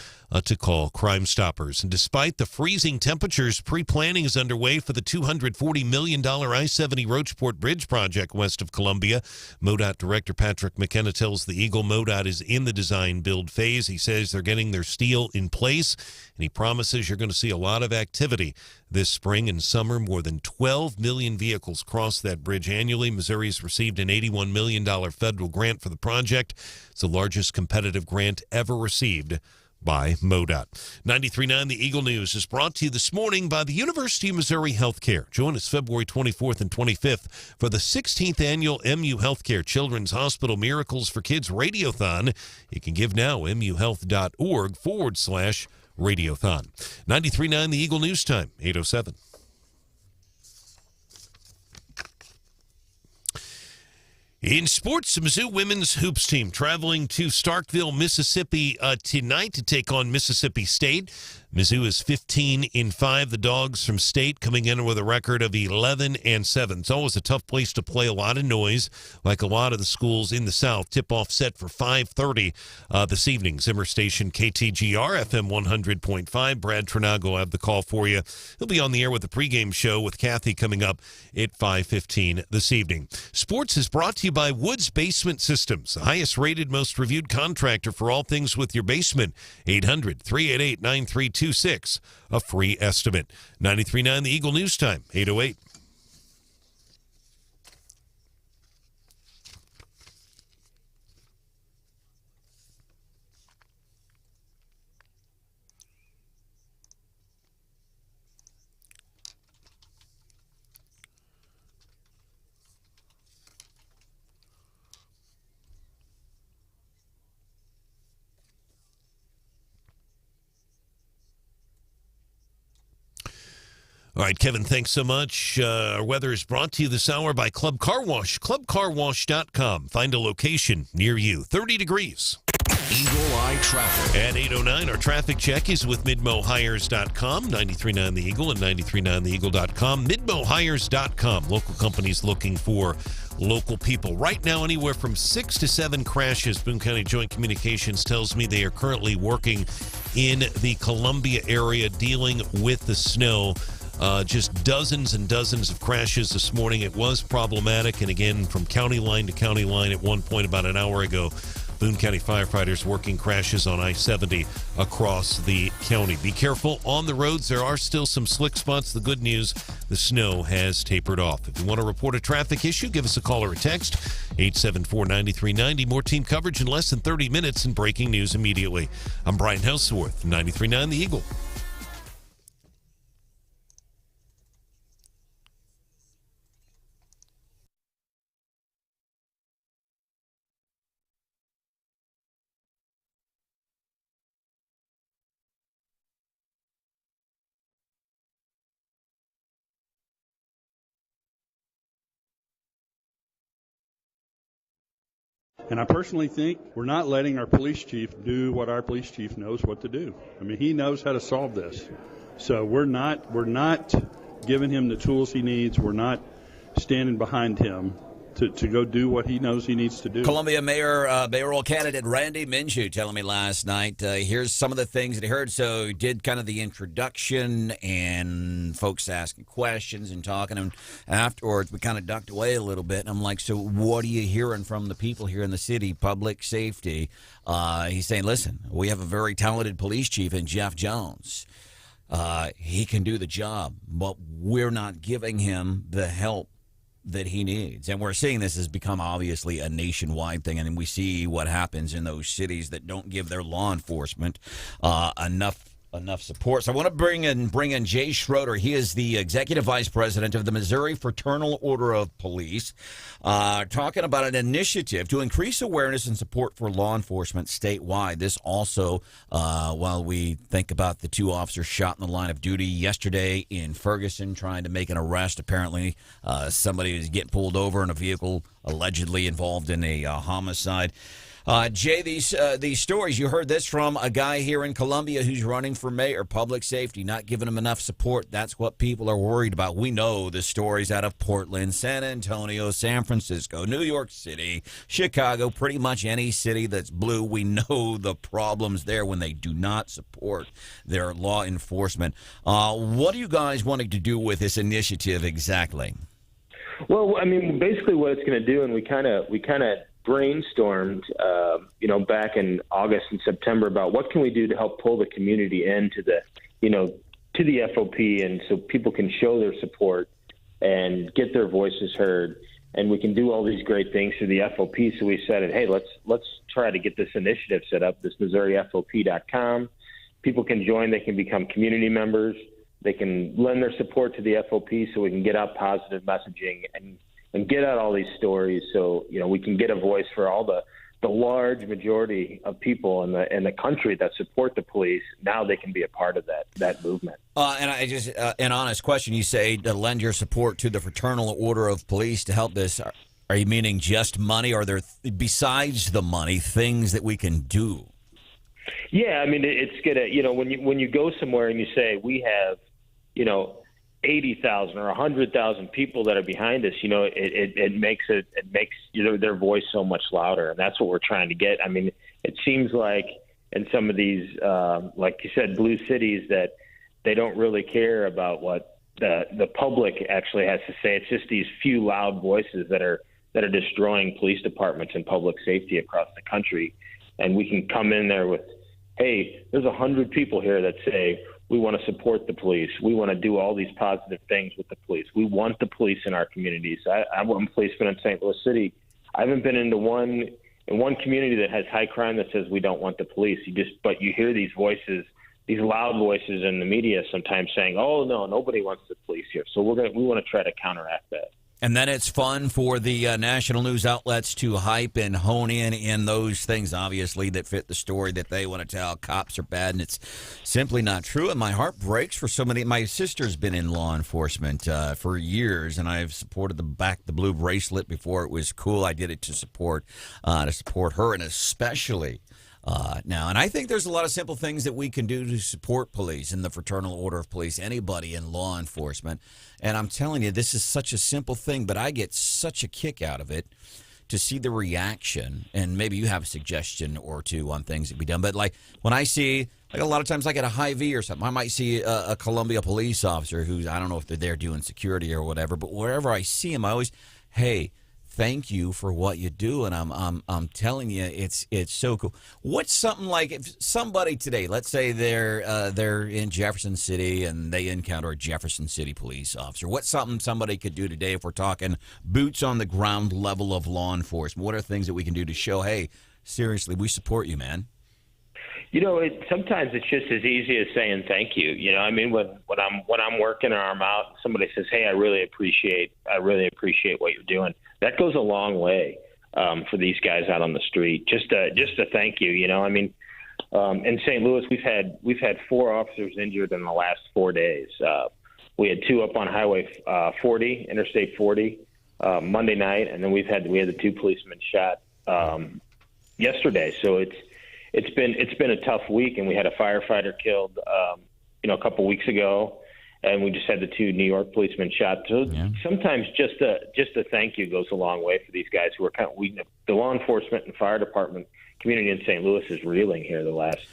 to call Crime Stoppers. And despite the freezing temperatures, pre-planning is underway for the $240 million I-70 Roachport Bridge project west of Columbia. MoDOT Director Patrick McKenna tells The Eagle MoDOT is in the design-build phase. He says they're getting their steel in place, and he promises you're going to see a lot of activity this spring and summer. More than 12 million vehicles cross that bridge annually. Missouri's received an $81 million federal grant for the project. It's the largest competitive grant ever received by MoDOT. 93.9 The Eagle News is brought to you this morning by the University of Missouri Healthcare. Join us February 24th and 25th for the 16th annual MU Healthcare Children's Hospital Miracles for Kids Radiothon. You can give now, muhealth.org/Radiothon. 93.9 The Eagle News Time, 8:07. In sports, the Mizzou women's hoops team traveling to Starkville, Mississippi tonight to take on Mississippi State. Mizzou is 15-5. The Dogs from State coming in with a record of 11-7. It's always a tough place to play. A lot of noise, like a lot of the schools in the South. Tip-off set for 5:30 this evening. Zimmer Station, KTGR, FM 100.5. Brad Trinago will have the call for you. He'll be on the air with the pregame show with Kathy coming up at 5:15 this evening. Sports is brought to you by Woods Basement Systems, the highest-rated, most reviewed contractor for all things with your basement. 800-388-9326. A free estimate. 93.9 The Eagle News Time, 8:08. All right, Kevin, thanks so much. Our weather is brought to you this hour by Club Car Wash, clubcarwash.com. Find a location near you. 30 degrees. Eagle Eye Traffic. At 8:09, our traffic check is with MidmoHires.com, 93.9 The Eagle and 93.9theeagle.com. MidmoHires.com. Local companies looking for local people. Right now, anywhere from 6 to 7 crashes. Boone County Joint Communications tells me they are currently working in the Columbia area dealing with the snow. Just dozens and dozens of crashes this morning. It was problematic, and again, from county line to county line at one point about an hour ago. Boone County firefighters working crashes on I-70 across the county. Be careful on the roads. There are still some slick spots. The good news, the snow has tapered off. If you want to report a traffic issue, give us a call or a text, 874-9390. More team coverage in less than 30 minutes and breaking news immediately. I'm Brian Hauswirth, 93.9 The Eagle. And I personally think we're not letting our police chief do what our police chief knows what to do. I mean, he knows how to solve this. So we're not giving him the tools he needs. We're not standing behind him to go do what he knows he needs to do. Columbia mayoral candidate Randy Minshew telling me last night, here's some of the things that he heard. So he did kind of the introduction and folks asking questions and talking. And afterwards, we kind of ducked away a little bit. And I'm like, so what are you hearing from the people here in the city, public safety? He's saying, listen, we have a very talented police chief in Jeff Jones. He can do the job, but we're not giving him the help that he needs. And we're seeing this has become obviously a nationwide thing, and we see what happens in those cities that don't give their law enforcement enough support. So I want to bring in Jay Schroeder. He is the executive vice president of the Missouri Fraternal Order of Police, talking about an initiative to increase awareness and support for law enforcement statewide. This also, while we think about the two officers shot in the line of duty yesterday in Ferguson, trying to make an arrest. Apparently, somebody was getting pulled over in a vehicle allegedly involved in a homicide. Jay, these stories, you heard this from a guy here in Columbia who's running for mayor, public safety, not giving him enough support. That's what people are worried about. We know the stories out of Portland, San Antonio, San Francisco, New York City, Chicago, pretty much any city that's blue. We know the problems there when they do not support their law enforcement. What are you guys wanting to do with this initiative exactly? Well, I mean, basically what it's going to do, and we kind of brainstormed, back in August and September about what can we do to help pull the community into the FOP, and so people can show their support and get their voices heard, and we can do all these great things through the FOP. So we said, hey, let's try to get this initiative set up. This MissouriFOP.com. People can join. They can become community members. They can lend their support to the FOP so we can get out positive messaging and get out all these stories, so we can get a voice for all the large majority of people in the country that support the police. Now they can be a part of that movement. And I just an honest question: you say to lend your support to the Fraternal Order of Police to help this. Are you meaning just money? Are there besides the money things that we can do? Yeah, I mean it's gonna when you go somewhere and you say we have 80,000 or 100,000 people that are behind us, it makes their voice so much louder, and that's what we're trying to get. I mean, it seems like in some of these, like you said, blue cities, that they don't really care about what the public actually has to say. It's just these few loud voices that are destroying police departments and public safety across the country, and we can come in there with, hey, there's 100 people here that say, we want to support the police. We want to do all these positive things with the police. We want the police in our communities. I'm a policeman in St. Louis City. I haven't been into one community that has high crime that says we don't want the police. But you hear these voices, these loud voices in the media sometimes saying, "Oh no, nobody wants the police here." So we want to try to counteract that. And then it's fun for the national news outlets to hype and hone in those things, obviously, that fit the story that they want to tell. Cops are bad, and it's simply not true. And my heart breaks for so many. My sister's been in law enforcement for years, and I've supported the blue bracelet before it was cool. I did it to support her, and especially now. And I think there's a lot of simple things that we can do to support police and the Fraternal Order of Police, anybody in law enforcement. And I'm telling you, this is such a simple thing, but I get such a kick out of it to see the reaction. And maybe you have a suggestion or two on things that be done. But like when I see, like a lot of times, like at a Hy-Vee or something, I might see a Columbia police officer who's, I don't know if they're there doing security or whatever, but wherever I see him, I always, hey, thank you for what you do, and I'm telling you, it's so cool. What's something like if somebody today, let's say they're in Jefferson City and they encounter a Jefferson City police officer? What's something somebody could do today if we're talking boots on the ground level of law enforcement? What are things that we can do to show, hey, seriously, we support you, man? Sometimes it's just as easy as saying thank you. I mean, when I'm working or I'm out, somebody says, "Hey, I really appreciate what you're doing." That goes a long way for these guys out on the street. Just a thank you. I mean, in St. Louis, we've had 4 officers injured in the last 4 days. We had 2 up on Highway 40, Interstate 40, Monday night, and then we had the 2 policemen shot yesterday. So it's been a tough week, and we had a firefighter killed, a couple weeks ago, and we just had the 2 New York policemen shot. So sometimes just a thank you goes a long way for these guys who are the law enforcement and fire department community in St. Louis is reeling here the last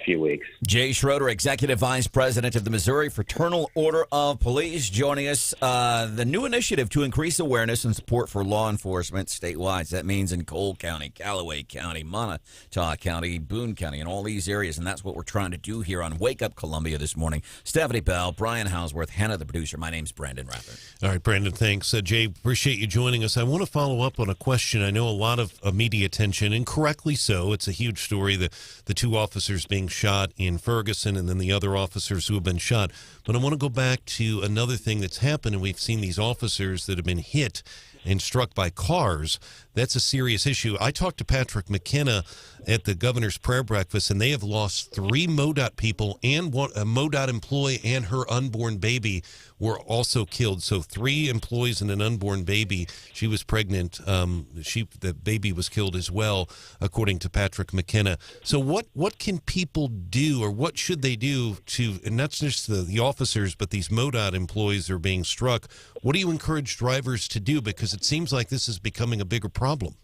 few weeks. Jay Schroeder, Executive Vice President of the Missouri Fraternal Order of Police, joining us. The new initiative to increase awareness and support for law enforcement statewide. That means in Cole County, Callaway County, Montauk County, Boone County, and all these areas. And that's what we're trying to do here on Wake Up Columbia this morning. Stephanie Bell, Brian Hauswirth, Hannah, the producer. My name's Branden Rathert. All right, Branden, thanks. Jay, appreciate you joining us. I want to follow up on a question. I know a lot of media attention, and correctly so. It's a huge story, the 2 officers being shot in Ferguson and then the other officers who have been shot. But I want to go back to another thing that's happened, and we've seen these officers that have been hit and struck by cars. That's a serious issue. I talked to Patrick McKenna at the governor's prayer breakfast, and they have lost 3 MoDOT people, and a MoDOT employee and her unborn baby were also killed. So 3 employees and an unborn baby. She was pregnant. The baby was killed as well, according to Patrick McKenna. So what can people do, or what should they do to, and not just the officers, but these MoDOT employees are being struck? What do you encourage drivers to do? Because it seems like this is becoming a bigger problem.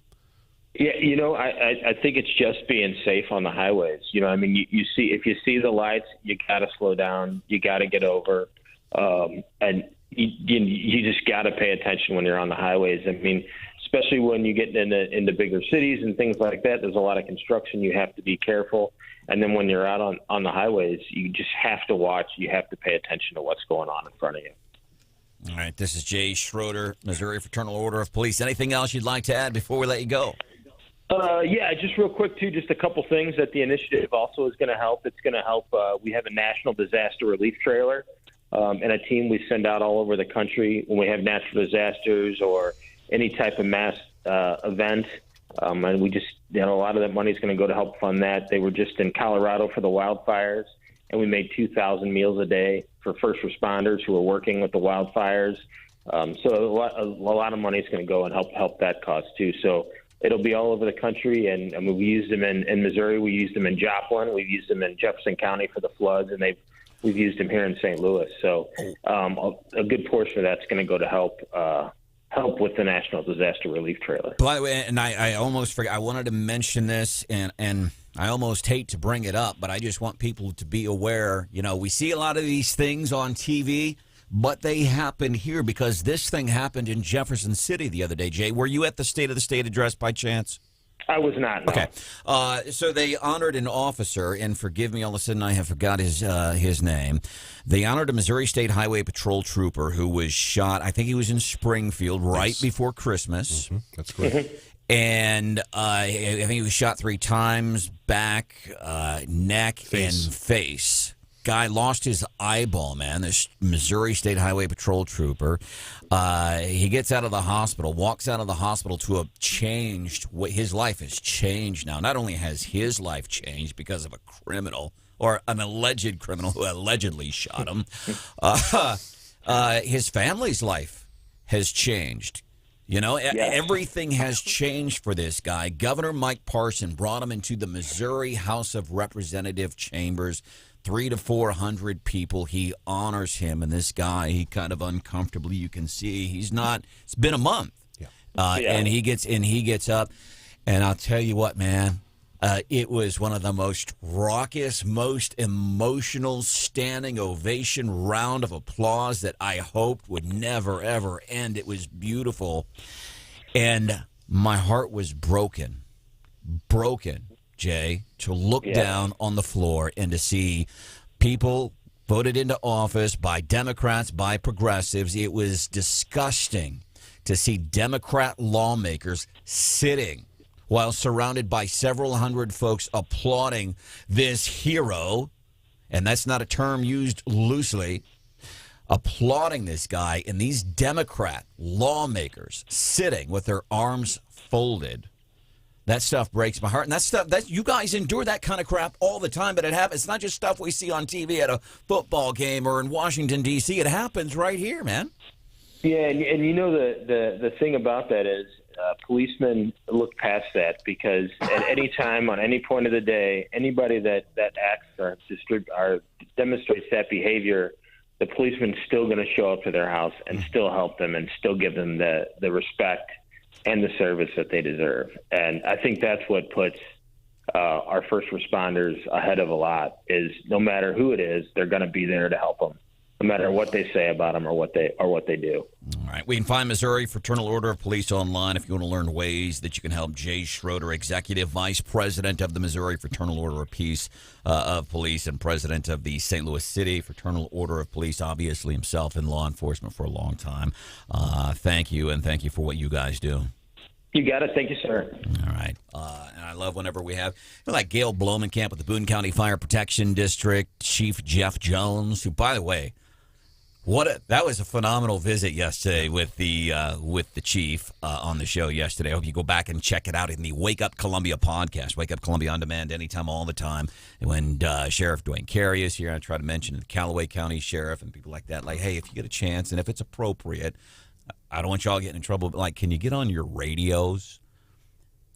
Yeah, I think it's just being safe on the highways. I mean, if you see the lights, you got to slow down, you got to get over, and you just got to pay attention when you're on the highways. I mean, especially when you get into bigger cities and things like that. There's a lot of construction. You have to be careful, and then when you're out on the highways, you just have to watch. You have to pay attention to what's going on in front of you. All right, this is Jay Schroeder, Missouri Fraternal Order of Police. Anything else you'd like to add before we let you go? Yeah, just real quick, too, just a couple things that the initiative also is going to help. It's going to help. We have a national disaster relief trailer and a team we send out all over the country when we have natural disasters or any type of mass event. And we just, a lot of that money is going to go to help fund that. They were just in Colorado for the wildfires, and we made 2,000 meals a day for first responders who are working with the wildfires. So a lot of money is going to go and help that cause, too. So it'll be all over the country, and I mean, we used them in Missouri. We used them in Joplin. We've used them in Jefferson County for the floods, and we've used them here in St. Louis. So a good portion of that's going to go to help with the National Disaster Relief Trailer. By the way, and I almost forgot, I wanted to mention this, and I almost hate to bring it up, but I just want people to be aware. We see a lot of these things on TV, but they happen here because this thing happened in Jefferson City the other day. Jay, were you at the State of the State address by chance? I was not, no. Okay. So they honored an officer, and forgive me, all of a sudden I have forgot his name. They honored a Missouri State Highway Patrol trooper who was shot, I think he was in Springfield, right before Christmas. Mm-hmm. That's great. And I think he was shot 3 times, back, neck, and face. Guy lost his eyeball, man, this Missouri State Highway Patrol trooper. He gets out of the hospital, walks out of the hospital to a changed, his life has changed now. Not only has his life changed because of a criminal or an alleged criminal who allegedly shot him, his family's life has changed. Everything has changed for this guy. Governor Mike Parson brought him into the Missouri House of Representative chambers. 300 to 400 people. He honors him, and this guy, he kind of uncomfortably, you can see he's not. It's been a month, and he gets up, and I'll tell you what, man, it was one of the most raucous, most emotional standing ovation round of applause that I hoped would never ever end. It was beautiful. And my heart was broken, Jay, to look down on the floor and to see people voted into office by Democrats, by progressives. It was disgusting to see Democrat lawmakers sitting while surrounded by several hundred folks applauding this hero, and that's not a term used loosely, applauding this guy, and these Democrat lawmakers sitting with their arms folded. That stuff breaks my heart. And that stuff, that you guys endure that kind of crap all the time, but it happens. It's not just stuff we see on TV at a football game or in Washington, D.C. It happens right here, man. Yeah, and you know the thing about that is policemen look past that, because at any time, on any point of the day, anybody that acts or demonstrates that behavior, the policeman's still going to show up to their house and still help them and still give them the respect and the service that they deserve. And I think that's what puts our first responders ahead of a lot, is no matter who it is, they're going to be there to help them, no matter what they say about them or what they do. All right. We can find Missouri Fraternal Order of Police online if you want to learn ways that you can help. Jay Schroeder, Executive Vice President of the Missouri Fraternal Order of Police and President of the St. Louis City Fraternal Order of Police, obviously himself in law enforcement for a long time. Thank you, and thank you for what you guys do. You got it. Thank you, sir. All right. And I love whenever we have, like Gail Blomenkamp with the Boone County Fire Protection District, Chief Jeff Jones, who, by the way, that was a phenomenal visit yesterday with the chief on the show yesterday. I hope you go back and check it out in the Wake Up Columbia podcast. Wake Up Columbia on demand anytime, all the time. And when Sheriff Dwayne Carey is here, I try to mention the Callaway County Sheriff and people like that. Like, hey, if you get a chance and if it's appropriate, I don't want y'all getting in trouble, but like, can you get on your radios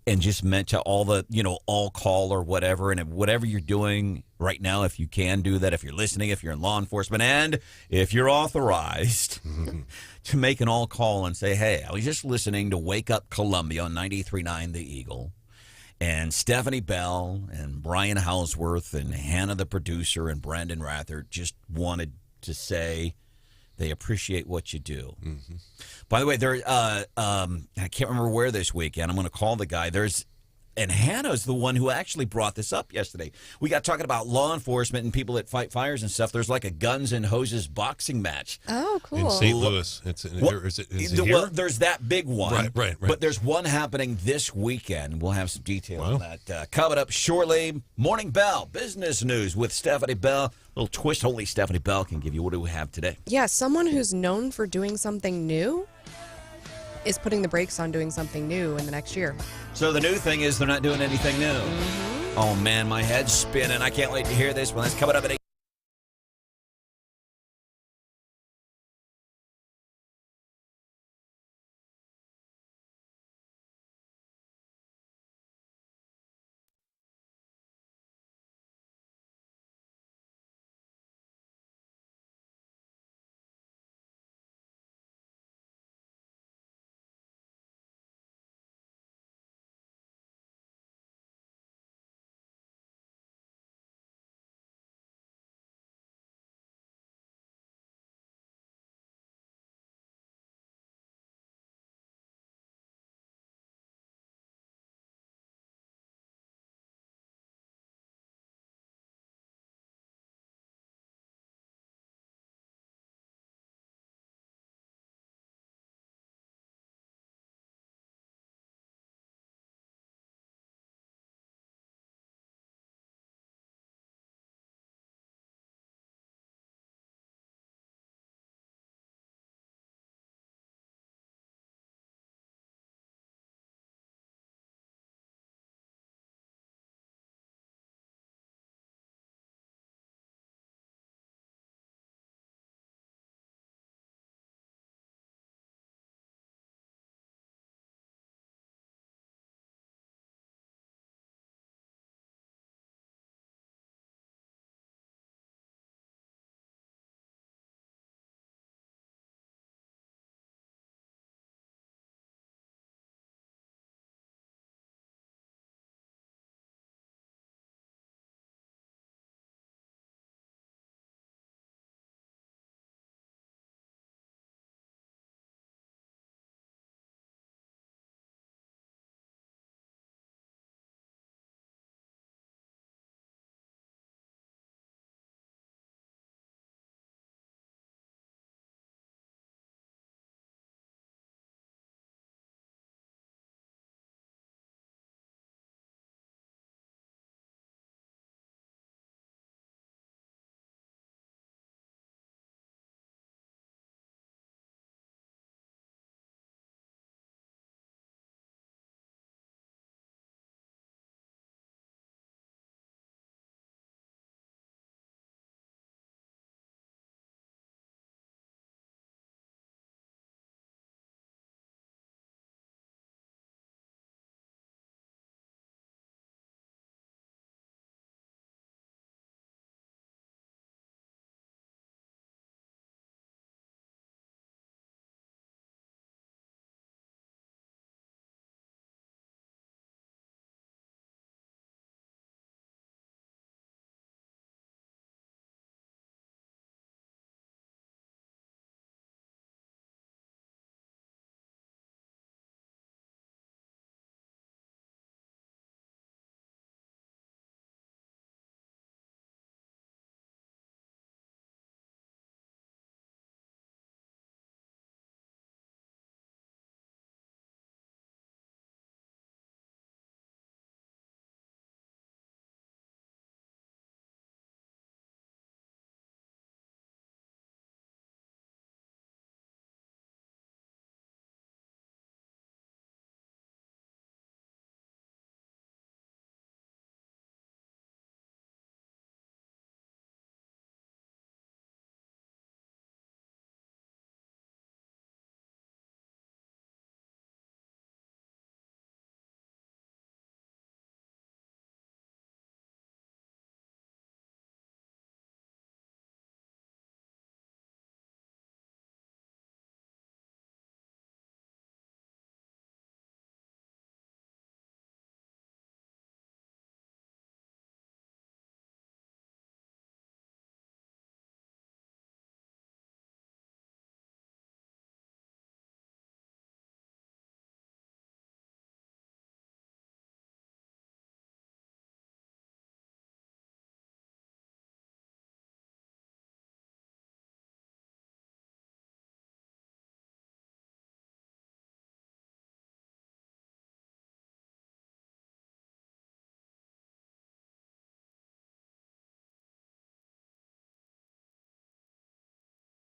and just meant to all the, all call or whatever, and whatever you're doing right now, if you can do that, if you're listening, if you're in law enforcement, and if you're authorized to make an all call and say, hey, I was just listening to Wake Up Columbia on 93.9 The Eagle, and Stephanie Bell and Brian Hauswirth and Hannah the producer and Branden Rathert just wanted to say they appreciate what you do. Mm-hmm. By the way, I can't remember where this weekend. I'm going to call the guy. And Hannah's the one who actually brought this up yesterday. We got talking about law enforcement and people that fight fires and stuff. There's like a Guns and Hoses boxing match. Oh, cool. In St. Louis. Is it here? Well, there's that big one. Right. But there's one happening this weekend. We'll have some detail on that coming up shortly. Morning Bell, business news with Stephanie Bell. A little twist only Stephanie Bell can give you. What do we have today? Yeah, someone who's known for doing something new is putting the brakes on doing something new in the next year. So the new thing is they're not doing anything new. Mm-hmm. Oh, man, my head's spinning. I can't wait to hear this one. That's coming up at 8.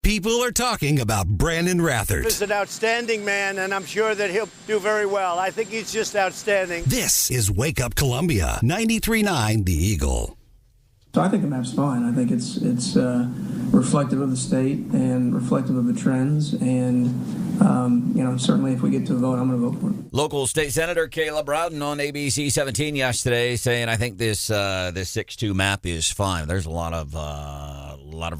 People are talking about Branden Rathert. He's an outstanding man, and I'm sure that he'll do very well. I think he's just outstanding. This is Wake Up Columbia, 93.9 The Eagle. So I think the map's fine. I think it's reflective of the state and reflective of the trends. And, certainly if we get to a vote, I'm going to vote for it. Local State Senator Caleb Branden on ABC 17 yesterday saying, I think this 6-2 map is fine. There's a lot of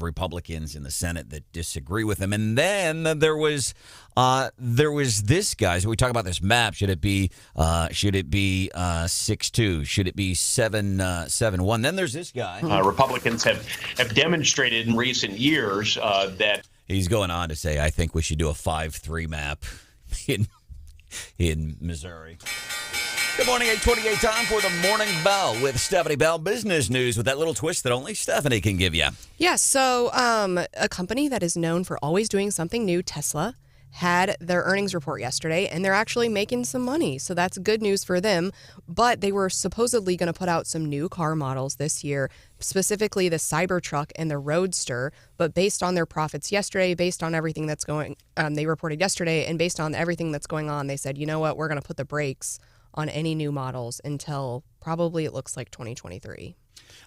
Republicans in the Senate that disagree with him. And then there was this guy. So we talk about this map. Should it be 6-2? Should it be 7-1? Then there's this guy. Republicans have demonstrated in recent years that. He's going on to say, I think we should do a 5-3 map in Missouri. Good morning, 8:28 time for the Morning Bell with Stephanie Bell. Business news with that little twist that only Stephanie can give you. Yeah, so a company that is known for always doing something new, Tesla, had their earnings report yesterday, and they're actually making some money. So that's good news for them. But they were supposedly going to put out some new car models this year, specifically the Cybertruck and the Roadster. But based on their profits yesterday, based on everything that's they reported yesterday, and based on everything that's going on, they said, you know what, we're going to put the brakes on any new models until probably it looks like 2023.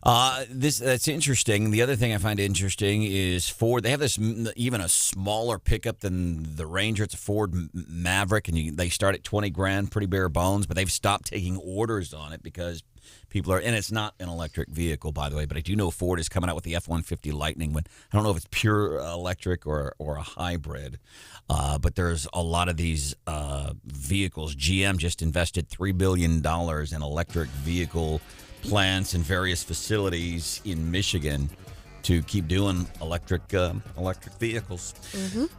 That's interesting. The other thing I find interesting is Ford. They have this even a smaller pickup than the Ranger. It's a Ford Maverick, and they start at $20,000, pretty bare bones. But they've stopped taking orders on it because people are. And it's not an electric vehicle, by the way. But I do know Ford is coming out with the F-150 Lightning. I don't know if it's pure electric or a hybrid. But there's a lot of these vehicles. GM just invested $3 billion in electric vehicle plants in various facilities in Michigan to keep doing electric vehicles.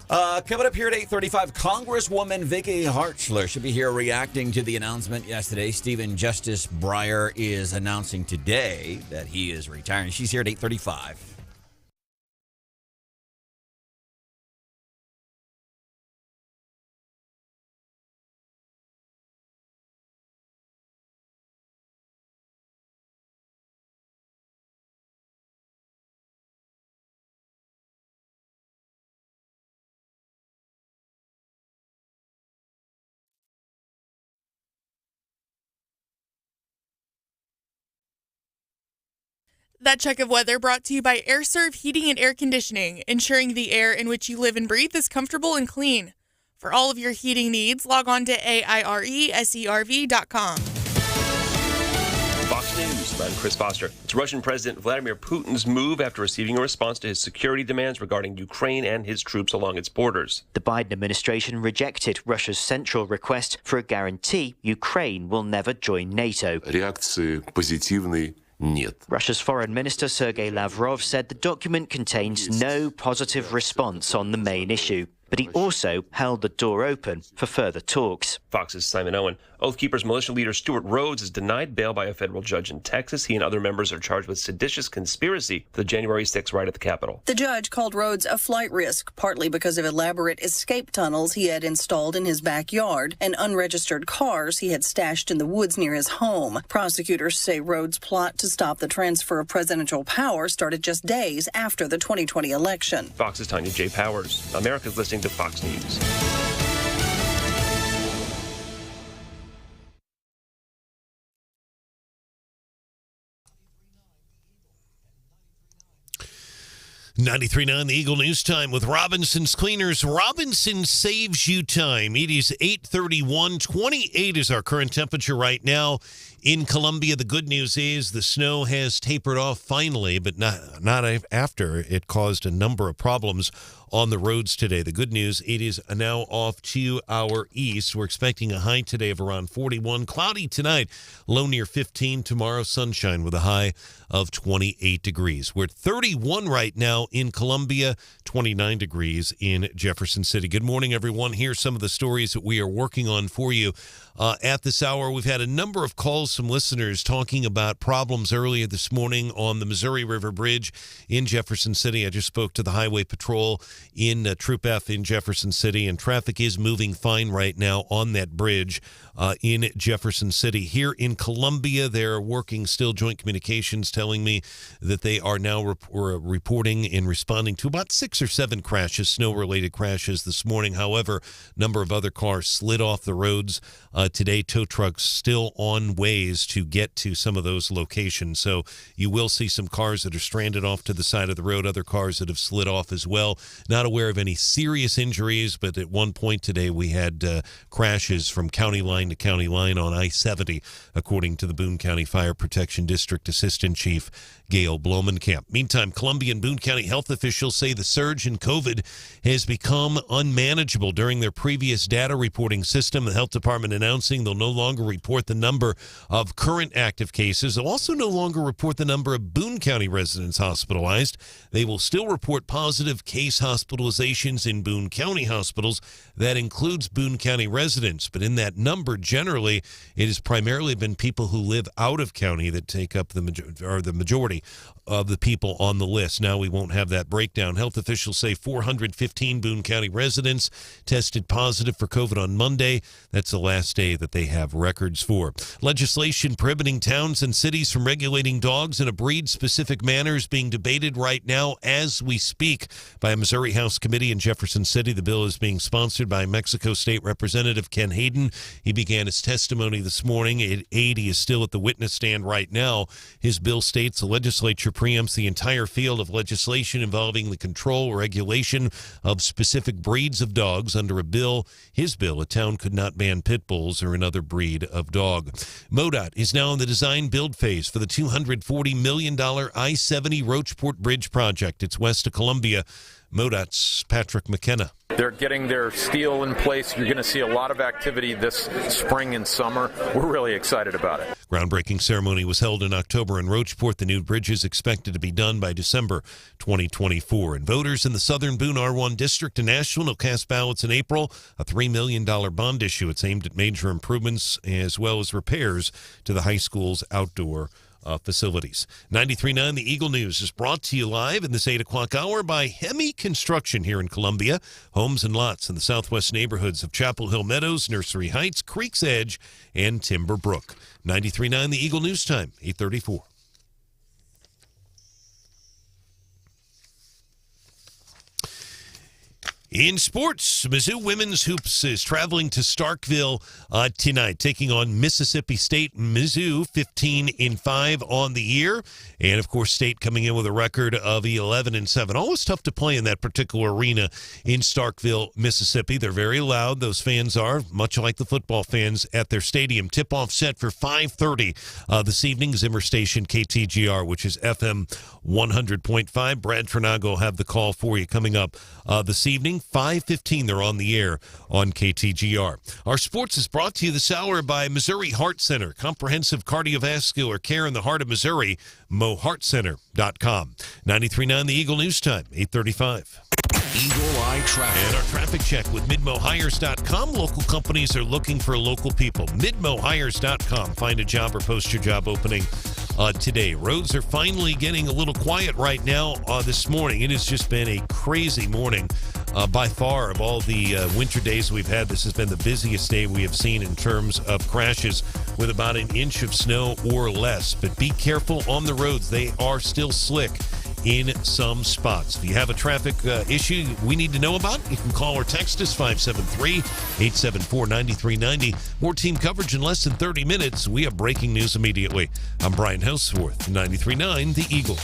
Coming up here at 8:35, Congresswoman Vicky Hartlzer should be here reacting to the announcement yesterday. Stephen Justice Breyer is announcing today that he is retiring. She's here at 8:35. That check of weather brought to you by AirServe Heating and Air Conditioning, ensuring the air in which you live and breathe is comfortable and clean. For all of your heating needs, log on to aireserv.com. Fox News, I'm Chris Foster. It's Russian President Vladimir Putin's move after receiving a response to his security demands regarding Ukraine and his troops along its borders. The Biden administration rejected Russia's central request for a guarantee Ukraine will never join NATO. Реакции позитивной нет. Russia's Foreign Minister Sergei Lavrov said the document contains no positive response on the main issue, but he also held the door open for further talks. Fox's Simon Owen. Oath Keepers militia leader Stuart Rhodes is denied bail by a federal judge in Texas. He and other members are charged with seditious conspiracy for the January 6th riot at the Capitol. The judge called Rhodes a flight risk, partly because of elaborate escape tunnels he had installed in his backyard and unregistered cars he had stashed in the woods near his home. Prosecutors say Rhodes' plot to stop the transfer of presidential power started just days after the 2020 election. Fox's Tanya J. Powers. America's listening to Fox News. 93.9 The Eagle News Time with Robinson's Cleaners. Robinson saves you time. It is 8:31. 28 is our current temperature right now in Columbia. The good news is the snow has tapered off finally, but not after. It caused a number of problems on the roads today. The good news, it is now off to our east. We're expecting a high today of around 41. Cloudy tonight, low near 15. Tomorrow, sunshine with a high of 28 degrees. We're at 31 right now in Columbia, 29 degrees in Jefferson City. Good morning, everyone. Here's some of the stories that we are working on for you. At this hour, we've had a number of calls from listeners talking about problems earlier this morning on the Missouri River Bridge in Jefferson City. I just spoke to the Highway Patrol, in Troop F in Jefferson City, and traffic is moving fine right now on that bridge in Jefferson City. Here in Columbia, they're working still, Joint Communications telling me that they are now reporting and responding to about 6 or 7 crashes, snow-related crashes this morning. However, a number of other cars slid off the roads today. Tow trucks still on ways to get to some of those locations. So you will see some cars that are stranded off to the side of the road, other cars that have slid off as well. Not aware of any serious injuries, but at one point today we had crashes from county line to county line on I-70, according to the Boone County Fire Protection District Assistant Chief Gail Blomenkamp. Meantime, Columbia and Boone County health officials say the surge in COVID has become unmanageable. During their previous data reporting system, the health department announcing they'll no longer report the number of current active cases. They'll also no longer report the number of Boone County residents hospitalized. They will still report positive case hospitalizations in Boone County hospitals. That includes Boone County residents. But in that number, generally, it has primarily been people who live out of county that take up the majority of the people on the list. Now we won't have that breakdown. Health officials say 415 Boone County residents tested positive for COVID on Monday. That's the last day that they have records for. Legislation prohibiting towns and cities from regulating dogs in a breed-specific manner is being debated right now as we speak by a Missouri House committee in Jefferson City. The bill is being sponsored by Mexico State Representative Ken Hayden. He began his testimony this morning at 8. He is still at the witness stand right now. His bill states the legislature preempts the entire field of legislation involving the control or regulation of specific breeds of dogs. Under his bill, a town could not ban pit bulls or another breed of dog. MoDOT is now in the design build phase for the $240 million I-70 Roachport Bridge project. It's west of Columbia. MoDOT's Patrick McKenna. They're getting their steel in place. You're going to see a lot of activity this spring and summer. We're really excited about it. Groundbreaking ceremony was held in October in Roachport. The new bridge is expected to be done by December 2024. And voters in the Southern Boone R1 District in Nashville will cast ballots in April. A $3 million bond issue. It's aimed at major improvements as well as repairs to the high school's outdoor facilities. 93.9 The Eagle News is brought to you live in this 8 o'clock hour by Hemi Construction here in Columbia. Homes and lots in the southwest neighborhoods of Chapel Hill Meadows, Nursery Heights, Creek's Edge, and Timber Brook. 93.9 The Eagle News time, 8:34. In sports, Mizzou women's hoops is traveling to Starkville tonight, taking on Mississippi State. Mizzou 15-5 on the year, and of course, State coming in with a record of 11-7. Always tough to play in that particular arena in Starkville, Mississippi. They're very loud. Those fans are much like the football fans at their stadium. Tip-off set for 5:30 this evening. Zimmer Station KTGR, which is FM 100.5. Brad Fernago will have the call for you coming up this evening. 5:15, they're on the air on KTGR. Our sports is brought to you this hour by Missouri Heart Center. Comprehensive cardiovascular care in the heart of Missouri. MoHeartCenter.com. 93.9 The Eagle News Time, 8:35. Eagle Eye Traffic. And our traffic check with MidmoHires.com. Local companies are looking for local people. MidmoHires.com. Find a job or post your job opening today. Roads are finally getting a little quiet right now this morning. It has just been a crazy morning. By far, of all the winter days we've had, this has been the busiest day we have seen in terms of crashes, with about an inch of snow or less. But be careful on the roads. They are still slick in some spots. If you have a traffic issue we need to know about, you can call or text us 573-874-9390. More team coverage in less than 30 minutes. We have breaking news immediately. I'm Brian Hauswirth, 93.9 The Eagle.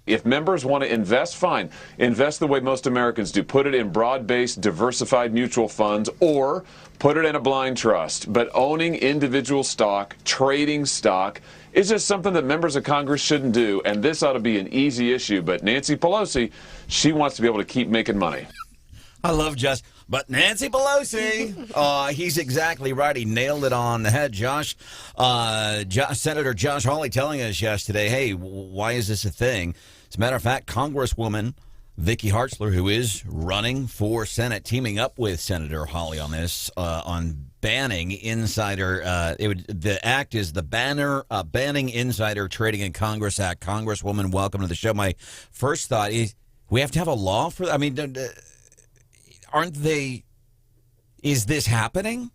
If members want to invest, fine. Invest the way most Americans do. Put it in broad-based, diversified mutual funds, or put it in a blind trust. But owning individual stock, trading stock, is just something that members of Congress shouldn't do. And this ought to be an easy issue. But Nancy Pelosi, she wants to be able to keep making money. I love just But Nancy Pelosi, he's exactly right. He nailed it on the head, Josh. Senator Josh Hawley telling us yesterday, hey, why is this a thing? As a matter of fact, Congresswoman Vicky Hartlzer, who is running for Senate, teaming up with Senator Hawley on this, on banning insider. The act is the Banning Insider Trading in Congress Act. Congresswoman, welcome to the show. My first thought is we have to have a law for. I mean, aren't they? Is this happening?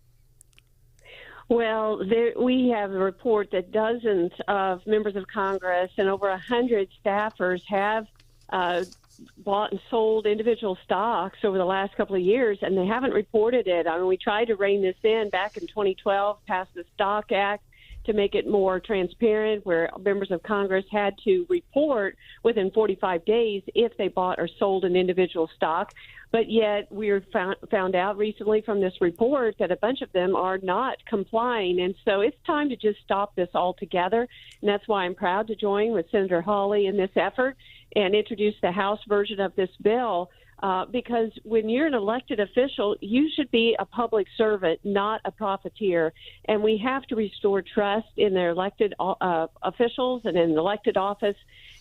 Well, we have a report that dozens of members of Congress and over 100 staffers have bought and sold individual stocks over the last couple of years, and they haven't reported it. I mean, we tried to rein this in back in 2012, passed the Stock Act to make it more transparent, where members of Congress had to report within 45 days if they bought or sold an individual stock. But yet we found out recently from this report that a bunch of them are not complying. And so it's time to just stop this altogether. And that's why I'm proud to join with Senator Hawley in this effort and introduce the House version of this bill. Because when you're an elected official, you should be a public servant, not a profiteer. And we have to restore trust in their elected officials and in elected office.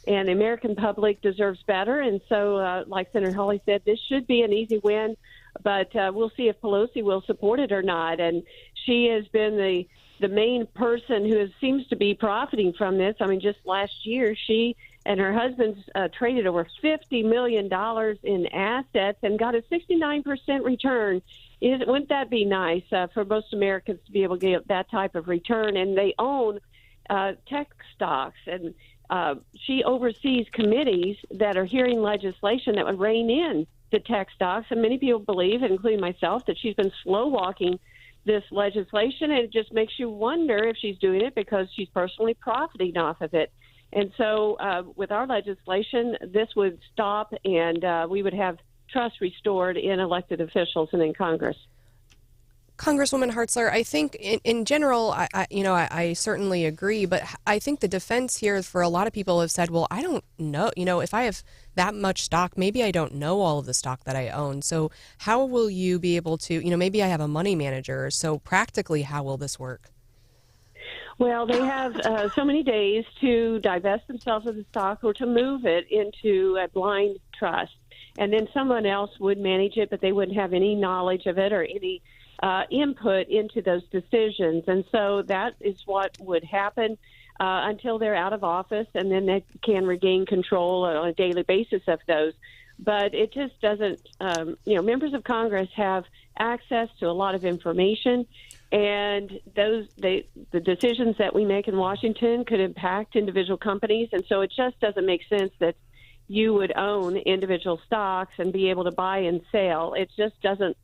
And the American public deserves better. And so, like Senator Hawley said, this should be an easy win. But we'll see if Pelosi will support it or not. And she has been the main person who seems to be profiting from this. I mean, just last year, she and her husband traded over $50 million in assets and got a 69% return. Wouldn't that be nice for most Americans to be able to get that type of return? And they own tech stocks, and she oversees committees that are hearing legislation that would rein in the tech stocks. And many people believe, including myself, that she's been slow-walking this legislation, and it just makes you wonder if she's doing it because she's personally profiting off of it. And so with our legislation, this would stop, and we would have trust restored in elected officials and in Congress. Congresswoman Hartzler, I think in general, I certainly agree, but I think the defense here for a lot of people have said, well, I don't know, if I have that much stock, maybe I don't know all of the stock that I own. So how will you be able to, maybe I have a money manager. So practically, how will this work? Well, they have so many days to divest themselves of the stock or to move it into a blind trust. And then someone else would manage it, but they wouldn't have any knowledge of it or any input into those decisions. And so that is what would happen until they're out of office, and then they can regain control on a daily basis of those. But it just doesn't, members of Congress have access to a lot of information, and the decisions that we make in Washington could impact individual companies. And so it just doesn't make sense that you would own individual stocks and be able to buy and sell. It just doesn't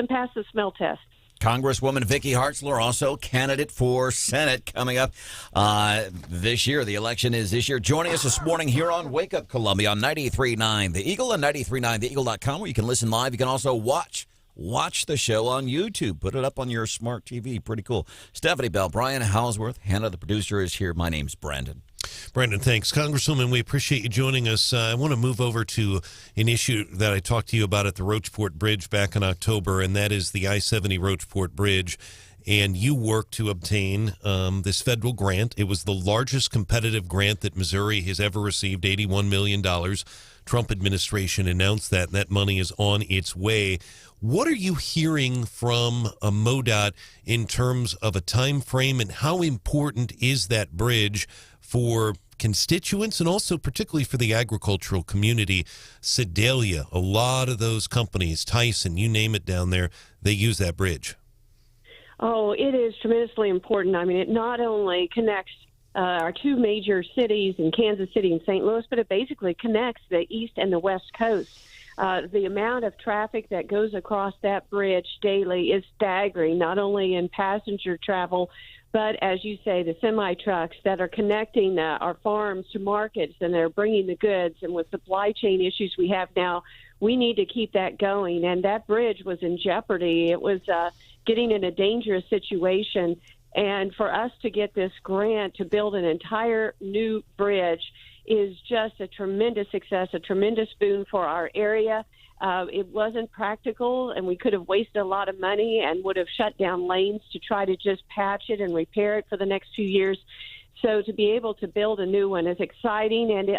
pass the smell test. Congresswoman Vicky Hartzler, also candidate for Senate coming up this year. The election is this year. Joining us this morning here on Wake Up Columbia on 93.9 The Eagle and 93.9theeagle.com, where you can listen live. You can also watch the show on YouTube. Put it up on your smart TV. Pretty cool. Stephanie Bell, Brian Hauswirth, Hannah, the producer, is here. My name's Branden. Branden, thanks. Congresswoman, we appreciate you joining us. I want to move over to an issue that I talked to you about at the Rocheport Bridge back in October, and that is the I-70 Rocheport Bridge. And you worked to obtain this federal grant. It was the largest competitive grant that Missouri has ever received, $81 million. Trump administration announced that, and that money is on its way. What are you hearing from MoDOT in terms of a time frame, and how important is that bridge for constituents and also particularly for the agricultural community? Sedalia, a lot of those companies, Tyson, you name it down there, they use that bridge. Oh, it is tremendously important. I mean, it not only connects our two major cities in Kansas City and St. Louis, but it basically connects the East and the West Coast. The amount of traffic that goes across that bridge daily is staggering, not only in passenger travel, but as you say, the semi-trucks that are connecting our farms to markets, and they're bringing the goods. And with supply chain issues we have now, we need to keep that going. And that bridge was in jeopardy. It was getting in a dangerous situation. And for us to get this grant to build an entire new bridge is just a tremendous success, a tremendous boon for our area. It wasn't practical, and we could have wasted a lot of money and would have shut down lanes to try to just patch it and repair it for the next few years. So to be able to build a new one is exciting, and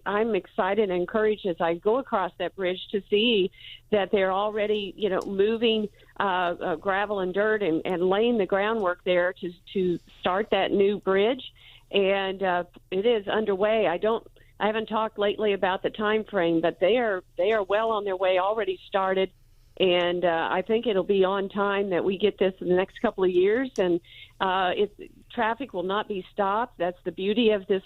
I'm excited and encouraged as I go across that bridge to see that they're already, moving gravel and dirt and laying the groundwork there to start that new bridge. And it is underway. I haven't talked lately about the time frame, but they are well on their way, already started. And I think it'll be on time that we get this in the next couple of years. And traffic will not be stopped. That's the beauty of this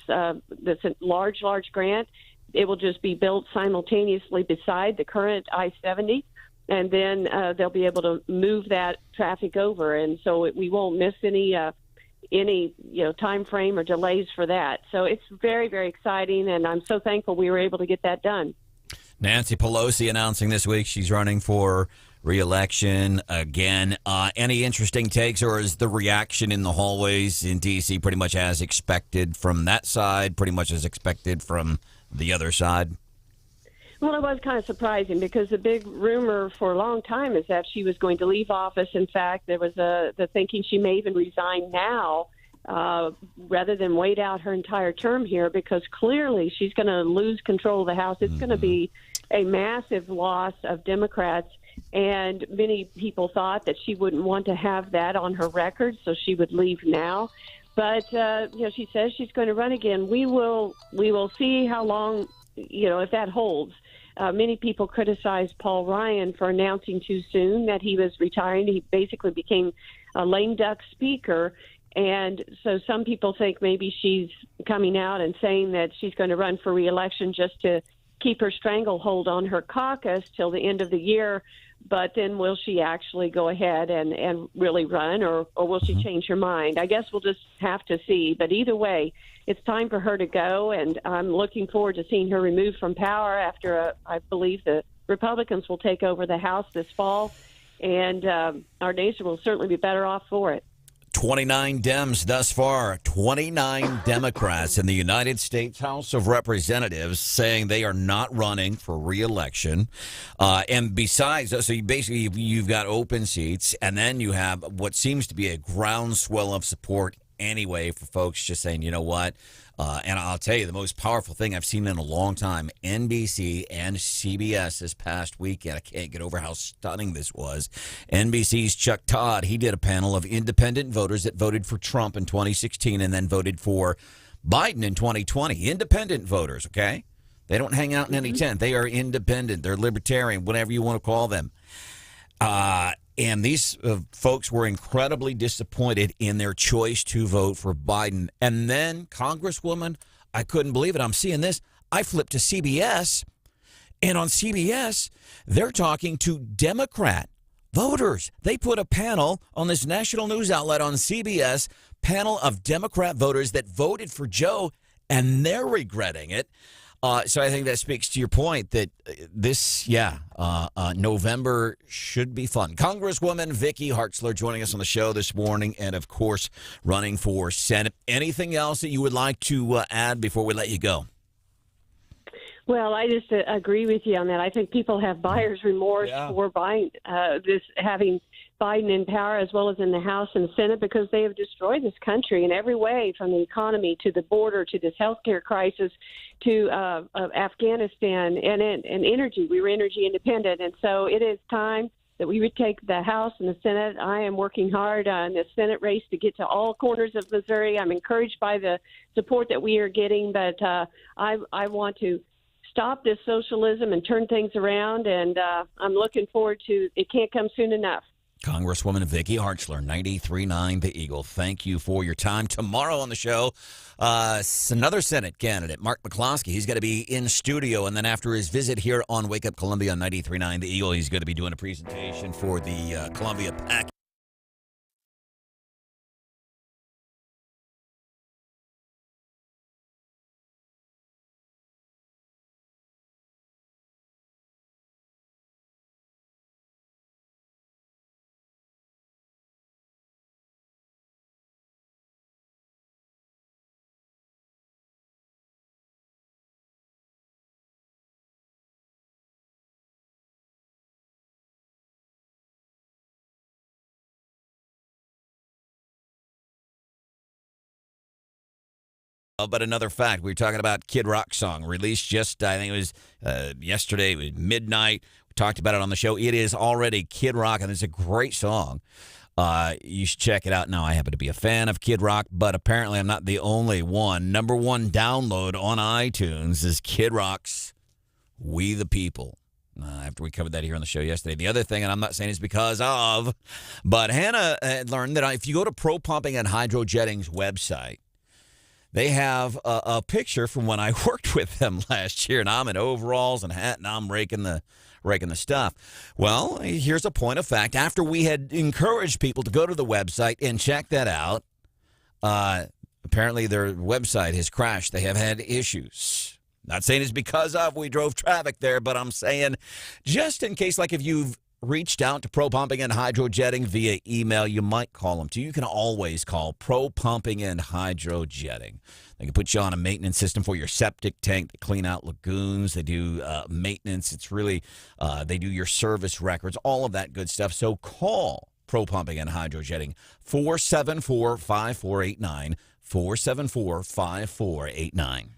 large grant. It will just be built simultaneously beside the current I-70. And then they'll be able to move that traffic over. And so we won't miss any time frame or delays for that. So it's very, very exciting. And I'm so thankful we were able to get that done. Nancy Pelosi announcing this week she's running for re-election again. Any interesting takes, or is the reaction in the hallways in D.C. pretty much as expected from that side, pretty much as expected from the other side? Well, it was kind of surprising because the big rumor for a long time is that she was going to leave office. In fact, there was the thinking she may even resign now rather than wait out her entire term here, because clearly she's going to lose control of the House. It's going to be a massive loss of Democrats, and many people thought that she wouldn't want to have that on her record, so she would leave now. But she says she's going to run again. We will see how long, if that holds. Many people criticized Paul Ryan for announcing too soon that he was retiring. He basically became a lame duck speaker. And so some people think maybe she's coming out and saying that she's going to run for re-election just to keep her stranglehold on her caucus till the end of the year. But then will she actually go ahead and really run, or will she change her mind? I guess we'll just have to see. But either way, it's time for her to go, and I'm looking forward to seeing her removed from power after I believe the Republicans will take over the House this fall, and our nation will certainly be better off for it. 29 Dems thus far, 29 Democrats in the United States House of Representatives saying they are not running for re-election. And besides, so you've got open seats, and then you have what seems to be a groundswell of support anyway for folks just saying, you know what? And I'll tell you, the most powerful thing I've seen in a long time, NBC and CBS this past weekend, I can't get over how stunning this was. NBC's Chuck Todd, he did a panel of independent voters that voted for Trump in 2016 and then voted for Biden in 2020. Independent voters, okay? They don't hang out in any tent. They are independent. They're libertarian, whatever you want to call them. And these folks were incredibly disappointed in their choice to vote for Biden. And then, Congresswoman, I couldn't believe it. I'm seeing this. I flipped to CBS, and on CBS, they're talking to Democrat voters. They put a panel on this national news outlet on CBS, panel of Democrat voters that voted for Joe, and they're regretting it. So I think that speaks to your point that this, November should be fun. Congresswoman Vicky Hartlzer joining us on the show this morning, and, of course, running for Senate. Anything else that you would like to add before we let you go? Well, I just agree with you on that. I think people have buyer's remorse for buying having Biden in power, as well as in the House and Senate, because they have destroyed this country in every way, from the economy to the border to this healthcare crisis to Afghanistan and energy. We were energy independent, and so it is time that we would take the House and the Senate. I am working hard on the Senate race to get to all corners of Missouri. I'm encouraged by the support that we are getting, but I want to stop this socialism and turn things around, and I'm looking forward to it. Can't come soon enough. Congresswoman Vicky Hartlzer, 93.9 The Eagle. Thank you for your time. Tomorrow on the show, another Senate candidate, Mark McCloskey. He's going to be in studio, and then after his visit here on Wake Up Columbia on 93.9 The Eagle, he's going to be doing a presentation for the Columbia PAC. But another fact, we were talking about Kid Rock song released just, I think it was yesterday, it was midnight. We talked about it on the show. It is already Kid Rock, and it's a great song. You should check it out. Now, I happen to be a fan of Kid Rock, but apparently I'm not the only one. Number one download on iTunes is Kid Rock's We the People. After we covered that here on the show yesterday. The other thing, and I'm not saying it's because of, but Hannah had learned that if you go to Pro Pumping and Hydrojetting's website, they have a picture from when I worked with them last year, and I'm in overalls and hat, and I'm raking the stuff. Well, here's a point of fact. After we had encouraged people to go to the website and check that out, apparently their website has crashed. They have had issues. Not saying it's because of we drove traffic there, but I'm saying just in case, like if you've reached out to Pro Pumping and Hydrojetting via email, you might call them too. You can always call Pro Pumping and Hydrojetting. They can put you on a maintenance system for your septic tank. They clean out lagoons. They do maintenance. It's really, they do your service records, all of that good stuff. So call Pro Pumping and Hydrojetting, 474-5489, 474-5489.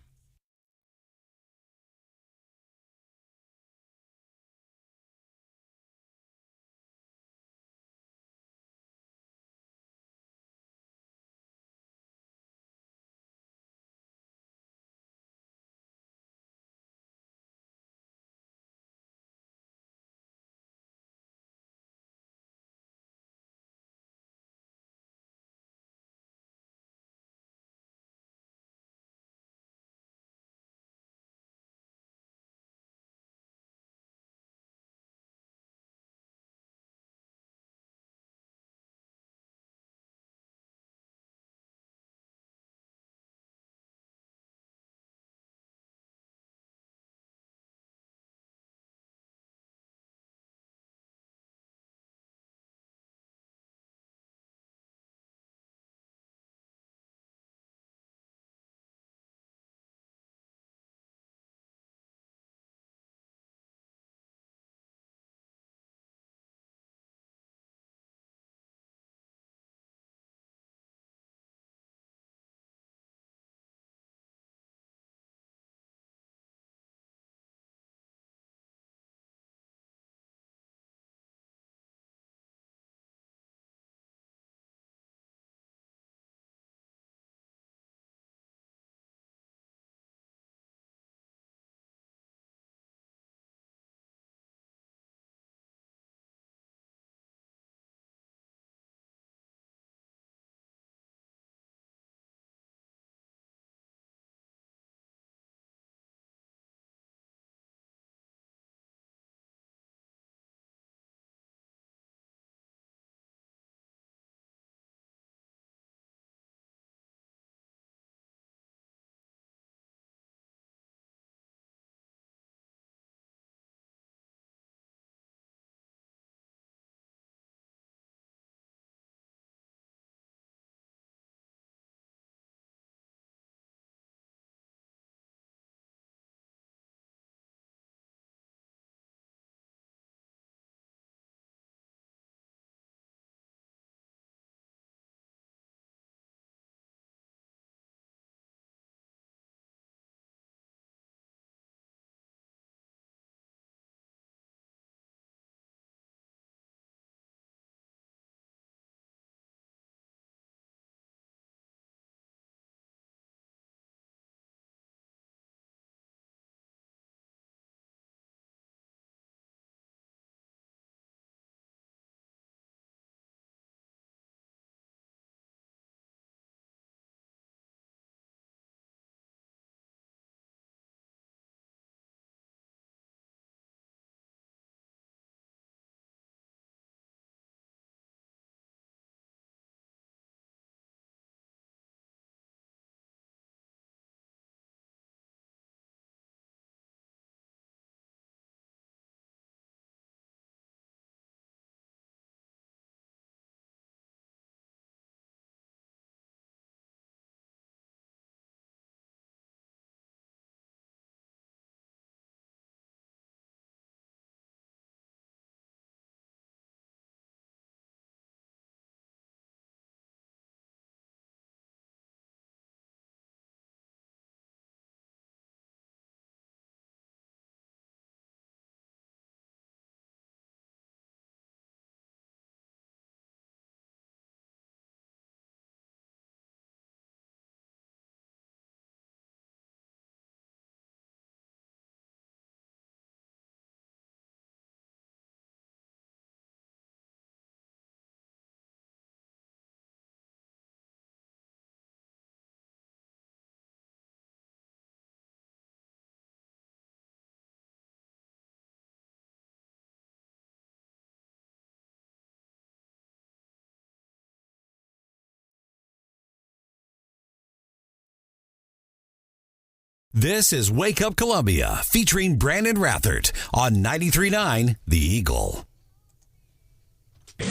This is Wake Up Columbia, featuring Branden Rathert on 93.9 The Eagle.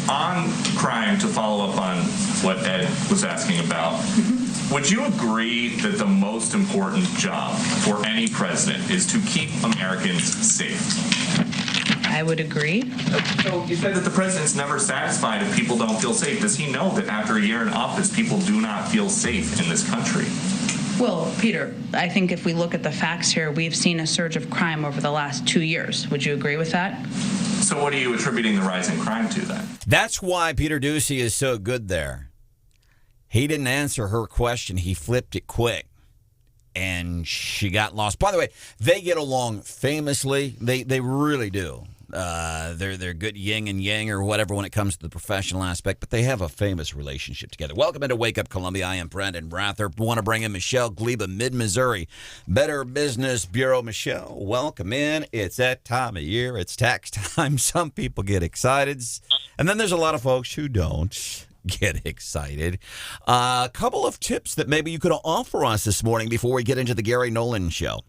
On crime, to follow up on what Ed was asking about, would you agree that the most important job for any president is to keep Americans safe? I would agree. So you said that the president's never satisfied if people don't feel safe. Does he know that after a year in office, people do not feel safe in this country? Well, Peter, I think if we look at the facts here, we've seen a surge of crime over the last 2 years. Would you agree with that? So what are you attributing the rise in crime to then? That's why Peter Ducey is so good there. He didn't answer her question. He flipped it quick, and she got lost. By the way, they get along famously. They really do. They're good yin and yang or whatever when it comes to the professional aspect, but they have a famous relationship together. Welcome into Wake Up Columbia. I am Branden Rathert. Want to bring in Michelle Gleba, Mid-Missouri Better Business Bureau. Michelle, welcome in. It's that time of year. It's tax time. Some people get excited, and then there's a lot of folks who don't get excited. A couple of tips that maybe you could offer us this morning before we get into the Gary Nolan Show.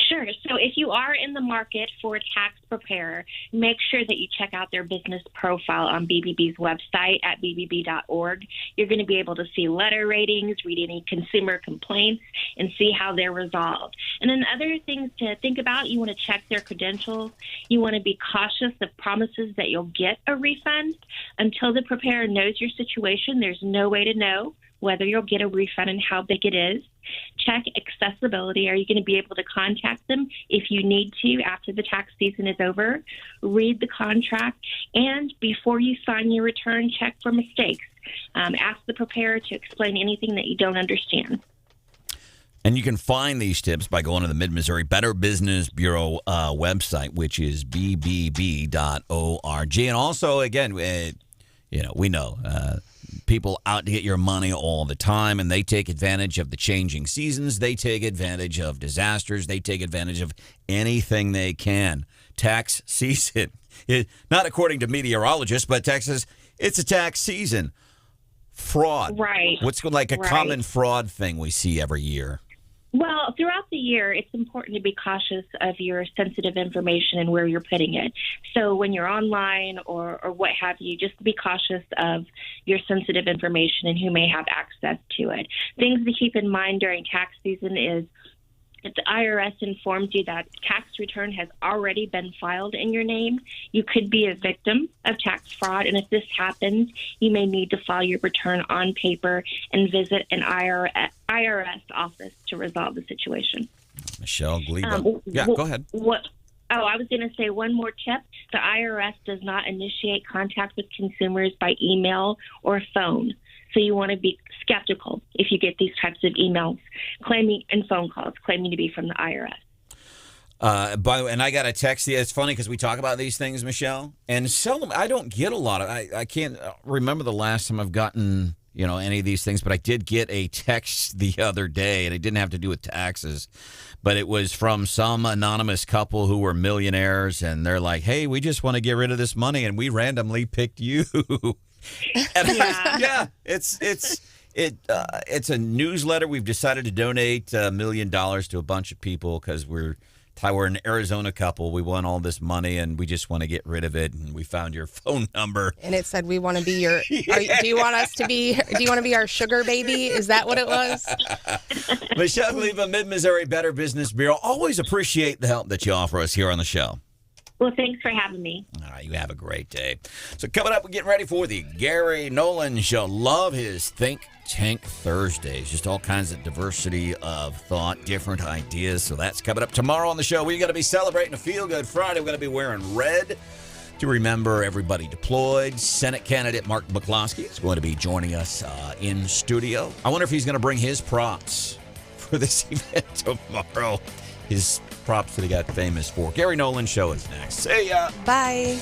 Sure. So if you are in the market for a tax preparer, make sure that you check out their business profile on BBB's website at bbb.org. You're going to be able to see letter ratings, read any consumer complaints, and see how they're resolved. And then other things to think about, you want to check their credentials. You want to be cautious of promises that you'll get a refund. Until the preparer knows your situation, there's no way to know whether you'll get a refund and how big it is. Check accessibility. Are you going to be able to contact them if you need to after the tax season is over? Read the contract. And before you sign your return, check for mistakes. Ask the preparer to explain anything that you don't understand. And you can find these tips by going to the Mid-Missouri Better Business Bureau website, which is bbb.org. And also, again, we know people out to get your money all the time, and they take advantage of the changing seasons. They take advantage of disasters. They take advantage of anything they can. Tax season, not according to meteorologists, but Texas, it's a tax season. Fraud. Right. What's like a common fraud thing we see every year? Well, throughout the year, it's important to be cautious of your sensitive information and where you're putting it. So when you're online or what have you, just be cautious of your sensitive information and who may have access to it. Things to keep in mind during tax season is if the IRS informs you that tax return has already been filed in your name, you could be a victim of tax fraud. And if this happens, you may need to file your return on paper and visit an IRS office to resolve the situation. Michelle Gleba. Go ahead. I was going to say one more tip. The IRS does not initiate contact with consumers by email or phone. So you want to be skeptical if you get these types of emails and phone calls claiming to be from the IRS. By the way, and I got a text. It's funny because we talk about these things, Michelle, and seldom I don't get a lot of. I can't remember the last time I've gotten any of these things, but I did get a text the other day, and it didn't have to do with taxes, but it was from some anonymous couple who were millionaires, and they're like, "Hey, we just want to get rid of this money, and we randomly picked you." Yeah, it's a newsletter. We've decided to donate $1 million to a bunch of people because we're an Arizona couple. We want all this money and we just want to get rid of it. And we found your phone number. And it said we want to be your. Do you want to be our sugar baby? Is that what it was? Michelle Gleba, Mid-Missouri Better Business Bureau. Always appreciate the help that you offer us here on the show. Well, thanks for having me. All right, you have a great day. So coming up, we're getting ready for the Gary Nolan Show. Love his Think Tank Thursdays. Just all kinds of diversity of thought, different ideas. So that's coming up tomorrow on the show. We're going to be celebrating a Feel Good Friday. We're going to be wearing red to remember everybody deployed. Senate candidate Mark McCloskey is going to be joining us in studio. I wonder if he's going to bring his props for this event tomorrow. His props that he got famous for. Gary Nolan Show is next. See ya. Bye.